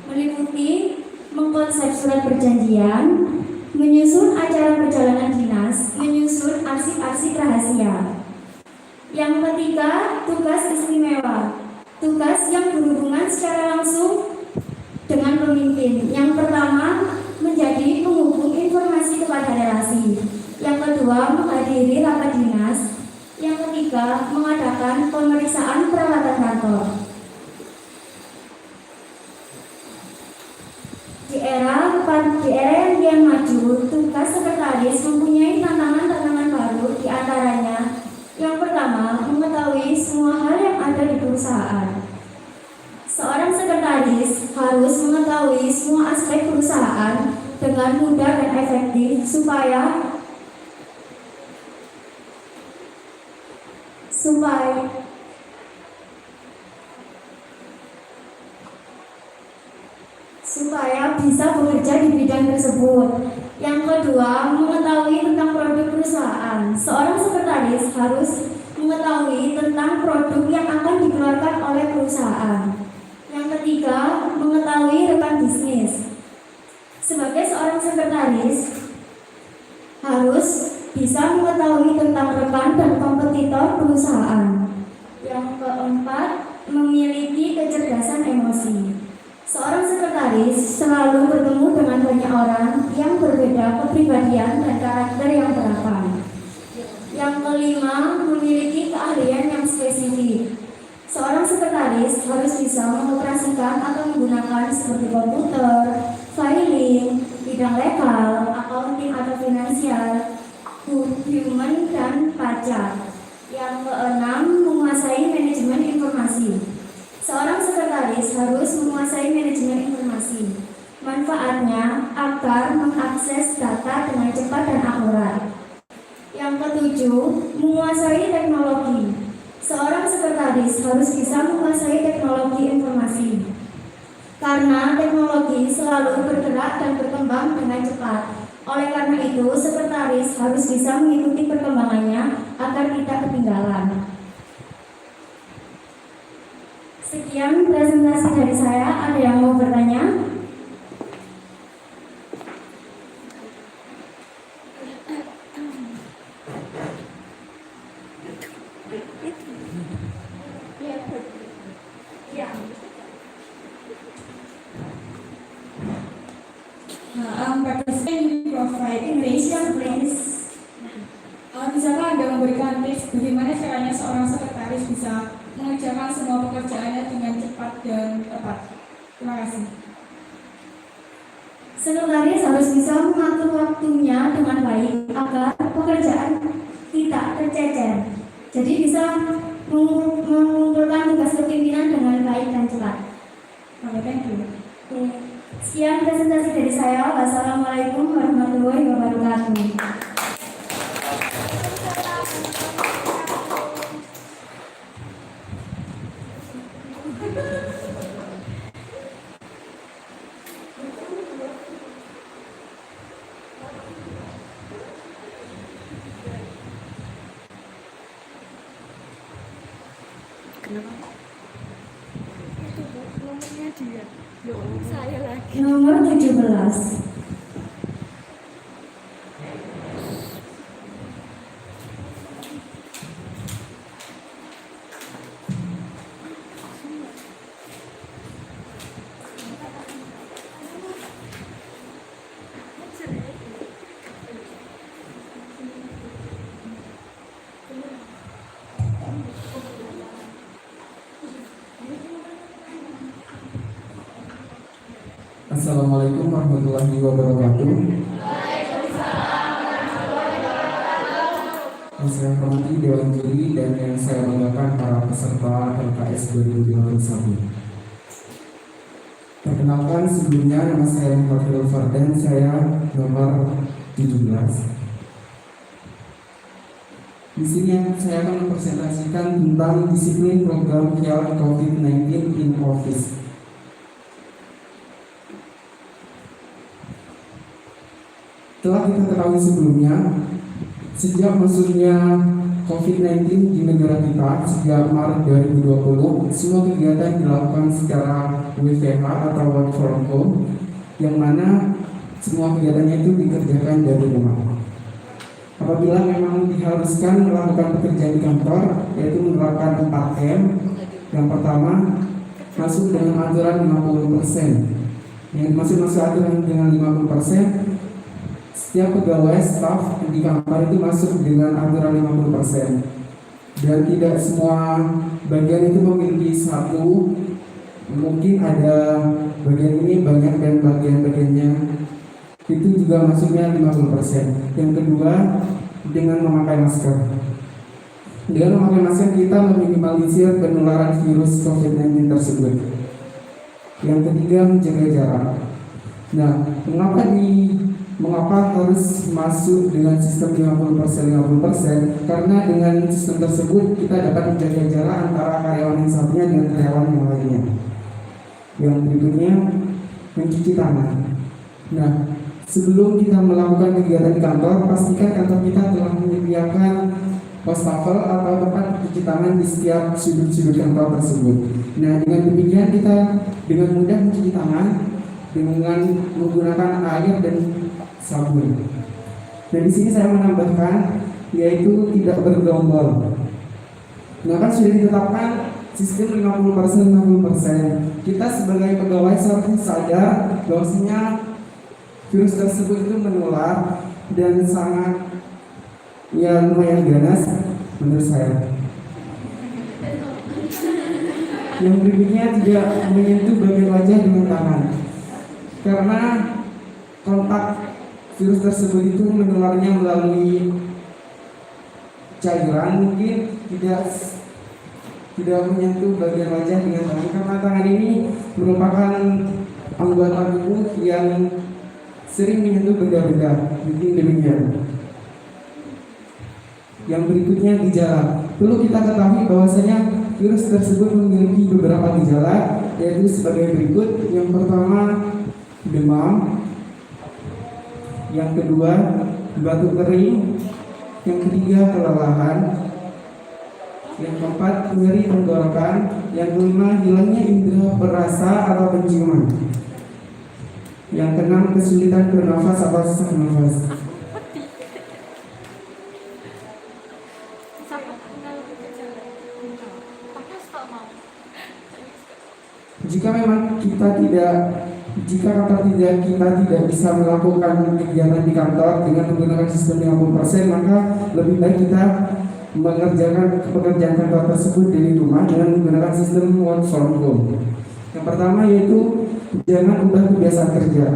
[SPEAKER 2] meliputi mengkonsep surat perjanjian, menyusun acara perjalanan dinas, menyusun arsip-arsip rahasia. Yang ketiga, tugas istimewa, tugas yang berhubungan secara langsung dengan pemimpin. Yang pertama, menjadi penghubung informasi kepada relasi. Yang kedua, menghadiri rapat dinas. Yang ketiga, mengadakan pemeriksaan peralatan kantor. Di era yang kian maju, tugas sekretaris mempunyai tantangan-tantangan baru, di antaranya yang pertama, mengetahui semua hal yang ada di perusahaan. Seorang sekretaris harus mengetahui semua aspek perusahaan dengan mudah dan efektif supaya bisa bekerja di bidang tersebut. Yang kedua, mengetahui tentang produk perusahaan. Seorang sekretaris harus mengetahui tentang produk yang akan dikeluarkan oleh perusahaan. Yang ketiga, mengetahui rekan bisnis. Sebagai seorang sekretaris harus bisa mengetahui tentang rekan dan kompetitor perusahaan. Yang keempat, memiliki kecerdasan emosi. Seorang sekretaris selalu bertemu dengan banyak orang yang berbeda kepribadian dan karakter yang beragam. Yang kelima, memiliki keahlian yang spesifik. Seorang sekretaris harus bisa mengoperasikan atau menggunakan seperti komputer, filing, bidang legal, accounting atau finansial, human dan pajak. Yang keenam, menguasai manajemen informasi. Seorang sekretaris harus menguasai manajemen informasi. Manfaatnya agar mengakses data dengan cepat dan akurat. Yang ketujuh, menguasai teknologi. Seorang sekretaris harus bisa menguasai teknologi informasi. Karena teknologi selalu bergerak dan berkembang dengan cepat. Oleh karena itu, sekretaris harus bisa mengikuti perkembangannya agar tidak ketinggalan. Sekian presentasi dari saya. Ada yang mau bertanya?
[SPEAKER 6] Participant provide English, please. Bisakah Anda memberikan tips bagaimana caranya seorang sekretaris bisa mengerjakan semua pekerjaannya dengan cepat dan tepat? Terima kasih.
[SPEAKER 2] Sekretaris harus bisa mengatur waktunya dengan baik agar pekerjaan tidak tercecer. Jadi bisa mengumpulkan tugas kepimpinan dengan baik dan cepat.
[SPEAKER 6] Oke, thank you.
[SPEAKER 2] Sekian presentasi dari saya. Wassalamualaikum warahmatullahi wabarakatuh. Nomor 17.
[SPEAKER 9] Assalamualaikum warahmatullahi wabarakatuh. Yang saya hormati Dewan Juri dan yang saya banggakan para peserta LKS 2021. Perkenalkan sebelumnya, nama saya Untitled Chapter, saya nomor 17. Di sini saya akan mempresentasikan tentang disiplin program Health COVID-19 in Office. Telah kita ketahui sebelumnya, sejak masuknya COVID-19 di negara kita sejak Maret 2020, semua kegiatan dilakukan secara WFH atau work from home, yang mana semua kegiatannya itu dikerjakan dari rumah. Apabila memang diharuskan melakukan pekerjaan di kantor, yaitu menerapkan 4M. Yang pertama, masuk dengan aturan 50%. Yang masuk aturan dengan 50%, setiap pegawai staf di kantor itu masuk dengan aturan 50%. Dan tidak semua bagian itu memiliki satu, mungkin ada bagian ini banyak dan bagian-bagiannya itu juga masuknya 50%. Yang kedua, dengan memakai masker. Dengan memakai masker kita meminimalisir penularan virus COVID-19 tersebut. Yang ketiga, menjaga jarak. Nah, mengapa harus masuk dengan sistem 50%? Karena dengan sistem tersebut kita dapat menjaga jarak antara karyawan yang satunya dengan karyawan yang lainnya. Yang berikutnya, mencuci tangan. Nah, sebelum kita melakukan kegiatan di kantor, pastikan kantor kita telah menyediakan wastafel atau tempat cuci tangan di setiap sudut-sudut kantor tersebut. Nah, dengan demikian kita dengan mudah mencuci tangan dengan menggunakan air dan sabun. Dan di sini saya menambahkan yaitu tidak bergerombol. Nah, kan sudah ditetapkan sistem 50%. Kita sebagai pegawai seharusnya sadar bahwasanya virus tersebut itu menular dan sangat lumayan ganas menurut saya. Yang berikutnya, tidak menyentuh bagian wajah dengan tangan, karena kontak virus tersebut itu menularnya melalui cairan, mungkin tidak menyentuh bagian wajah dengan tangan, karena tangan ini merupakan anggota tubuh yang sering menyentuh benda-benda. Mungkin demikian. Yang berikutnya, gejala. Perlu kita ketahui bahwasanya virus tersebut memiliki beberapa gejala, yaitu sebagai berikut. Yang pertama, demam. Yang kedua, batuk kering. Yang ketiga, kelelahan. Yang keempat, nyeri tenggorokan. Yang kelima, hilangnya indera perasa atau penciuman. Yang keenam, kesulitan bernafas atau sesak nafas. Jika kita tidak bisa melakukan kegiatan di kantor dengan menggunakan sistem 50%, maka lebih baik kita mengerjakan pekerjaan kantor tersebut dari rumah dengan menggunakan sistem work from home. Yang pertama yaitu jangan ubah kebiasaan kerja.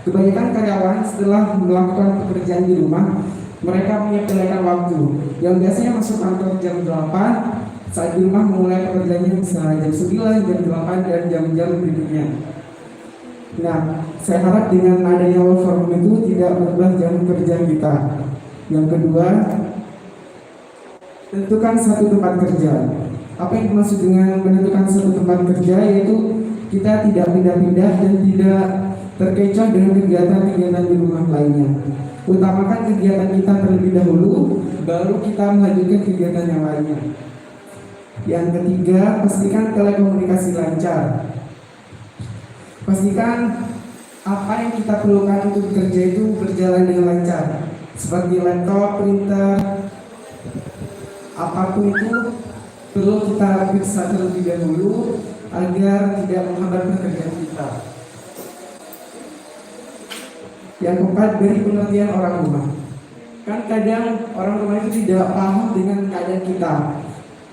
[SPEAKER 9] Kebanyakan karyawan setelah melakukan pekerjaan di rumah, mereka menyepelekan waktu. Yang biasanya masuk kantor jam 8, saat di rumah mulai pekerjaannya bisa jam 9, jam 8, dan jam-jam berikutnya. Nah, saya harap dengan adanya work from home itu tidak merubah jam kerja kita. Yang kedua, tentukan satu tempat kerja. Apa yang dimaksud dengan menentukan satu tempat kerja, yaitu kita tidak pindah-pindah dan tidak terkecoh dengan kegiatan-kegiatan di rumah lainnya. Utamakan kegiatan kita terlebih dahulu, baru kita melanjutkan kegiatan yang lainnya. Yang ketiga, pastikan telekomunikasi lancar. Pastikan apa yang kita perlukan untuk bekerja itu berjalan dengan lancar, seperti laptop, printer, apapun itu perlu kita periksa terlebih dahulu agar tidak menghambat pekerjaan kita. Yang keempat, beri pengertian orang rumah. Kan kadang orang rumah itu tidak paham dengan keadaan kita.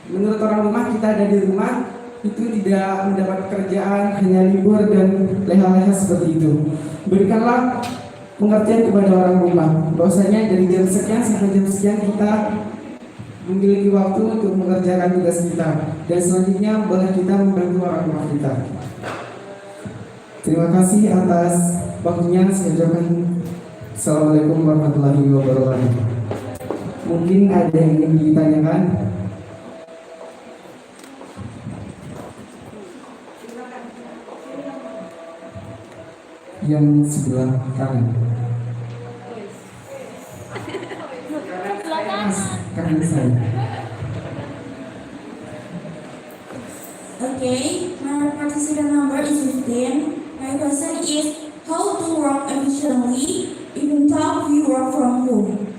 [SPEAKER 9] Menurut orang rumah, kita ada di rumah itu tidak mendapat pekerjaan, hanya libur dan leha-leha seperti itu. Berikanlah pengertian kepada orang rumah bahwasanya dari jam sekian sampai jam sekian kita memiliki waktu untuk mengerjakan tugas kita, dan selanjutnya boleh kita membantu orang rumah kita. Terima kasih atas waktunya. Saya ucapkan Assalamualaikum warahmatullahi wabarakatuh. Mungkin ada yang ingin ditanyakan? Yang sebelah kanan. Kanan saya.
[SPEAKER 2] Okay, my participant number is 15. My question is how to work efficiently even though we work from home.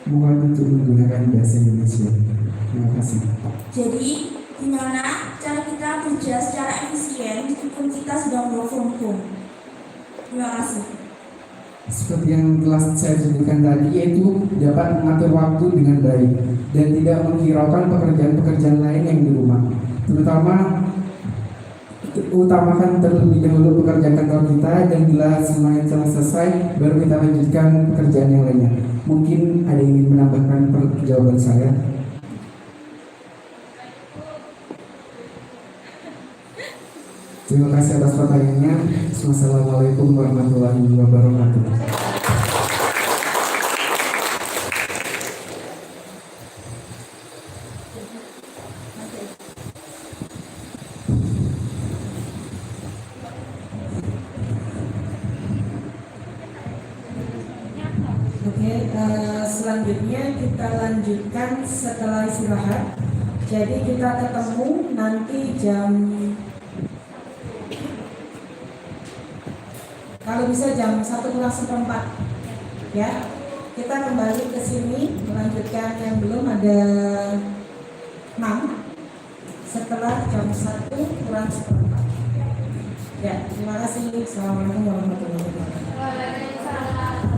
[SPEAKER 9] Mohon untuk menggunakan bahasa Indonesia. Terima kasih.
[SPEAKER 2] Jadi, gimana cara kita kerja secara efisien meskipun kita sedang work from home? Terima kasih.
[SPEAKER 9] Seperti yang telah saya sebutkan tadi, yaitu dapat mengatur waktu dengan baik dan tidak menghiraukan pekerjaan-pekerjaan lain yang di rumah. Terutama utamakan terlebih dahulu pekerjaan kantor kita, dan bila semuanya telah selesai baru kita lanjutkan pekerjaan yang lainnya. Mungkin ada yang ingin menambahkan jawaban saya. Terima kasih atas pertanyaannya. Wassalamualaikum warahmatullahi wabarakatuh.
[SPEAKER 6] Selanjutnya kita lanjutkan setelah istirahat. Jadi kita ketemu nanti kalau bisa jam 1:04 ya. Kita kembali ke sini melanjutkan yang belum ada 6 setelah jam 1:04. Ya, terima kasih. Assalamualaikum warahmatullahi wabarakatuh.
[SPEAKER 5] Waalaikumsalam.